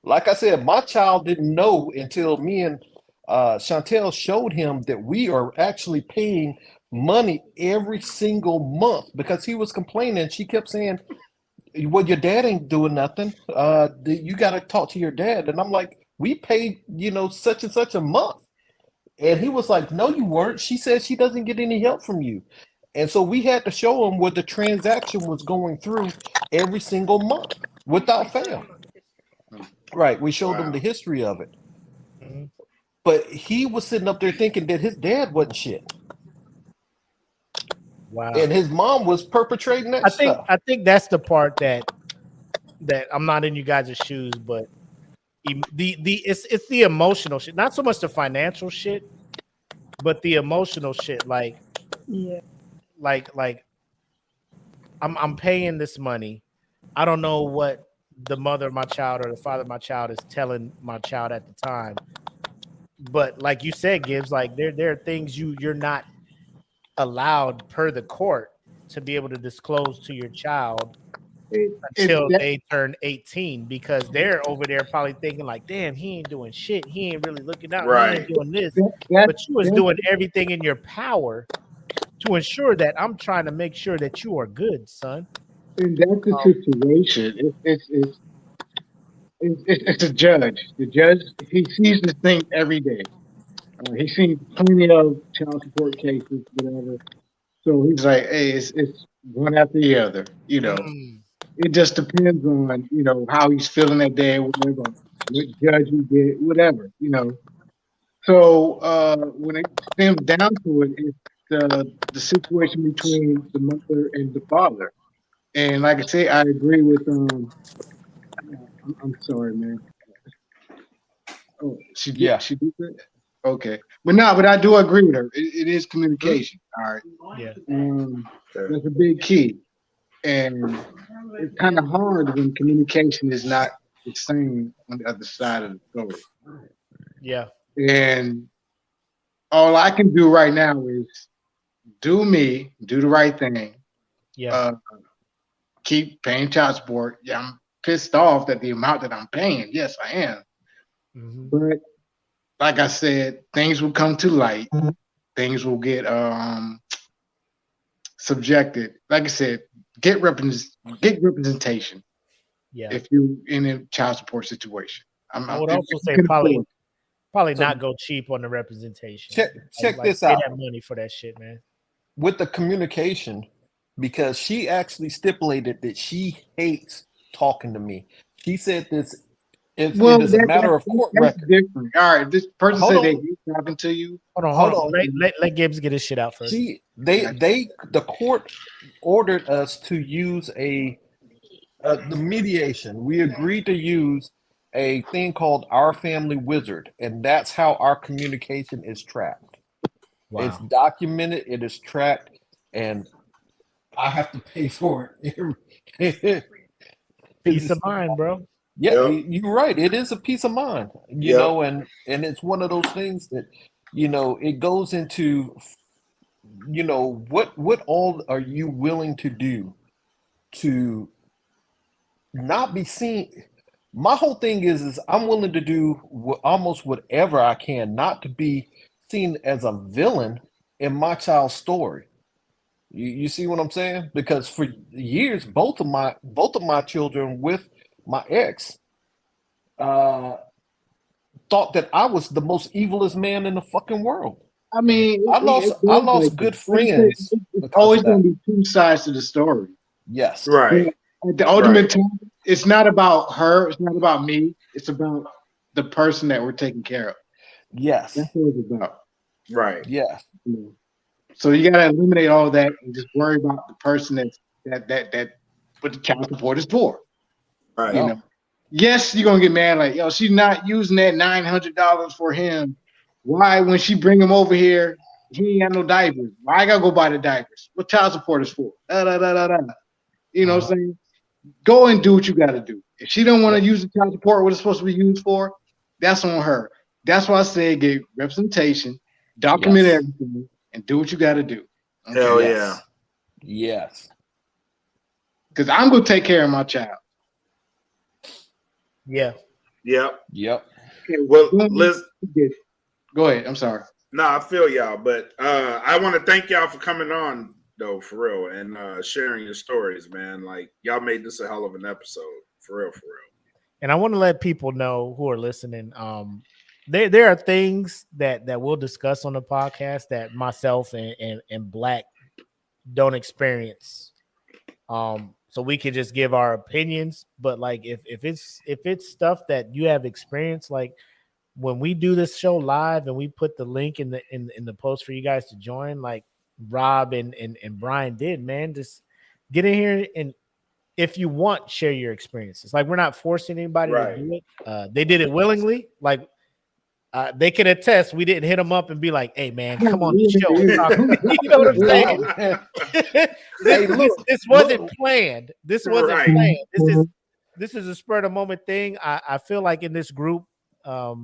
Speaker 9: Like I said, my child didn't know until me and Chantel showed him that we are actually paying money every single month, because he was complaining. She kept saying, well, your dad ain't doing nothing. You got to talk to your dad. And I'm like, we paid, such and such a month. And he was like, no, you weren't. She said she doesn't get any help from you. And so we had to show him where the transaction was going through every single month without fail. Right. We showed him the history of it.
Speaker 2: Mhm.
Speaker 9: But he was sitting up there thinking that his dad wasn't shit.
Speaker 2: Wow.
Speaker 9: And his mom was perpetrating that stuff.
Speaker 2: I think that's the part that I'm not in you guys' shoes, but it's the emotional shit, not so much the financial shit, but the emotional shit. Like I'm paying this money. I don't know what the mother of my child or the father of my child is telling my child at the time. But like you said, Gibbs, like there are things you're not allowed per the court to be able to disclose to your child until they turn 18, because they're over there probably thinking like, damn, he ain't doing shit. He ain't really looking out. He
Speaker 1: Right.
Speaker 2: ain't doing this. But you was doing everything in your power to ensure that I'm trying to make sure that you are good, son.
Speaker 10: And that's the situation. It's a judge. The judge, he sees this thing every day. He's seen plenty of child support cases, whatever. So he's like, hey, it's one after the other. You know, it just depends on how he's feeling that day, whatever, what judge you get, whatever. So when it stems down to it, it's the situation between the mother and the father. And like I say, I agree with I'm sorry, man. Oh, she did.
Speaker 9: Yeah.
Speaker 10: She did that. Okay, but I do agree with her. It is communication. All right.
Speaker 2: Yeah.
Speaker 10: That's a big key, and it's kind of hard when communication is not the same on the other side of the story.
Speaker 2: Yeah.
Speaker 10: And all I can do right now is do me, do the right thing.
Speaker 2: Yeah.
Speaker 10: Keep paying child support. Yeah, I'm pissed off at the amount that I'm paying. Yes, I am. But like I said, things will come to light. Things will get subjected. Like I said, get representation.
Speaker 2: Yeah.
Speaker 10: If you in a child support situation,
Speaker 2: I would also say probably not go cheap on the representation.
Speaker 9: Check this
Speaker 2: pay
Speaker 9: out.
Speaker 2: that money for that shit, man.
Speaker 9: With the communication, because she actually stipulated that she hates talking to me. She said this. It is a matter of court record.
Speaker 10: Different. All right, this person
Speaker 9: Hold
Speaker 10: said
Speaker 9: on.
Speaker 10: they hate talking to you.
Speaker 2: Hold on. Let Gibbs get his shit out first.
Speaker 9: The court ordered us to use the mediation. We agreed to use a thing called Our Family Wizard, and that's how our communication is tracked.
Speaker 2: Wow.
Speaker 9: It's documented, it is tracked, and I have to pay for it.
Speaker 2: Peace of mind, bro.
Speaker 9: Yeah, you're right. It is a peace of mind, know, and it's one of those things that, it goes into, what all are you willing to do to not be seen? My whole thing is I'm willing to do almost whatever I can not to be seen as a villain in my child's story. You see what I'm saying? Because for years, both of my children with my ex thought that I was the most evilest man in the fucking world.
Speaker 10: I mean,
Speaker 9: I lost good friends.
Speaker 10: It's always going to be two sides to the story.
Speaker 9: Yes.
Speaker 1: Right.
Speaker 10: But at the ultimate time, it's not about her. It's not about me. It's about the person that we're taking care of.
Speaker 9: Yes.
Speaker 10: That's what it's about.
Speaker 1: Right.
Speaker 9: Yes.
Speaker 10: So you got to eliminate all that and just worry about the person that what the child support is for.
Speaker 1: Right.
Speaker 10: Yes, you're gonna get mad like, yo, she's not using that $900 for him. Why, when she bring him over here, he ain't got no diapers? Why I gotta go buy the diapers? What child support is for? You know what I'm saying? Go and do what you gotta do. If she don't want to use the child support, what it's supposed to be used for, that's on her. That's why I say get representation, document everything, and do what you gotta do.
Speaker 1: Okay? Hell yeah.
Speaker 9: Yes.
Speaker 10: Because I'm gonna take care of my child.
Speaker 2: Yeah.
Speaker 1: Yep.
Speaker 10: Okay,
Speaker 1: well, Liz,
Speaker 10: go ahead. I'm sorry.
Speaker 1: No, I feel y'all, but I want to thank y'all for coming on though, for real, and sharing your stories, man. Like y'all made this a hell of an episode, for real.
Speaker 2: And I want to let people know who are listening. There are things that we'll discuss on the podcast that myself and Black don't experience. So we could just give our opinions, but like if it's stuff that you have experienced, like when we do this show live and we put the link in the post for you guys to join, like Rob and Brian did, man, just get in here and if you want, share your experiences. Like we're not forcing anybody
Speaker 1: Right.
Speaker 2: to do it. They did it willingly. Like they can attest. We didn't hit them up and be like, "Hey man, come on the show." And talk. You know what I'm saying? This wasn't planned. This wasn't
Speaker 1: Right.
Speaker 2: planned. This is a spur of the moment thing. I feel like in this group, I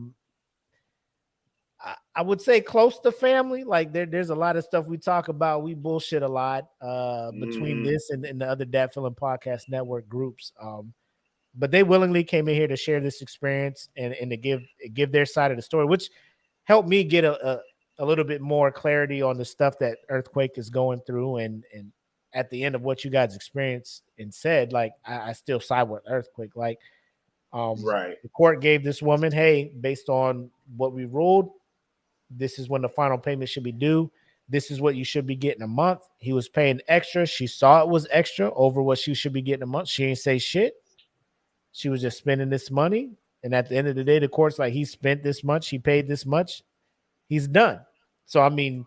Speaker 2: would say close to family. Like there's a lot of stuff we talk about. We bullshit a lot between this and the other Dat Feeling Podcast Network groups. But they willingly came in here to share this experience and to give their side of the story, which helped me get a little bit more clarity on the stuff that Earthquake is going through. And at the end of what you guys experienced and said, like I still side with Earthquake. Like
Speaker 1: Right.
Speaker 2: the court gave this woman, hey, based on what we ruled, this is when the final payment should be due. This is what you should be getting a month. He was paying extra. She saw it was extra over what she should be getting a month. She ain't say shit. She was just spending this money. And at the end of the day, the court's like, he spent this much. He paid this much. He's done. So, I mean,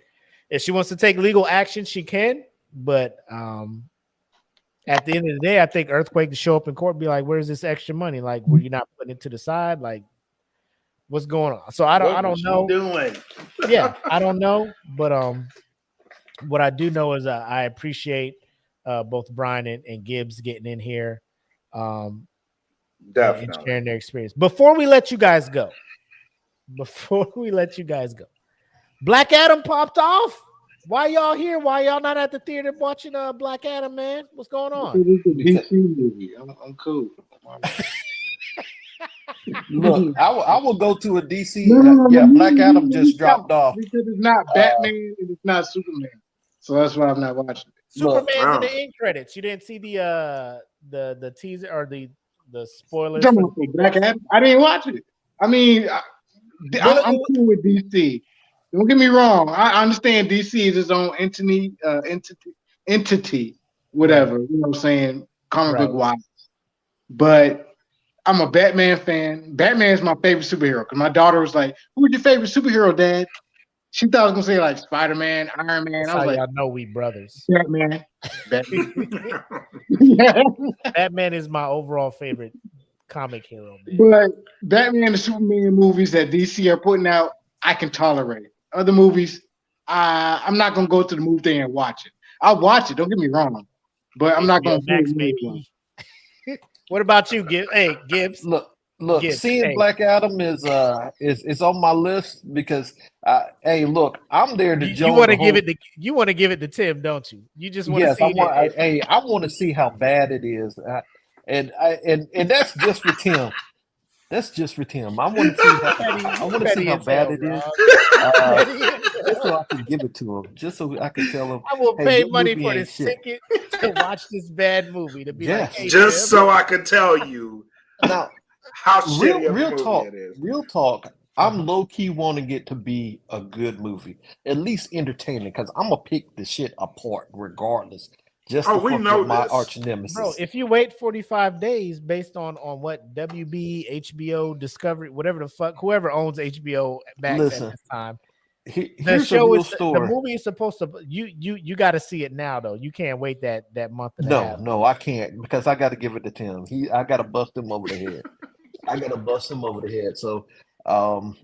Speaker 2: if she wants to take legal action, she can. But at the end of the day, I think Earthquake to show up in court and be like, where's this extra money? Like, were you not putting it to the side? Like, what's going on? So I don't know.
Speaker 1: Doing?
Speaker 2: Yeah, I don't know. But what I do know is I appreciate both Brian and Gibbs getting in here.
Speaker 1: Definitely.
Speaker 2: And sharing their experience. Before we let you guys go, Black Adam popped off. Why y'all here? Why y'all not at the theater watching Black Adam, man? What's going on?
Speaker 10: It's a DC movie. I'm cool.
Speaker 9: Look, I will go to a DC.
Speaker 10: No,
Speaker 9: Black Adam just dropped off.
Speaker 10: Because it's not Batman and it's not Superman. So that's why I'm not watching it.
Speaker 2: Superman's in the end credits. You didn't see the teaser or the spoilers.
Speaker 10: Black Adam? I didn't watch it. I mean, I'm cool with DC. Don't get me wrong. I understand DC is its own entity, whatever. You know what I'm saying? Comic book wise. But I'm a Batman fan. Batman is my favorite superhero. Because my daughter was like, "Who's your favorite superhero, Dad?" She thought I was gonna say like Spider-Man, Iron Man.
Speaker 2: That's
Speaker 10: I was like,
Speaker 2: "I know we brothers."
Speaker 10: Batman.
Speaker 2: Batman is my overall favorite comic hero. Man.
Speaker 10: But Batman and Superman movies that DC are putting out, I can tolerate. Other movies, I'm not gonna go to the movie theater and watch it. I'll watch it. Don't get me wrong, but I'm not gonna.
Speaker 2: Max, baby. What about you, Gibbs? Hey, Gibbs.
Speaker 9: Look,
Speaker 2: Gibbs,
Speaker 9: seeing Black Adam is on my list because hey, look, I'm there to
Speaker 2: you want to give it to you want to give it to Tim, don't you? You just want to see
Speaker 9: it. I want to see how bad it is, and that's just for Tim. That's just for Tim. I want to see how bad it is. Just so I can give it to him. Just so I can tell him.
Speaker 2: I will pay money for this ticket to watch this bad movie. To be like, hey,
Speaker 1: just so I can tell you
Speaker 9: now
Speaker 1: how shitty of a movie
Speaker 9: talk.
Speaker 1: it is.
Speaker 9: Real talk. I'm low key wanting it to be a good movie, at least entertaining, because I'm gonna pick the shit apart regardless. Just to
Speaker 1: we
Speaker 9: fuck
Speaker 1: know
Speaker 9: with my
Speaker 1: this.
Speaker 9: arch nemesis.
Speaker 2: Bro, if you wait 45 days based on what WB, HBO, Discovery, whatever the fuck, whoever owns HBO Max at this time,
Speaker 9: here's the real story.
Speaker 2: The movie is supposed to you got to see it now though. You can't wait that month and a half.
Speaker 9: No, I can't because I got to give it to Tim. I got to bust him over the head. So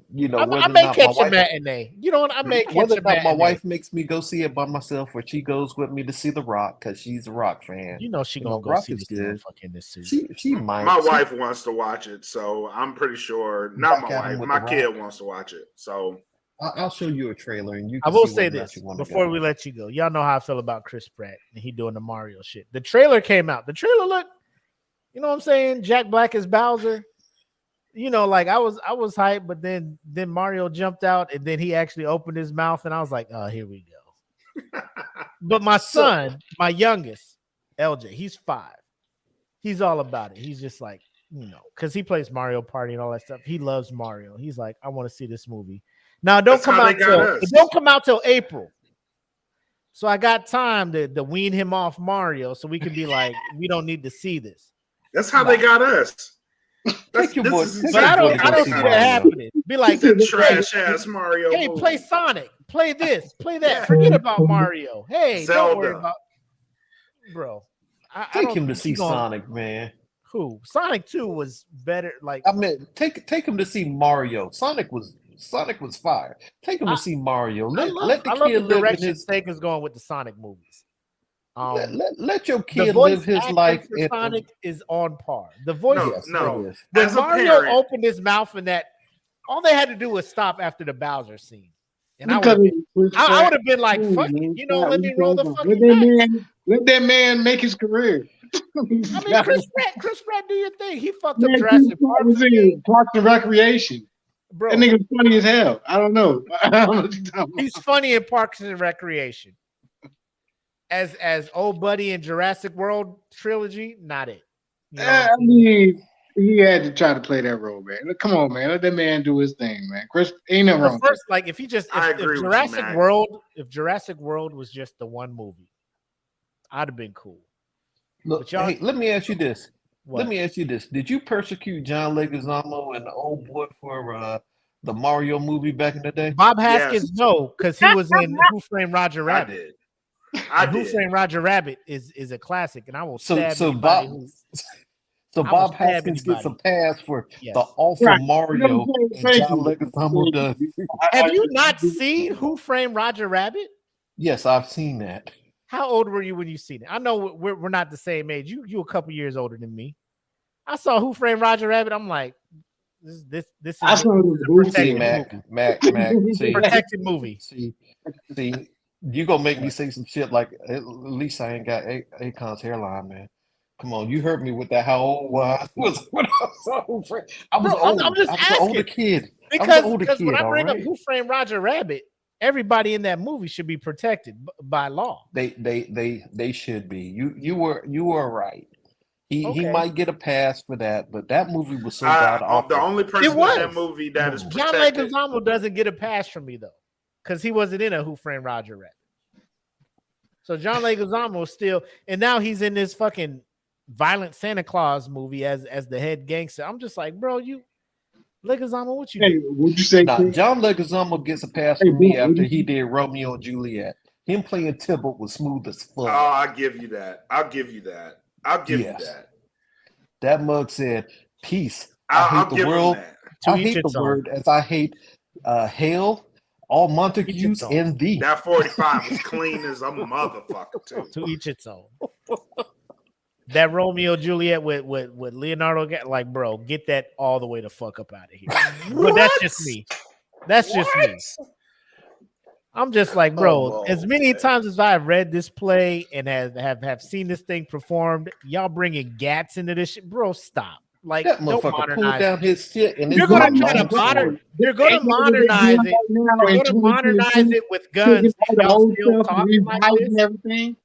Speaker 9: you know,
Speaker 2: I may catch a matinee. You know what? I may catch
Speaker 9: whether
Speaker 2: a
Speaker 9: or not
Speaker 2: matinee.
Speaker 9: my wife makes me go see it by myself, or she goes with me to see The Rock because she's a Rock fan.
Speaker 2: You know she gonna go
Speaker 9: Rock
Speaker 2: see
Speaker 9: is
Speaker 2: this
Speaker 9: good.
Speaker 2: motherfucker in this suit.
Speaker 9: She might.
Speaker 1: My wife wants to watch it, so I'm pretty sure. Not
Speaker 9: Back
Speaker 1: my
Speaker 9: at him
Speaker 1: wife.
Speaker 9: with
Speaker 1: My
Speaker 9: The
Speaker 1: kid
Speaker 9: Rock.
Speaker 1: wants to watch it. So
Speaker 9: I'll show you a trailer, and you.
Speaker 2: I
Speaker 9: Can
Speaker 2: will
Speaker 9: see
Speaker 2: say
Speaker 9: whether or not
Speaker 2: this
Speaker 9: you wanna
Speaker 2: before
Speaker 9: go.
Speaker 2: we let you go. Y'all know how I feel about Chris Pratt and he doing the Mario shit. The trailer came out. The trailer looked, you know what I'm saying? Jack Black is Bowser. You know, like I was hyped, but then Mario jumped out and then he actually opened his mouth and I was like, oh, here we go. But my son, my youngest, LJ, he's 5. He's all about it. He's just like, you know, because he plays Mario Party and all that stuff. He loves Mario. He's like, I want to see this movie. Now, it don't come out till April. So I got time to wean him off Mario so we can be like, we don't need to see this.
Speaker 1: that's how they got us.
Speaker 9: Take your boy.
Speaker 2: But I don't see that happening. Be like,
Speaker 1: trash ass Mario.
Speaker 2: hey,
Speaker 1: movie.
Speaker 2: play Sonic, play this, play that. Forget about Mario. Hey, don't worry
Speaker 1: Zelda.
Speaker 2: about, bro. I
Speaker 9: Take
Speaker 2: don't
Speaker 9: him to
Speaker 2: think
Speaker 9: see
Speaker 2: he gonna-
Speaker 9: Sonic, man.
Speaker 2: Who? Sonic 2 was better. Like
Speaker 9: I mean, take him to see Mario. Sonic was fire. Take him
Speaker 2: I-
Speaker 9: to see Mario.
Speaker 2: I
Speaker 9: Let the
Speaker 2: love the
Speaker 9: kid live in
Speaker 2: direction
Speaker 9: his.
Speaker 2: Sagan's going with the Sonic movies.
Speaker 9: Let your
Speaker 2: The
Speaker 9: kid
Speaker 2: voice
Speaker 9: live his
Speaker 2: acting
Speaker 9: life.
Speaker 2: for
Speaker 9: At
Speaker 2: Sonic is on par. The voice,
Speaker 9: Yes,
Speaker 2: bro.
Speaker 9: it is.
Speaker 2: When
Speaker 1: As a
Speaker 2: Mario
Speaker 1: parent-
Speaker 2: opened his mouth in that, all they had to do was stop after the Bowser scene, and I
Speaker 10: Because
Speaker 2: would have been like, "Fuck it, let me roll the fucking dice."
Speaker 10: Let that man make his career.
Speaker 2: I mean, Chris Pratt, do your thing. He fucked up
Speaker 10: Man,
Speaker 2: Jurassic Park
Speaker 10: was
Speaker 2: for me,
Speaker 10: in Parks and Recreation.
Speaker 2: bro.
Speaker 10: That nigga's funny as hell. I don't know. I don't know what you're talking about.
Speaker 2: He's funny in Parks and Recreation. As old buddy in Jurassic World trilogy, not it. You know what
Speaker 10: I
Speaker 2: I'm saying?
Speaker 10: mean, he had to try to play that role, man. Look, come on, man. Let that man do his thing, man. Chris, ain't nothing
Speaker 2: The
Speaker 10: wrong.
Speaker 2: first, like, if he just
Speaker 1: I
Speaker 2: if
Speaker 1: agree with you,
Speaker 2: Jurassic
Speaker 1: Mac.
Speaker 2: World, if Jurassic World was just the one movie, I'd have been cool.
Speaker 9: Look,
Speaker 2: But y'all-
Speaker 9: hey, let me ask you this.
Speaker 2: What?
Speaker 9: Let me ask you this. Did you persecute John Leguizamo and the old boy for the Mario movie back in the day?
Speaker 2: Bob Haskins,
Speaker 1: Yes.
Speaker 2: no, because he was in Who Framed Roger
Speaker 1: I
Speaker 2: Rabbit.
Speaker 1: did. I
Speaker 2: And Who
Speaker 1: did.
Speaker 2: Framed Roger Rabbit is a classic, and I will
Speaker 9: So
Speaker 2: stab
Speaker 9: so
Speaker 2: anybody
Speaker 9: Bob
Speaker 2: who.
Speaker 9: so
Speaker 2: I will
Speaker 9: Bob
Speaker 2: stab
Speaker 9: Haskins gets a
Speaker 2: anybody.
Speaker 9: pass for
Speaker 2: Yes.
Speaker 9: the awful
Speaker 10: Right.
Speaker 9: Mario, and
Speaker 10: Thank
Speaker 9: John
Speaker 10: you.
Speaker 9: Leguizamo does.
Speaker 2: Have you not seen Who Framed Roger Rabbit?
Speaker 9: Yes, I've seen that.
Speaker 2: How old were you when you seen it? I know we're not the same age. You a couple years older than me. I saw Who Framed Roger Rabbit. I'm like, this is
Speaker 10: I saw the
Speaker 9: See,
Speaker 2: protected
Speaker 9: Mac,
Speaker 2: movie.
Speaker 9: Mac, see,
Speaker 2: Protected movie.
Speaker 9: see, you gonna make me say some shit like, at least I ain't got Akon's hairline, man. Come on, you heard me with that. How old was when I saw Who Framed? I was
Speaker 2: Bro, I'm
Speaker 9: old.
Speaker 2: just
Speaker 9: I was an older
Speaker 2: asking.
Speaker 9: kid. I was
Speaker 2: Because
Speaker 9: an older
Speaker 2: when
Speaker 9: kid,
Speaker 2: I
Speaker 9: all
Speaker 2: bring up
Speaker 9: right?
Speaker 2: Who Framed Roger Rabbit, everybody in that movie should be protected by law.
Speaker 9: They should be. You were right. He
Speaker 2: Okay.
Speaker 9: might get a pass for that, but that movie was so god
Speaker 1: The
Speaker 9: awful.
Speaker 1: only person in
Speaker 2: was.
Speaker 1: that movie that is
Speaker 2: John
Speaker 1: protected.
Speaker 2: Leguizamo doesn't get a pass from me though, because he wasn't in a Who Framed Roger Rabbit. So John Leguizamo is still, and now he's in this fucking violent Santa Claus movie as the head gangster. I'm just like, bro, you Leguizamo, what you
Speaker 10: Hey,
Speaker 2: do?
Speaker 10: would you say?
Speaker 9: Nah, John Leguizamo gets a pass
Speaker 10: Hey,
Speaker 9: from me
Speaker 10: Bob,
Speaker 9: after
Speaker 10: would
Speaker 9: he
Speaker 10: you-
Speaker 9: did Romeo and Juliet. Him playing Tybalt was smooth as
Speaker 1: Oh,
Speaker 9: fuck.
Speaker 1: I'll give you that. I'll give you that. I'll give
Speaker 9: Yes.
Speaker 1: you that.
Speaker 9: That mug said, "Peace.
Speaker 1: I'll
Speaker 9: I hate the
Speaker 1: give him
Speaker 9: world.
Speaker 1: that.
Speaker 2: To
Speaker 9: I
Speaker 2: each
Speaker 9: hate the
Speaker 2: its own.
Speaker 9: word as I hate hell, all Montagues,
Speaker 2: its own.
Speaker 9: and thee."
Speaker 1: That 45 was clean as a motherfucker too.
Speaker 2: To each its own. That Romeo Juliet with Leonardo, like, bro, get that all the way the fuck up out of here. But that's just me. That's just me. I'm just like, bro, as many times as I've read this play and have seen this thing performed, y'all bringing gats into this shit, bro, stop. Like,
Speaker 9: That
Speaker 2: don't
Speaker 9: motherfucker pulled
Speaker 2: modernize.
Speaker 9: down his shit, and
Speaker 2: You're
Speaker 9: it's
Speaker 2: gonna
Speaker 9: a
Speaker 2: try to
Speaker 9: long sword.
Speaker 2: You're gonna modernize it. You're gonna modernize it with guns. And y'all still talking like this.
Speaker 10: and everything.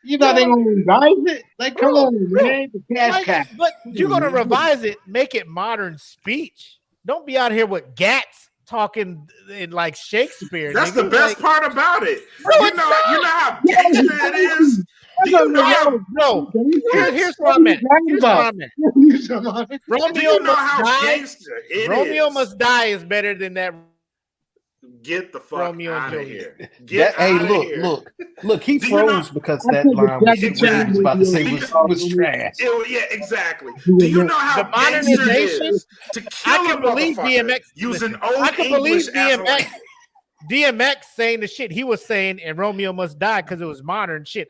Speaker 10: You know they gonna revise it? Like, come on, man. The cash
Speaker 2: Like,
Speaker 10: cow.
Speaker 2: but you're gonna revise it, make it modern speech. Don't be out here with gats talking in like Shakespeare.
Speaker 1: That's
Speaker 2: nigga.
Speaker 1: the best
Speaker 2: Like,
Speaker 1: part about it.
Speaker 2: Bro,
Speaker 1: You
Speaker 2: it's
Speaker 1: know
Speaker 2: not.
Speaker 1: how gangster it is. Do you know how?
Speaker 2: No, here's where I'm at. Here's where I'm at.
Speaker 1: Do
Speaker 2: Romeo
Speaker 1: you know
Speaker 2: must
Speaker 1: how
Speaker 2: die.
Speaker 1: gangster it
Speaker 2: Romeo
Speaker 1: is?
Speaker 2: must die is better than that.
Speaker 1: Get the fuck
Speaker 2: Romeo and
Speaker 1: out of
Speaker 2: Juliet.
Speaker 1: here. Get
Speaker 9: Hey,
Speaker 1: out of
Speaker 9: look,
Speaker 1: here.
Speaker 9: look. He
Speaker 1: Do you know-
Speaker 9: froze because
Speaker 10: I
Speaker 9: that
Speaker 10: think it's
Speaker 9: line was,
Speaker 10: Jackie
Speaker 9: what he was about to say was trash.
Speaker 1: Yeah, exactly. Do you know how
Speaker 2: The
Speaker 1: gangster it
Speaker 2: modernization.
Speaker 1: is to
Speaker 2: I
Speaker 1: kill a
Speaker 2: can believe
Speaker 1: motherfucker
Speaker 2: DMX
Speaker 1: using
Speaker 2: listen,
Speaker 1: old
Speaker 2: I can
Speaker 1: English
Speaker 2: believe
Speaker 1: as a
Speaker 2: DMX. DMX saying the shit he was saying, and Romeo must die because it was modern shit.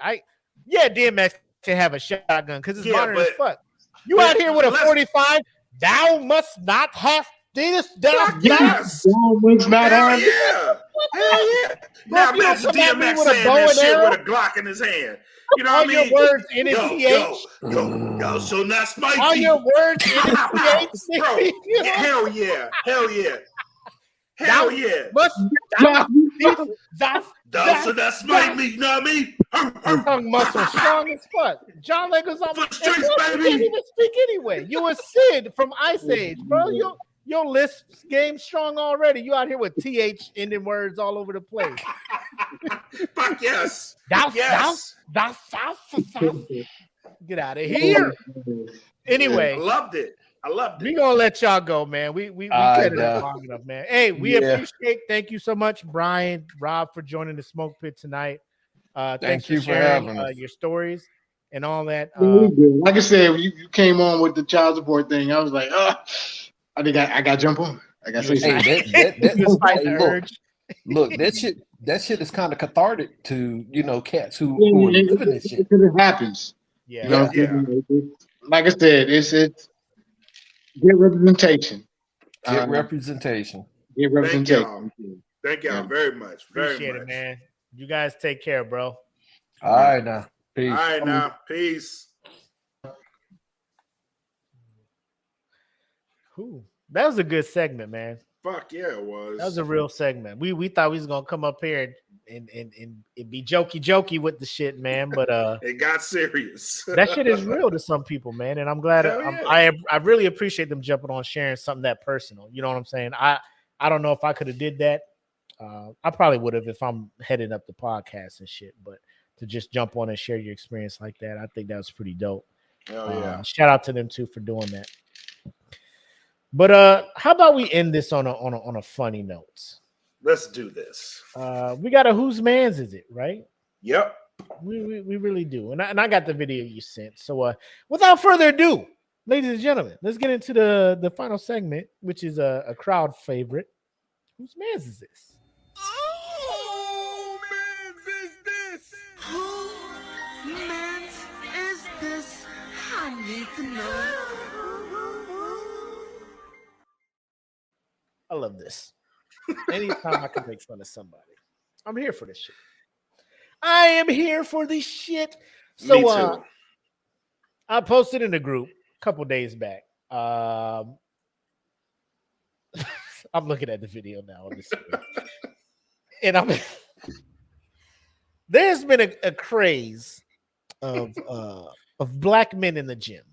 Speaker 2: DMX can have a shotgun because it's
Speaker 1: Yeah,
Speaker 2: modern as
Speaker 1: but-
Speaker 2: fuck. You out here with a
Speaker 1: let's-
Speaker 2: 45? Thou must not have this.
Speaker 1: Fuck yes.
Speaker 10: not
Speaker 1: Hell
Speaker 10: on.
Speaker 1: yeah. Hell yeah.
Speaker 2: Bro,
Speaker 1: Now
Speaker 2: if you don't
Speaker 1: imagine
Speaker 2: come at me
Speaker 1: DMX
Speaker 2: with a
Speaker 1: saying
Speaker 2: bow
Speaker 1: that
Speaker 2: and
Speaker 1: shit
Speaker 2: arrow,
Speaker 1: with a Glock in his hand. You know
Speaker 2: all
Speaker 1: what I mean?
Speaker 2: your words in
Speaker 1: Yo,
Speaker 2: TH.
Speaker 1: yo, so not spicy.
Speaker 2: All your words in TH.
Speaker 1: Bro,
Speaker 2: You know?
Speaker 1: hell yeah. Hell yeah. Hell yeah. Thou so that smite me, you know what I mean?
Speaker 2: Tongue muscle strong as fuck. John Leguizamo.
Speaker 1: For the streets,
Speaker 2: You
Speaker 1: baby.
Speaker 2: can't even speak anyway. You a Sid from Ice Age, bro. Your list game strong already. You out here with TH ending words all over the place.
Speaker 1: Fuck yes.
Speaker 2: Yes. Get out of here. Anyway,
Speaker 1: I loved it.
Speaker 2: we gonna let y'all go, man. We cut it up long enough, man. Hey, we appreciate. Thank you so much, Brian, Rob, for joining the Smoke Pit tonight. Thanks
Speaker 9: you for
Speaker 2: sharing
Speaker 9: having us.
Speaker 2: your stories. and all that.
Speaker 10: We do. Like I said, you came on with the child support thing. I was like, I got to jump on. I got to say
Speaker 9: Hey,
Speaker 2: Just fight
Speaker 9: hey,
Speaker 2: the
Speaker 9: look,
Speaker 2: urge.
Speaker 9: look, that shit is kind of cathartic to cats who are
Speaker 10: it,
Speaker 9: living this shit.
Speaker 10: because it happens.
Speaker 2: Yeah.
Speaker 10: You know,
Speaker 1: Yeah.
Speaker 10: like I said, it's get representation.
Speaker 9: Get representation.
Speaker 10: Get
Speaker 1: Thank y'all.
Speaker 10: representation.
Speaker 1: Thank y'all very much. Very
Speaker 2: Appreciate
Speaker 1: much.
Speaker 2: it, man. You guys take care, bro.
Speaker 9: All right, now. Peace.
Speaker 1: All right, now. Peace.
Speaker 2: Cool. That was a good segment, man.
Speaker 1: Fuck yeah, it was.
Speaker 2: That was a real segment. We thought we was gonna come up here and be jokey with the shit, man. But
Speaker 1: it got serious.
Speaker 2: that shit is real to some people, man. And I'm glad I really appreciate them jumping on sharing something that personal. You know what I'm saying? I don't know if I could have did that. I probably would have if I'm heading up the podcast and shit. But to just jump on and share your experience like that, I think that was pretty dope.
Speaker 1: Hell yeah.
Speaker 2: Shout out to them too for doing that. But how about we end this on a funny note?
Speaker 1: Let's do this.
Speaker 2: We got a whose man's is it, right?
Speaker 1: Yep.
Speaker 2: We really do. And I got the video you sent. So without further ado, ladies and gentlemen, let's get into the final segment, which is a crowd favorite. Whose man's is this?
Speaker 12: Who man's is this? Who man's is this? I need to know.
Speaker 2: I love this. Anytime I can make fun of somebody, I'm here for this shit. I am here for this shit. So
Speaker 1: Me too.
Speaker 2: I posted in the group a couple days back. I'm looking at the video now on the screen. And there's been a craze of black men in the gym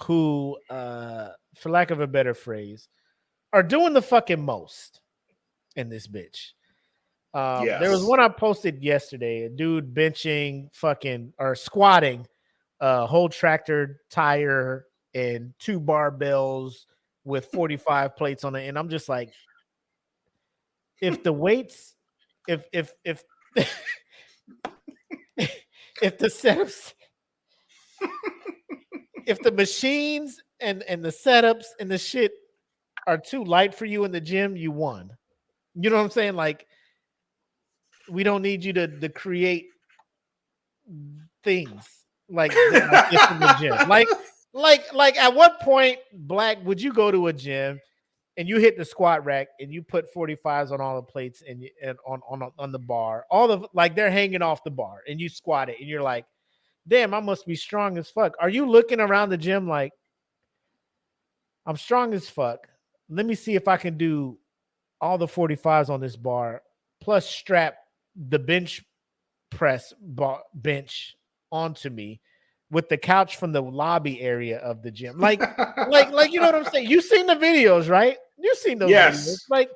Speaker 2: who, for lack of a better phrase, are doing the fucking most in this bitch.
Speaker 1: Yes.
Speaker 2: There was one I posted yesterday, a dude benching fucking or squatting a whole tractor tire and 2 barbells with 45 plates on it. And I'm just like, if the weights, if if the setups, if the machines and the setups and the shit are too light for you in the gym, you won. You know what I'm saying? Like, we don't need you to create things like this in the gym. Like at what point, Black, would you go to a gym and you hit the squat rack and you put 45s on all the plates and on the bar, all the like they're hanging off the bar and you squat it and you're like, damn, I must be strong as fuck. Are you looking around the gym like, I'm strong as fuck? Let me see if I can do all the 45s on this bar, plus strap the bench press bench onto me with the couch from the lobby area of the gym. Like, you know what I'm saying? You've seen the videos, right? You've seen those videos. Like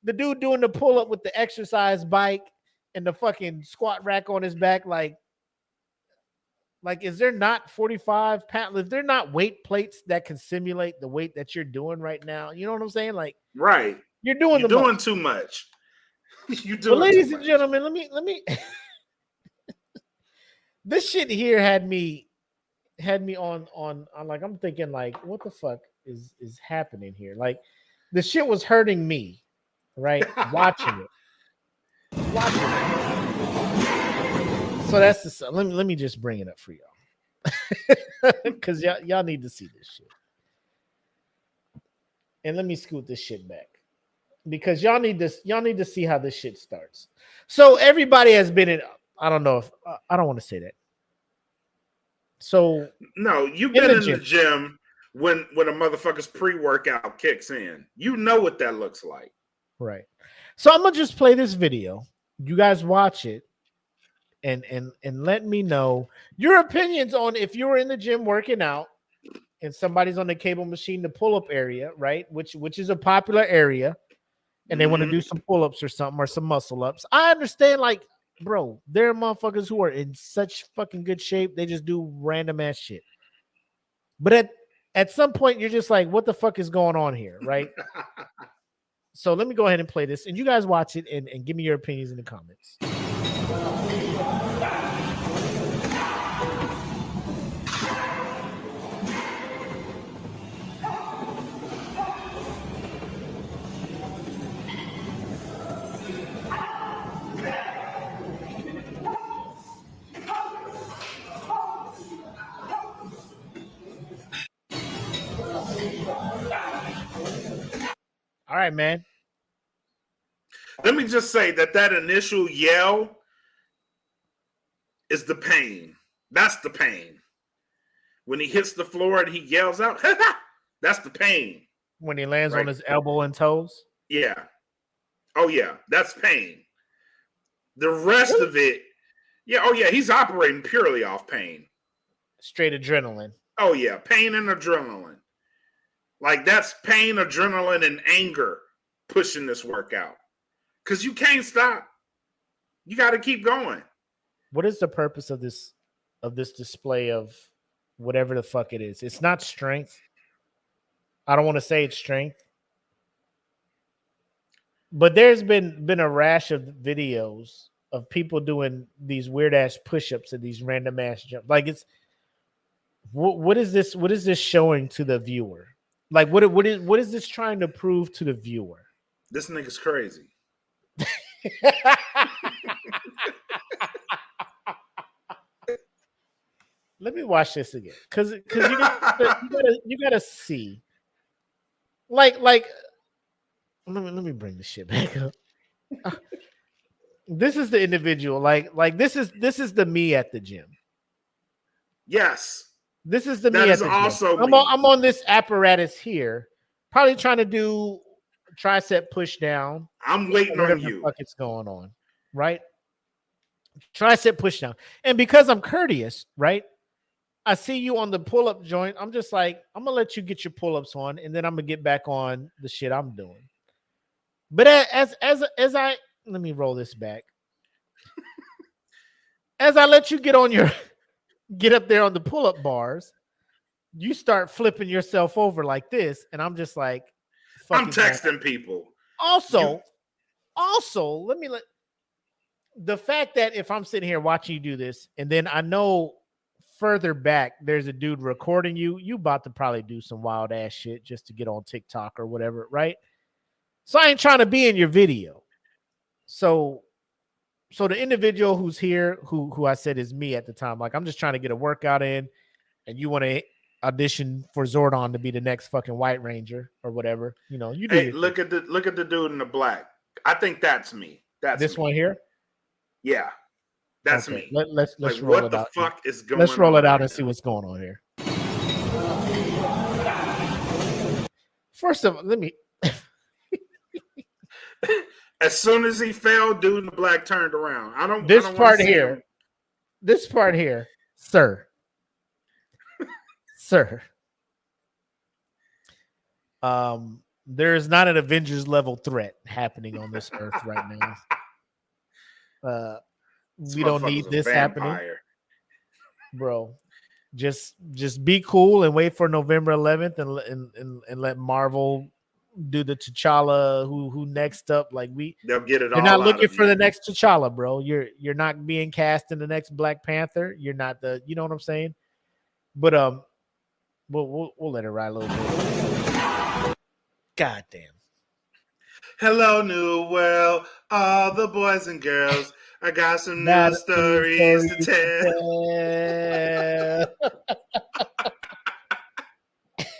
Speaker 2: the dude doing the pull up with the exercise bike and the fucking squat rack on his back. Like, is there not 45 pounds? If they're not weight plates that can simulate the weight that you're doing right now, you know what I'm saying? Like,
Speaker 1: right.
Speaker 2: You're doing
Speaker 1: too much. You do.
Speaker 2: But ladies and gentlemen, let me this shit here had me on like, I'm thinking like, what the fuck is happening here? Like, the shit was hurting me, right? Watching it. So that's the let me just bring it up for y'all. Because y'all need to see this shit. And let me scoot this shit back. Because y'all need to see how this shit starts. So everybody has been in, I don't know if I don't want to say that. So
Speaker 1: no, you've been in the gym when a motherfucker's pre-workout kicks in. You know what that looks like.
Speaker 2: Right. So I'm gonna just play this video. You guys watch it and let me know your opinions on if you were in the gym working out and somebody's on the cable machine, the pull-up area, right? Which is a popular area. And they want to do some pull-ups or something or some muscle-ups. I understand, like, bro, there are motherfuckers who are in such fucking good shape. They just do random ass shit. But at some point, you're just like, what the fuck is going on here, right? So let me go ahead and play this. And you guys watch it and give me your opinions in the comments. right, man.
Speaker 1: Let me just say that initial yell is the pain. That's the pain. When he hits the floor and he yells out, that's the pain.
Speaker 2: When he lands
Speaker 1: Right.
Speaker 2: on his elbow and toes.
Speaker 1: Yeah. Oh yeah, that's pain. The rest of it, yeah. Oh yeah, he's operating purely off pain.
Speaker 2: Straight adrenaline.
Speaker 1: Oh yeah, pain and adrenaline. Like that's pain, adrenaline, and anger pushing this workout. Because you can't stop. You got to keep going.
Speaker 2: What is the purpose of this display of whatever the fuck it is? It's not strength. I don't want to say it's strength. But there's been a rash of videos of people doing these weird ass push-ups and these random ass jumps. Like it's what is this? What is this showing to the viewer? Like what is this trying to prove to the viewer?
Speaker 1: This nigga's crazy.
Speaker 2: Let me watch this again, because you gotta see. Like let me bring this shit back up. This is the individual. Like this is the me at the gym.
Speaker 1: Yes.
Speaker 2: This is the
Speaker 1: that
Speaker 2: me
Speaker 1: is
Speaker 2: at the gym.
Speaker 1: also
Speaker 2: I'm on this apparatus here, probably trying to do tricep push down.
Speaker 1: I'm waiting on you.
Speaker 2: Fuck it's going on, right? Tricep push down, and because I'm courteous, right? I see you on the pull-up joint. I'm just like, I'm gonna let you get your pull-ups on, and then I'm gonna get back on the shit I'm doing. But as I let me roll this back. As I let you get up there on the pull-up bars, you start flipping yourself over like this, and I'm just like,
Speaker 1: I'm texting people.
Speaker 2: Also, the fact that if I'm sitting here watching you do this, and then I know further back there's a dude recording you about to probably do some wild ass shit just to get on TikTok or whatever, right? So I ain't trying to be in your video. So the individual who's here, who I said is me at the time, like I'm just trying to get a workout in, and you want to audition for Zordon to be the next fucking White Ranger or whatever, you know, you do.
Speaker 1: Hey, look at the dude in the black. I think that's me. That's
Speaker 2: this
Speaker 1: me.
Speaker 2: one here.
Speaker 1: Yeah, that's
Speaker 2: okay.
Speaker 1: me.
Speaker 2: Let's
Speaker 1: like,
Speaker 2: roll
Speaker 1: what
Speaker 2: it
Speaker 1: the
Speaker 2: out.
Speaker 1: fuck is going on?
Speaker 2: Let's roll it out
Speaker 1: right
Speaker 2: and see what's going on here. First of all, let me.
Speaker 1: As soon as he fell, dude in the black turned around. I don't.
Speaker 2: This
Speaker 1: I don't
Speaker 2: part
Speaker 1: see
Speaker 2: here.
Speaker 1: him.
Speaker 2: This part here, sir. Sir. There's not an Avengers level threat happening on this earth right now. We don't need this happening, bro. Just be cool and wait for November 11th and let Marvel do the T'Challa who next up. Like
Speaker 1: they'll get it.
Speaker 2: You're
Speaker 1: all
Speaker 2: not
Speaker 1: out
Speaker 2: looking
Speaker 1: of
Speaker 2: for
Speaker 1: you.
Speaker 2: the next T'Challa, bro. You're not being cast in the next Black Panther. You're not the. You know what I'm saying? But we'll let it ride a little bit. God damn.
Speaker 1: Hello, new world, all the boys and girls. I got some new stories to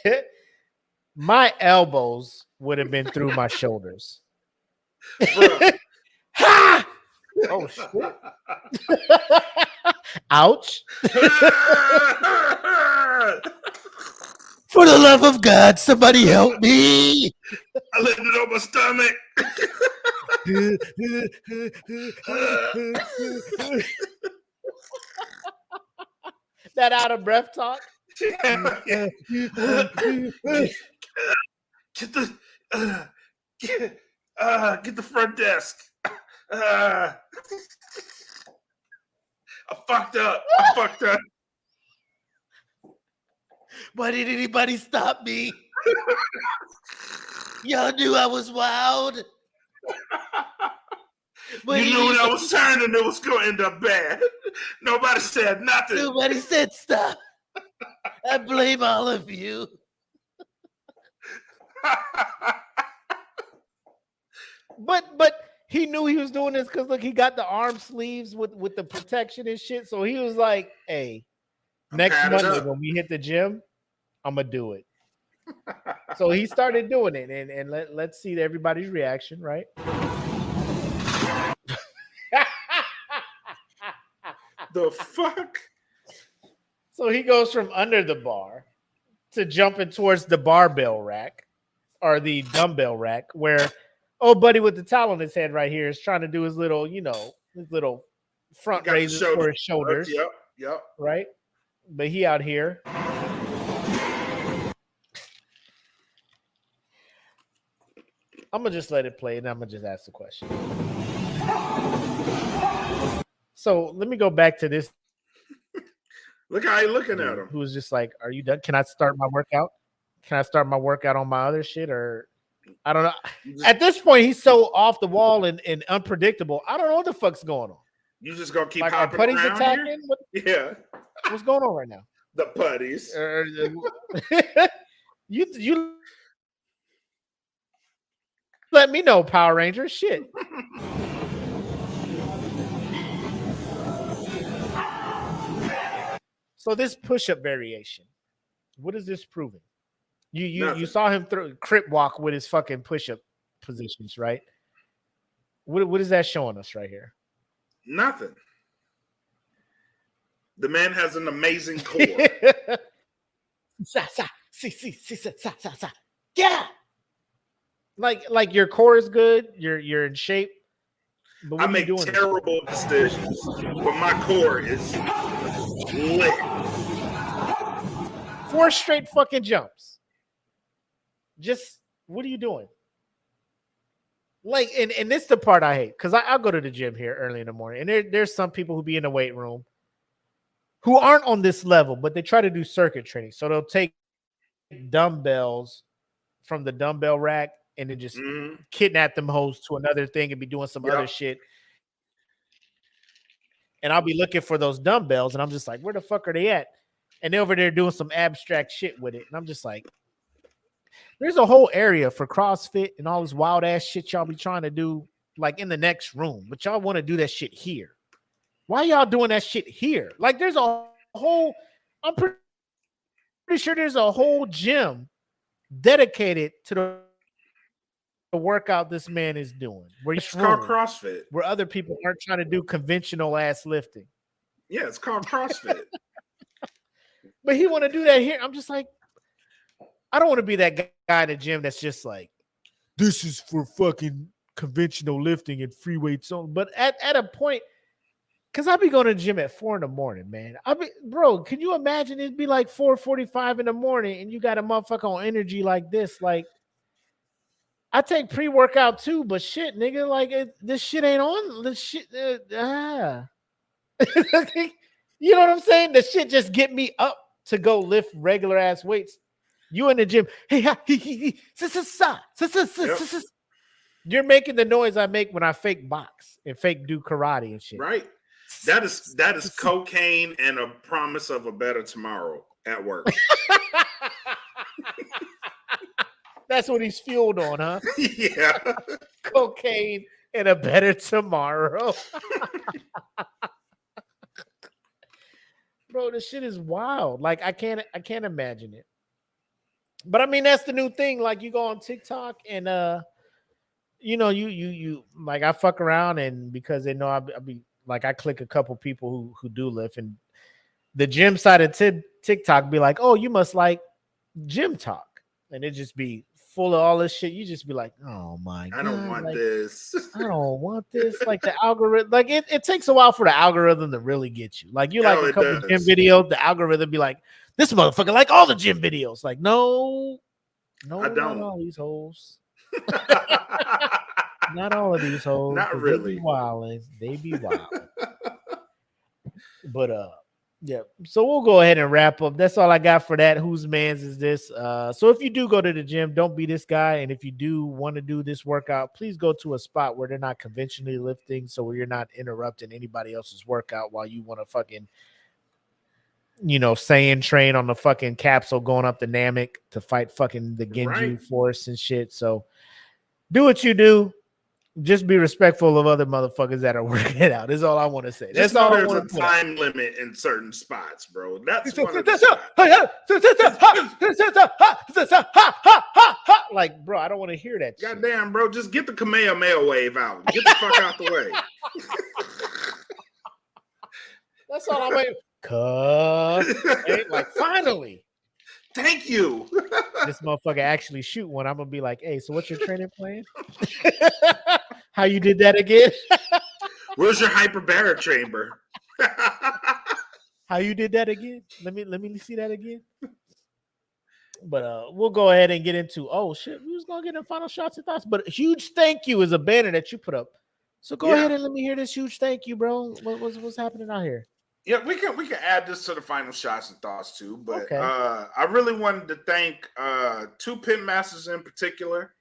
Speaker 1: tell.
Speaker 2: My elbows would have been through my shoulders.
Speaker 1: Ha!
Speaker 2: Oh shit! Ouch! For the love of God, somebody help me!
Speaker 1: I landed on my stomach.
Speaker 2: That out of breath talk.
Speaker 1: Get the front desk. I fucked up.
Speaker 2: Why did anybody stop me? Y'all knew I was wild.
Speaker 1: You knew when I was turning, it was going to end up bad. Nobody said nothing.
Speaker 2: Nobody said stop. I blame all of you. But he knew he was doing this because look, he got the arm sleeves with the protection and shit. So he was like, "Hey, next Monday when we hit the gym, I'm gonna do it." So he started doing it, and let's see everybody's reaction, right?
Speaker 1: The fuck?
Speaker 2: So he goes from under the bar to jumping towards the barbell rack or the dumbbell rack, where old buddy with the towel on his head right here is trying to do his little, his little front raises for his shoulders.
Speaker 1: Yep.
Speaker 2: Right? But he out here. I'm gonna just let it play, and I'm gonna just ask the question. So let me go back to this.
Speaker 1: Look how you looking at him.
Speaker 2: Who was just like, "Are you done? Can I start my workout? Can I start my workout on my other shit?" Or I don't know. At this point, he's so off the wall and unpredictable. I don't know what the fuck's going on.
Speaker 1: You just gonna keep
Speaker 2: like,
Speaker 1: hopping
Speaker 2: putties
Speaker 1: around
Speaker 2: attacking?
Speaker 1: here? Yeah.
Speaker 2: What's going on right now?
Speaker 1: The putties.
Speaker 2: You let me know, Power Ranger. Shit. So this push-up variation, what is this proving? You saw him crip walk with his fucking push-up positions, right? What is that showing us right here?
Speaker 1: Nothing. The man has an amazing core.
Speaker 2: Yeah. Like your core is good, you're in shape. But
Speaker 1: I make terrible decisions, but my core is lit.
Speaker 2: 4 straight fucking jumps. Just what are you doing? Like, and this is the part I hate, because I'll go to the gym here early in the morning, and there's some people who be in the weight room who aren't on this level, but they try to do circuit training. So they'll take dumbbells from the dumbbell rack and then just kidnap them hoes to another thing and be doing some other shit. And I'll be looking for those dumbbells, and I'm just like, where the fuck are they at? And they're over there doing some abstract shit with it. And I'm just like, there's a whole area for CrossFit and all this wild ass shit y'all be trying to do, like in the next room, but y'all want to do that shit here. Why y'all doing that shit here? Like, there's a whole, I'm pretty sure there's a whole gym dedicated to the workout this man is doing. Where
Speaker 1: it's called CrossFit.
Speaker 2: Where other people aren't trying to do conventional ass lifting.
Speaker 1: Yeah, it's called CrossFit.
Speaker 2: But he want to do that here. I'm just like, I don't want to be that guy in the gym that's just like, this is for fucking conventional lifting and free weights only. But at a point, because I'll be going to the gym at 4 a.m, man. Bro, can you imagine it'd be like 4:45 in the morning and you got a motherfucker on energy like this? Like, I take pre-workout too, but shit, nigga, like this shit ain't on. This shit, You know what I'm saying? The shit just get me up to go lift regular ass weights. You in the gym, you're making the noise I make when I fake box and fake do karate and shit.
Speaker 1: Right. That is cocaine and a promise of a better tomorrow at work.
Speaker 2: That's what he's fueled on, huh?
Speaker 1: Yeah.
Speaker 2: Cocaine and a better tomorrow. Bro, this shit is wild. Like, I can't imagine it. But I mean, that's the new thing. Like, you go on TikTok and you like, I fuck around, and because they know I'll be like, I click a couple people who do lift, and the gym side of TikTok be like, oh, you must like gym talk, and it just be full of all this shit. You just be like, oh my God,
Speaker 1: I don't want this.
Speaker 2: I don't want this. Like, the algorithm, like it takes a while for the algorithm to really get you. Like, you like a couple of gym videos, the algorithm be like, this motherfucker like all the gym videos. Like, no,
Speaker 1: I don't.
Speaker 2: Not all these hoes. Not all of these hoes.
Speaker 1: Not really.
Speaker 2: They be wilding. But yeah. So we'll go ahead and wrap up. That's all I got for that. Whose man's is this? So if you do go to the gym, don't be this guy. And if you do want to do this workout, please go to a spot where they're not conventionally lifting, so where you're not interrupting anybody else's workout while you want to fucking, Saiyan train on the fucking capsule going up the Namek to fight fucking the Genju force and shit. So do what you do. just be respectful of other motherfuckers that are working it out. Is all I want to say.
Speaker 1: Just
Speaker 2: That's all
Speaker 1: know
Speaker 2: I
Speaker 1: there's a
Speaker 2: want to put out.
Speaker 1: time limit in certain spots, bro. That's one of the spots.
Speaker 2: Like, bro, I don't want to hear that shit.
Speaker 1: Goddamn, bro, just get the Kamehameha wave out. Get the fuck out the way.
Speaker 2: That's all I'm waiting. Like, finally.
Speaker 1: Thank you.
Speaker 2: This motherfucker actually shoot one. I'm gonna be like, hey, so what's your training plan? How you did that again?
Speaker 1: Where's your hyperbaric chamber?
Speaker 2: How you did that again? Let me see that again. But we'll go ahead and get into shit. We was gonna get in final shots and thoughts, but a huge thank you is a banner that you put up. So go ahead and let me hear this huge thank you, bro. What's happening out here?
Speaker 1: Yeah, we can add this to the final shots and thoughts too. But
Speaker 2: Okay.
Speaker 1: I really wanted to thank two pit masters in particular,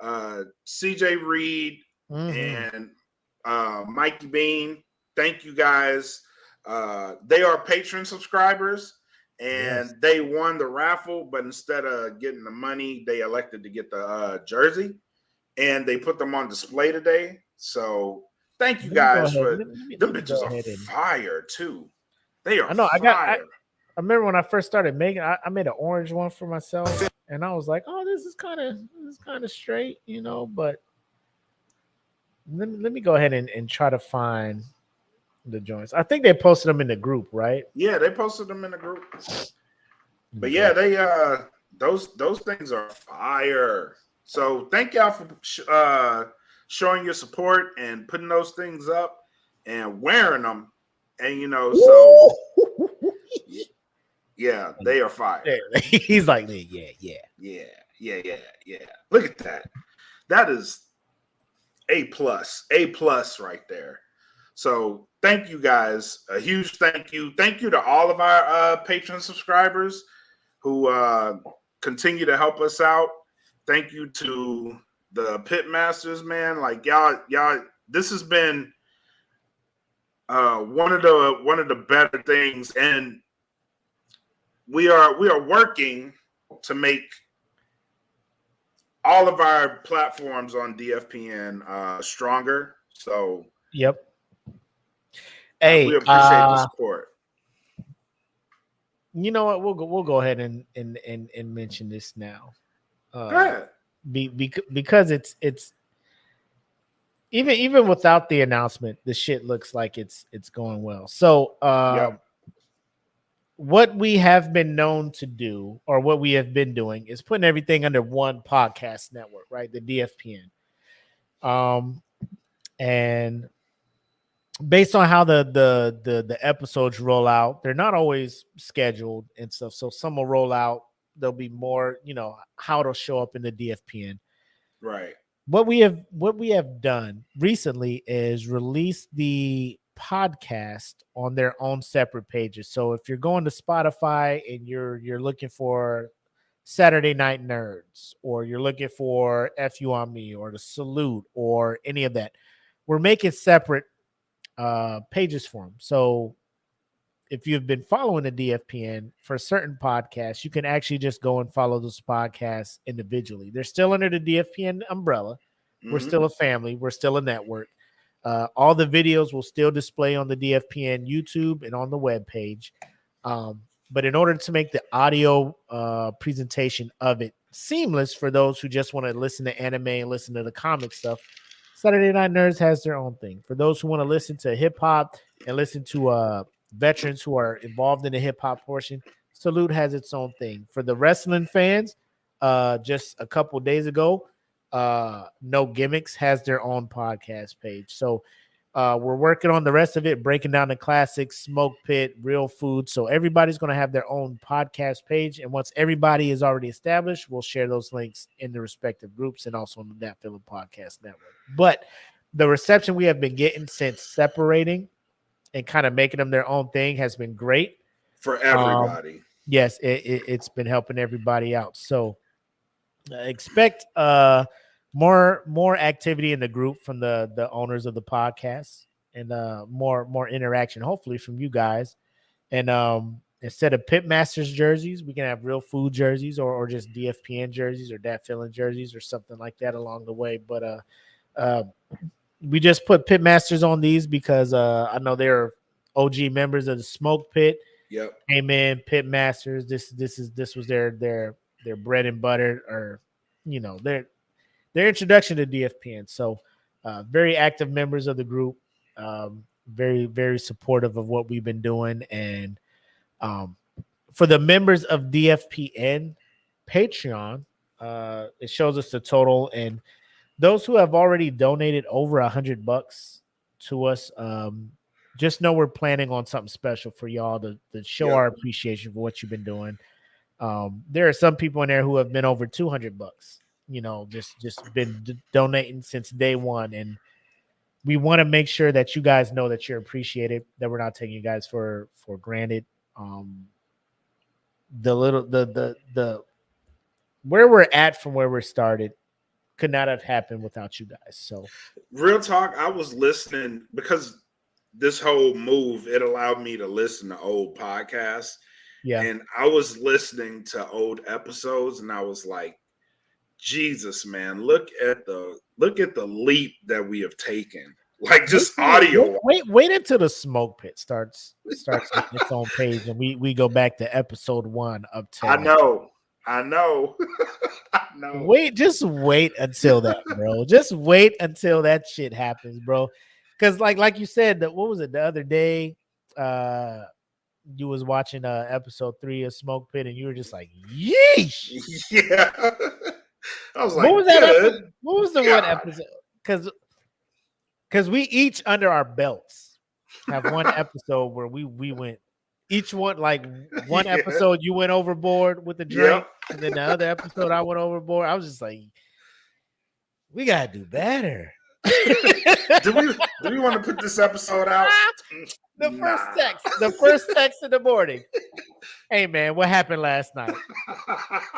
Speaker 1: CJ Reed and Mikey Bean. Thank you guys. They are patron subscribers, and they won the raffle, but instead of getting the money, they elected to get the jersey, and they put them on display today. So thank you guys for them. Bitches are fire too. They are.
Speaker 2: I remember when I first started making. I made an orange one for myself, and I was like, "Oh, this is kind of straight, you know." But let me go ahead and try to find the joints. I think they posted them in the group, right?
Speaker 1: Yeah, they posted them in the group. But yeah, they those things are fire. So thank y'all for showing your support and putting those things up and wearing them. And so yeah, they are fire.
Speaker 2: He's like, yeah.
Speaker 1: Look at that. That is A+ right there. So thank you guys. A huge thank you. Thank you to all of our patron subscribers who continue to help us out. Thank you to the pit masters, man. Like y'all, this has been one of the better things, and we are working to make all of our platforms on DFPN stronger. So
Speaker 2: yep. Hey,
Speaker 1: we appreciate the support.
Speaker 2: You know what? We'll go ahead and mention this now.
Speaker 1: Go ahead.
Speaker 2: Because it's even without the announcement, the shit looks like it's going well. So what we have been known to do, or what we have been doing, is putting everything under one podcast network, right? The DFPN. And based on how the episodes roll out, they're not always scheduled and stuff. So some will roll out. There'll be more, how it'll show up in the DFPN.
Speaker 1: Right.
Speaker 2: What we have done recently is release the podcast on their own separate pages. So if you're going to Spotify and you're looking for Saturday Night Nerds, or you're looking for FU on Me, or the Salute, or any of that, we're making separate pages for them. So if you've been following the DFPN for certain podcasts, you can actually just go and follow those podcasts individually. They're still under the DFPN umbrella. We're still a family. We're still a network. All the videos will still display on the DFPN YouTube and on the webpage. But in order to make the audio presentation of it seamless for those who just want to listen to anime and listen to the comic stuff, Saturday Night Nerds has their own thing. For those who want to listen to hip hop and listen to veterans who are involved in the hip hop portion, Salute has its own thing. For the wrestling fans, just a couple days ago, No Gimmicks has their own podcast page. So we're working on the rest of it, breaking down the classics, Smoke Pit, Real Food. So everybody's going to have their own podcast page. And once everybody is already established, we'll share those links in the respective groups and also on the That Feeling Podcast Network. But the reception we have been getting since separating and kind of making them their own thing has been great.
Speaker 1: For everybody.
Speaker 2: Yes, it's been helping everybody out. So expect more activity in the group from the owners of the podcast, and more interaction, hopefully, from you guys. And instead of Pitmasters jerseys, we can have Real Food jerseys, or just DFPN jerseys, or Dat Feeling jerseys, or something like that along the way. But we just put Pitmasters on these because I know they're OG members of the Smoke Pit.
Speaker 1: Yep.
Speaker 2: Came in Pitmasters. This was their bread and butter, or their introduction to DFPN. So very active members of the group. Very, very supportive of what we've been doing. And for the members of DFPN Patreon, it shows us the total, and those who have already donated over $100 to us, just know we're planning on something special for y'all to show our appreciation for what you've been doing. There are some people in there who have been over $200, just been donating since day one, and we want to make sure that you guys know that you're appreciated, that we're not taking you guys for granted. The where we're at from where we started could not have happened without you guys. So
Speaker 1: real talk, I was listening because this whole move, it allowed me to listen to old podcasts.
Speaker 2: Yeah.
Speaker 1: And I was listening to old episodes and I was like, Jesus, man, look at the leap that we have taken. Like just audio.
Speaker 2: Wait until the Smoke Pit starts with its own page and we go back to episode 1 up to
Speaker 1: I know. I know.
Speaker 2: Just wait until that, bro. Just wait until that shit happens, bro. Because like you said, that what was it the other day? You was watching episode 3 of Smoke Pit and you were just like, yeesh.
Speaker 1: Yeah. I was like,
Speaker 2: what was that episode? What was the one episode? Because we each under our belts have one episode where we went each one, like one episode you went overboard with the drink, and then the other episode I went overboard. I was just like, we gotta do better.
Speaker 1: do we want to put this episode out?
Speaker 2: The first text in the morning. Hey man, what happened last night?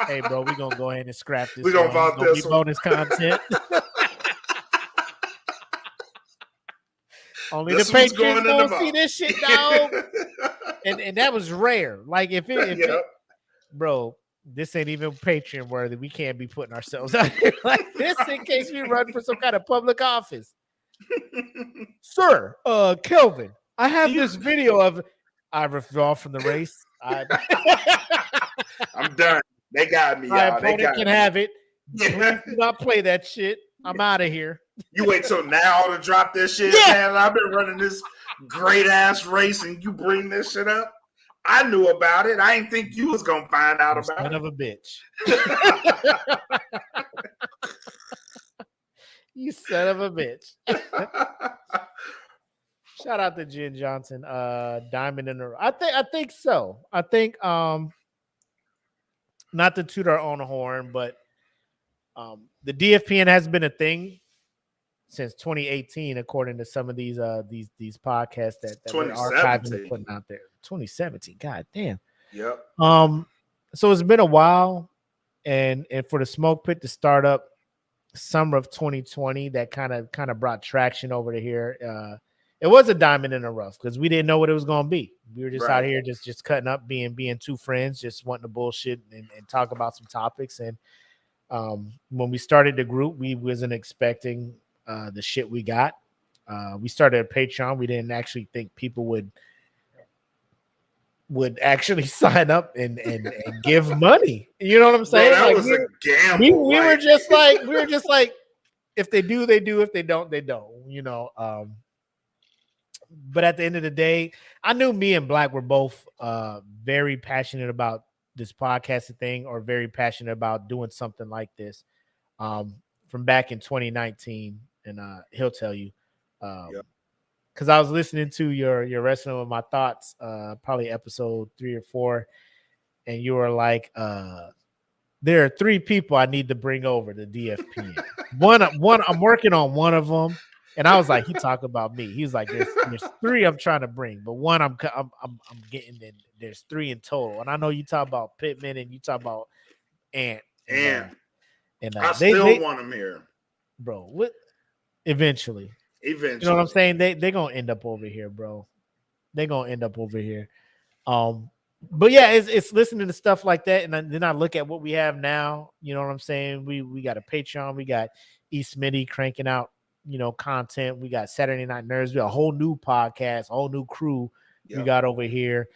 Speaker 2: Hey bro, we gonna go ahead and scrap this.
Speaker 1: We gonna vault this
Speaker 2: bonus content. Only the patrons gonna see this shit, dog. and that was rare. Like if it, bro, this ain't even Patreon worthy. We can't be putting ourselves out here like this in case we run for some kind of public office. Sir, Kelvin, I have this video of I withdraw from the race. I'm
Speaker 1: done. They got me.
Speaker 2: My
Speaker 1: y'all.
Speaker 2: opponent can have it. Please do not play that shit. I'm out of here.
Speaker 1: You wait till now to drop this shit, man. I've been running this great ass race, and you bring this shit up. I knew about it. I didn't think you was gonna find out about it.
Speaker 2: Son of a bitch. You son of a bitch. Shout out to Jen Johnson. Diamond in the rough. I think so. I think not to toot our own horn, but the DFPN has been a thing since 2018, according to some of these podcasts that we're archiving and putting out there. 2017, god damn.
Speaker 1: Yep.
Speaker 2: So it's been a while, and for the Smoke Pit to start up summer of 2020, that kind of brought traction over to here. It was a diamond in the rough because we didn't know what it was going to be. We were just out here just cutting up, being two friends, just wanting to bullshit and talk about some topics. And when we started the group, we wasn't expecting the shit we got. We started a Patreon. We didn't actually think people would actually sign up and give money. You know what I'm saying?
Speaker 1: Bro, that was a gamble.
Speaker 2: We were just like, if they do, they do. If they don't, they don't. You know. But at the end of the day, I knew me and Black were both very passionate about this podcasting thing, or very passionate about doing something like this from back in 2019. And he'll tell you, because I was listening to your Wrestling with My Thoughts, probably episode 3 or 4, and you were like, there are 3 people I need to bring over to DFP. one, I'm working on one of them. And I was like, he talked about me. He was like, there's 3 I'm trying to bring, but one I'm getting in. There's 3 in total. And I know you talk about Pittman and you talk about Ant. And
Speaker 1: I still want him here,
Speaker 2: bro. What? Eventually, you know what I'm saying? They're gonna end up over here, bro. They're gonna end up over here. But yeah, it's listening to stuff like that, and then I look at what we have now. You know what I'm saying? We got a Patreon. We got E. Smitty cranking out content. We got Saturday Night Nerds. We got a whole new podcast, a whole new crew we
Speaker 1: Yep.
Speaker 2: got over here.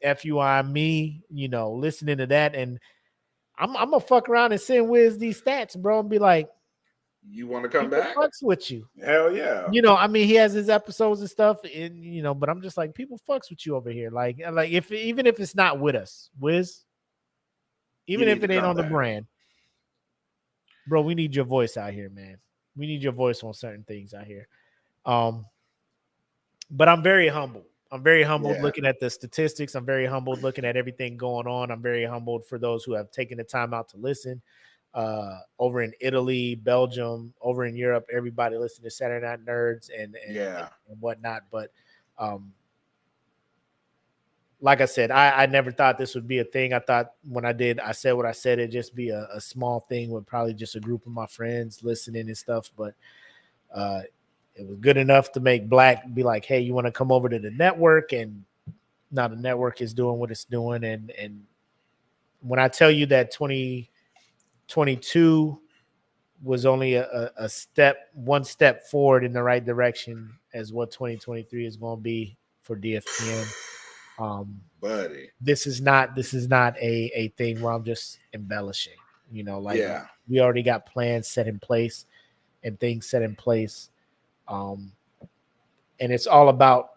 Speaker 2: FUI me, listening to that, and I'm gonna fuck around and send Wiz these stats, bro, and be like,
Speaker 1: you want to come
Speaker 2: people
Speaker 1: back?
Speaker 2: fucks with you.
Speaker 1: Hell yeah.
Speaker 2: I mean, he has his episodes and stuff, and but I'm just like, people fucks with you over here. Like even if it's not with us, Wiz, even if it ain't on the brand, bro, we need your voice out here, man. We need your voice on certain things out here. But I'm very humble. I'm very humbled looking at the statistics. I'm very humbled looking at everything going on. I'm very humbled for those who have taken the time out to listen. Over in Italy, Belgium, over in Europe, everybody listening to Saturday Night Nerds and whatnot. But like I said, I never thought this would be a thing. I thought when I said what I said, it'd just be a small thing with probably just a group of my friends listening and stuff. But it was good enough to make Black be like, hey, you want to come over to the network? And now the network is doing what it's doing. And when I tell you that 2022 was only one step forward in the right direction as what 2023 is going to be for DFPN.
Speaker 1: Buddy,
Speaker 2: this is not a thing where I'm just embellishing. We already got plans set in place and things set in place. And it's all about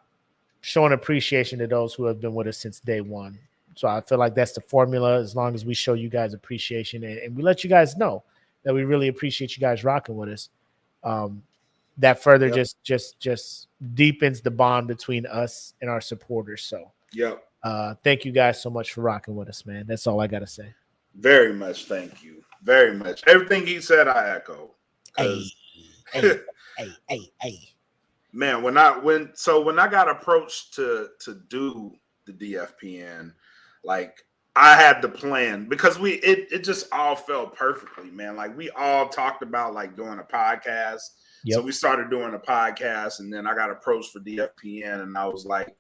Speaker 2: showing appreciation to those who have been with us since day one. So I feel like that's the formula. As long as we show you guys appreciation and we let you guys know that we really appreciate you guys rocking with us, that further just deepens the bond between us and our supporters. So thank you guys so much for rocking with us, man. That's all I gotta say.
Speaker 1: Very much, thank you. Very much. Everything he said, I echo.
Speaker 2: Hey.
Speaker 1: Man, when I got approached to do the DFPN, like I had the plan because it just all felt perfectly, man. Like we all talked about like doing a podcast. So we started doing a podcast, and then I got approached for DFPN, and I was like,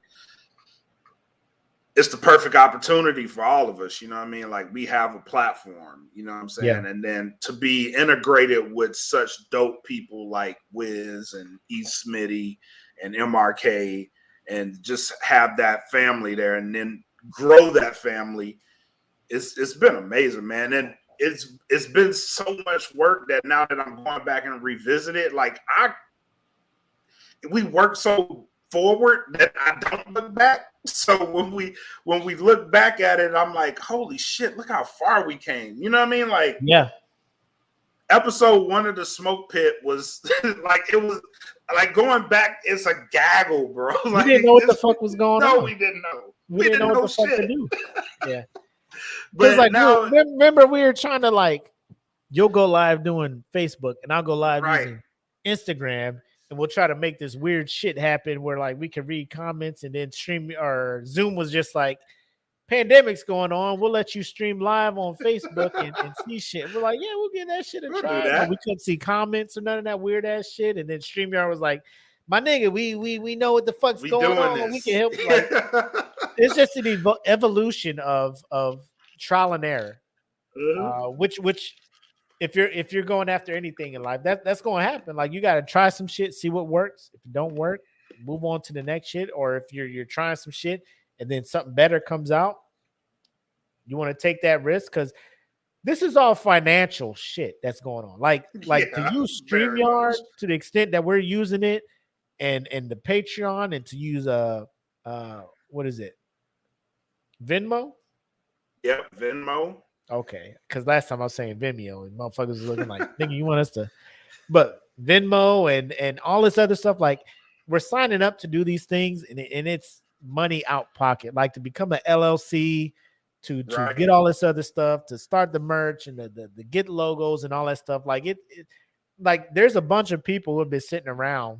Speaker 1: it's the perfect opportunity for all of us. You know what I mean? Like we have a platform, you know what I'm saying?
Speaker 2: Yeah.
Speaker 1: And then to be integrated with such dope people like Wiz and E. Smitty and MRK and just have that family there and then grow that family. It's been amazing, man. And it's been so much work that now that I'm going back and revisit it, like we worked so forward that I don't look back. So when we look back at it, I'm like, holy shit, look how far we came. You know what I mean? Like, episode 1 of the Smoke Pit was like, it was like going back, it's a gaggle, bro. Like,
Speaker 2: we didn't know what the fuck was going on.
Speaker 1: No, we didn't know.
Speaker 2: We didn't know what the fuck to do. Yeah.
Speaker 1: But
Speaker 2: like,
Speaker 1: now,
Speaker 2: remember we were trying to like, you'll go live doing Facebook and I'll go live using Instagram, and we'll try to make this weird shit happen where like we can read comments and then stream. Or Zoom was just like, pandemic's going on, we'll let you stream live on Facebook and see shit. We're like, yeah, we'll give that shit a try. But we couldn't see comments or none of that weird ass shit. And then StreamYard was like, my nigga, we know what the fuck's going on. And we can help. Like, it's just an evolution of trial and error. Which if you're going after anything in life, that's going to happen. Like, you got to try some shit, see what works. If it don't work, move on to the next shit. Or if you're trying some shit and then something better comes out, you want to take that risk, because this is all financial shit that's going on. Like to use StreamYard to the extent that we're using it, and the Patreon, and to use what is it, Venmo?
Speaker 1: Yep, Venmo.
Speaker 2: Okay, because last time I was saying Vimeo, and motherfuckers was looking like, nigga, you want us to? But Venmo and all this other stuff, like, we're signing up to do these things, and it's money out pocket. Like, to become an LLC, to get all this other stuff, to start the merch and the get logos and all that stuff. Like like there's a bunch of people who have been sitting around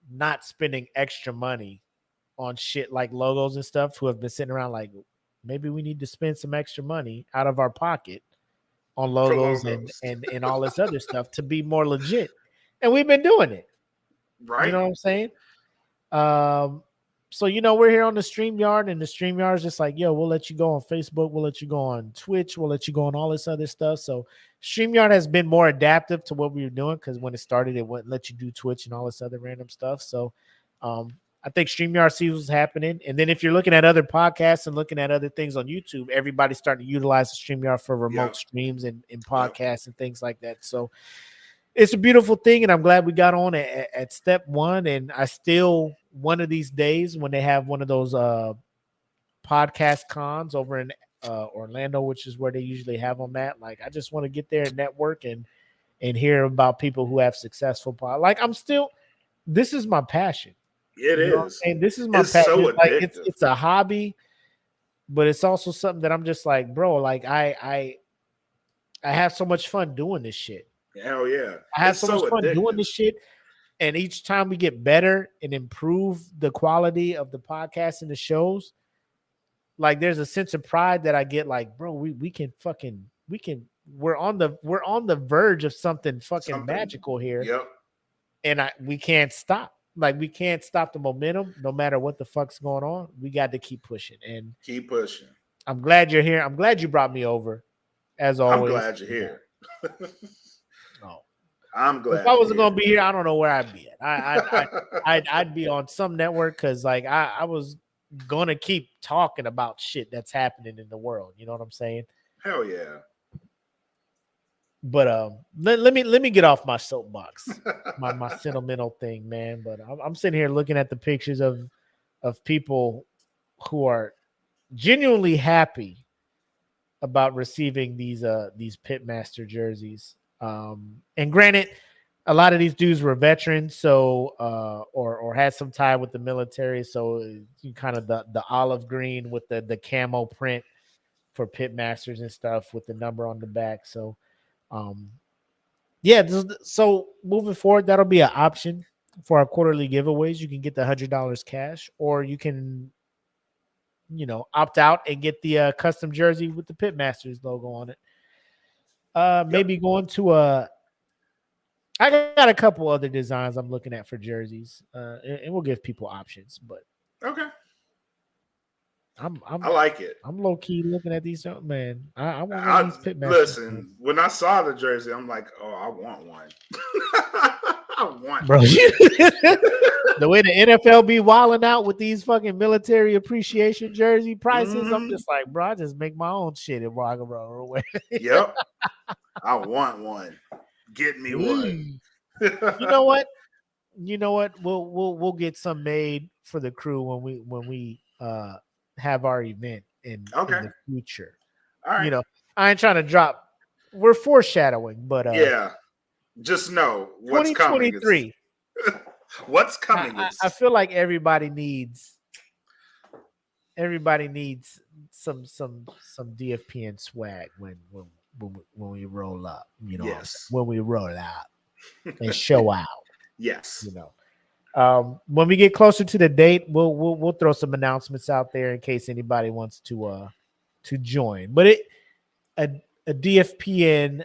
Speaker 2: not spending extra money on shit like logos and stuff, who have been sitting around like, maybe we need to spend some extra money out of our pocket on logos. And all this other stuff to be more legit. And we've been doing it.
Speaker 1: Right.
Speaker 2: You know what I'm saying? So we're here on the StreamYard, and the StreamYard is just like, yo, we'll let you go on Facebook, we'll let you go on Twitch, we'll let you go on all this other stuff. So StreamYard has been more adaptive to what we were doing, because when it started, it wouldn't let you do Twitch and all this other random stuff. So I think StreamYard sees what's happening. And then if you're looking at other podcasts and looking at other things on YouTube, everybody's starting to utilize the StreamYard for remote streams and podcasts and things like that. So it's a beautiful thing, and I'm glad we got on at step one. And I still, one of these days, when they have one of those podcast cons over in Orlando, which is where they usually have them at, like, I just want to get there and network and hear about people who have successful like, this is my passion.
Speaker 1: It is.
Speaker 2: And this is my passion.
Speaker 1: So
Speaker 2: like it's a hobby, but it's also something that I'm just like, bro, like I have so much fun doing this shit.
Speaker 1: Hell yeah.
Speaker 2: I have so much fun doing this shit. And each time we get better and improve the quality of the podcast and the shows, like, there's a sense of pride that I get, like, bro, we're on the verge of something magical here.
Speaker 1: Yep.
Speaker 2: And we can't stop. Like, we can't stop the momentum no matter what the fuck's going on. We got to keep pushing. And
Speaker 1: keep pushing. I'm
Speaker 2: glad you're here. I'm glad you brought me over, as always.
Speaker 1: I'm glad you're here.
Speaker 2: Oh.
Speaker 1: I'm glad.
Speaker 2: If I wasn't gonna be here, I don't know where I'd be at. I'd be on some network, because like I was gonna keep talking about shit that's happening in the world. You know what I'm saying?
Speaker 1: Hell yeah.
Speaker 2: But let me get off my soapbox, my sentimental thing, man. But I'm sitting here looking at the pictures of people who are genuinely happy about receiving these Pitmaster jerseys. And granted, a lot of these dudes were veterans, so or had some tie with the military, so kind of the olive green with the camo print for Pitmasters and stuff with the number on the back. So so moving forward, that'll be an option for our quarterly giveaways. You can get the $100 cash, or you can opt out and get the custom jersey with the Pitmasters logo on it. Maybe going to I got a couple other designs I'm looking at for jerseys, and we'll give people options. But
Speaker 1: okay,
Speaker 2: I
Speaker 1: like it.
Speaker 2: I'm low key looking at these. Man, I want these Pitmasters.
Speaker 1: Listen, when I saw the jersey, I'm like, oh, I want one. I want,
Speaker 2: bro. The way the NFL be wilding out with these fucking military appreciation jersey prices, I'm just like, bro, I just make my own shit and rock and roll away.
Speaker 1: Yep, I want one. Get me one.
Speaker 2: You know what? We'll get some made for the crew when we have our event in the future.
Speaker 1: All right.
Speaker 2: I ain't trying to drop. We're foreshadowing, but
Speaker 1: yeah. Just know what's
Speaker 2: 2023.
Speaker 1: Coming. What's coming?
Speaker 2: I feel like everybody needs some DFPN swag when we roll up.
Speaker 1: Yes.
Speaker 2: When we roll out and show out.
Speaker 1: Yes.
Speaker 2: When we get closer to the date, we'll throw some announcements out there in case anybody wants to join. But a DFPN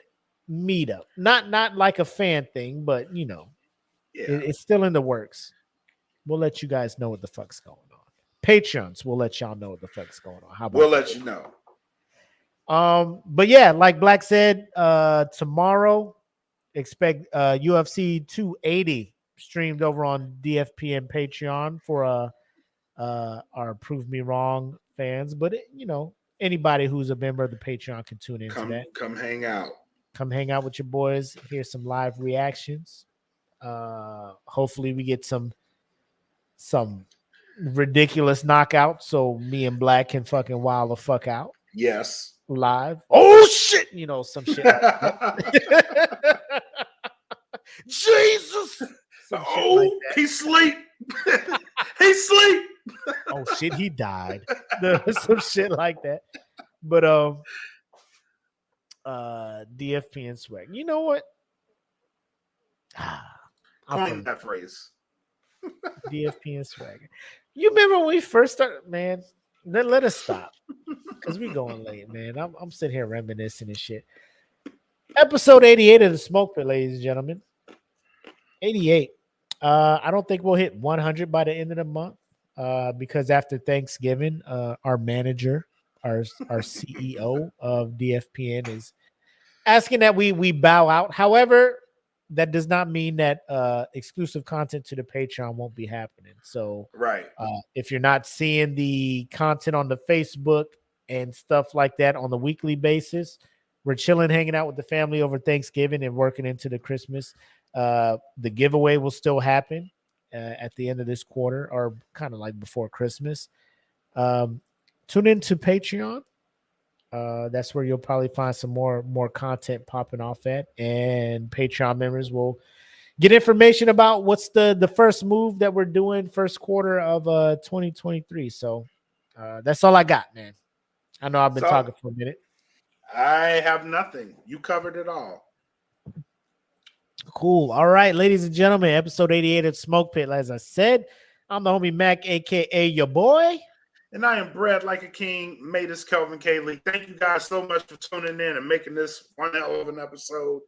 Speaker 2: meetup, not like a fan thing, but it's still in the works. We'll let you guys know what the fuck's going on. Patrons, we'll let y'all know what the fuck's going on. How about
Speaker 1: we'll let you know.
Speaker 2: But yeah, like Black said, tomorrow expect UFC 280 streamed over on DFPN Patreon for our Prove Me Wrong fans. But anybody who's a member of the Patreon can tune into that.
Speaker 1: Come hang out.
Speaker 2: Come hang out with your boys. Hear some live reactions. Hopefully we get some ridiculous knockouts so me and Black can fucking wild the fuck out.
Speaker 1: Yes.
Speaker 2: Live. Oh shit, some shit like that. Jesus.
Speaker 1: Like he sleep. He sleep.
Speaker 2: Oh shit, he died. Some shit like that. But DFPN swag. You know what?
Speaker 1: Coin that phrase.
Speaker 2: DFPN swag. You remember when we first started, man? Let us stop because we going late, man. I'm sitting here reminiscing and shit. Episode 88 of the Smoke Pit, ladies and gentlemen. 88. I don't think we'll hit 100 by the end of the month. because after Thanksgiving, our manager, our CEO of DFPN is asking that we bow out. However, that does not mean that exclusive content to the Patreon won't be happening. So
Speaker 1: Right.
Speaker 2: if you're not seeing the content on the Facebook and stuff like that on the weekly basis, we're chilling, hanging out with the family over Thanksgiving and working into the Christmas. The giveaway will still happen at the end of this quarter, or kind of like before Christmas. Tune into Patreon. That's where you'll probably find some more content popping off at, and Patreon members will get information about what's the first move that we're doing first quarter of 2023. So that's all I got, man. I know I've been talking for a minute.
Speaker 1: I have nothing. You covered it all.
Speaker 2: Cool. All right, ladies and gentlemen, episode 88 of Smoke Pit. As I said, I'm the homie Mac, aka your boy.
Speaker 1: And I am bred like a king. Made this Kelvin Cayley. Thank you guys so much for tuning in and making this one hell of an episode.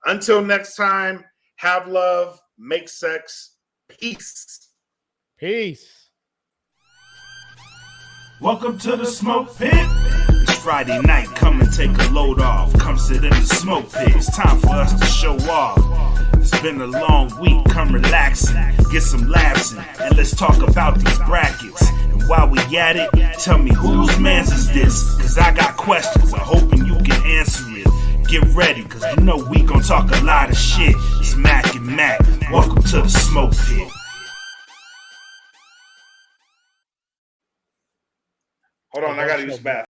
Speaker 1: Until next time, have love, make sex, peace.
Speaker 2: Peace.
Speaker 13: Welcome to the Smoke Pit. It's Friday night, come and take a load off. Come sit in the smoke pit. It's time for us to show off. It's been a long week, come relaxing, get some laughs in, and let's talk about these brackets. And while we at it, tell me whose man's is this? Cause I got questions, I'm hoping you can answer it. Get ready, cause you know we gon' talk a lot of shit. It's Mac and Mac, welcome to the Smoke Pit.
Speaker 1: Hold on, I gotta use the bathroom.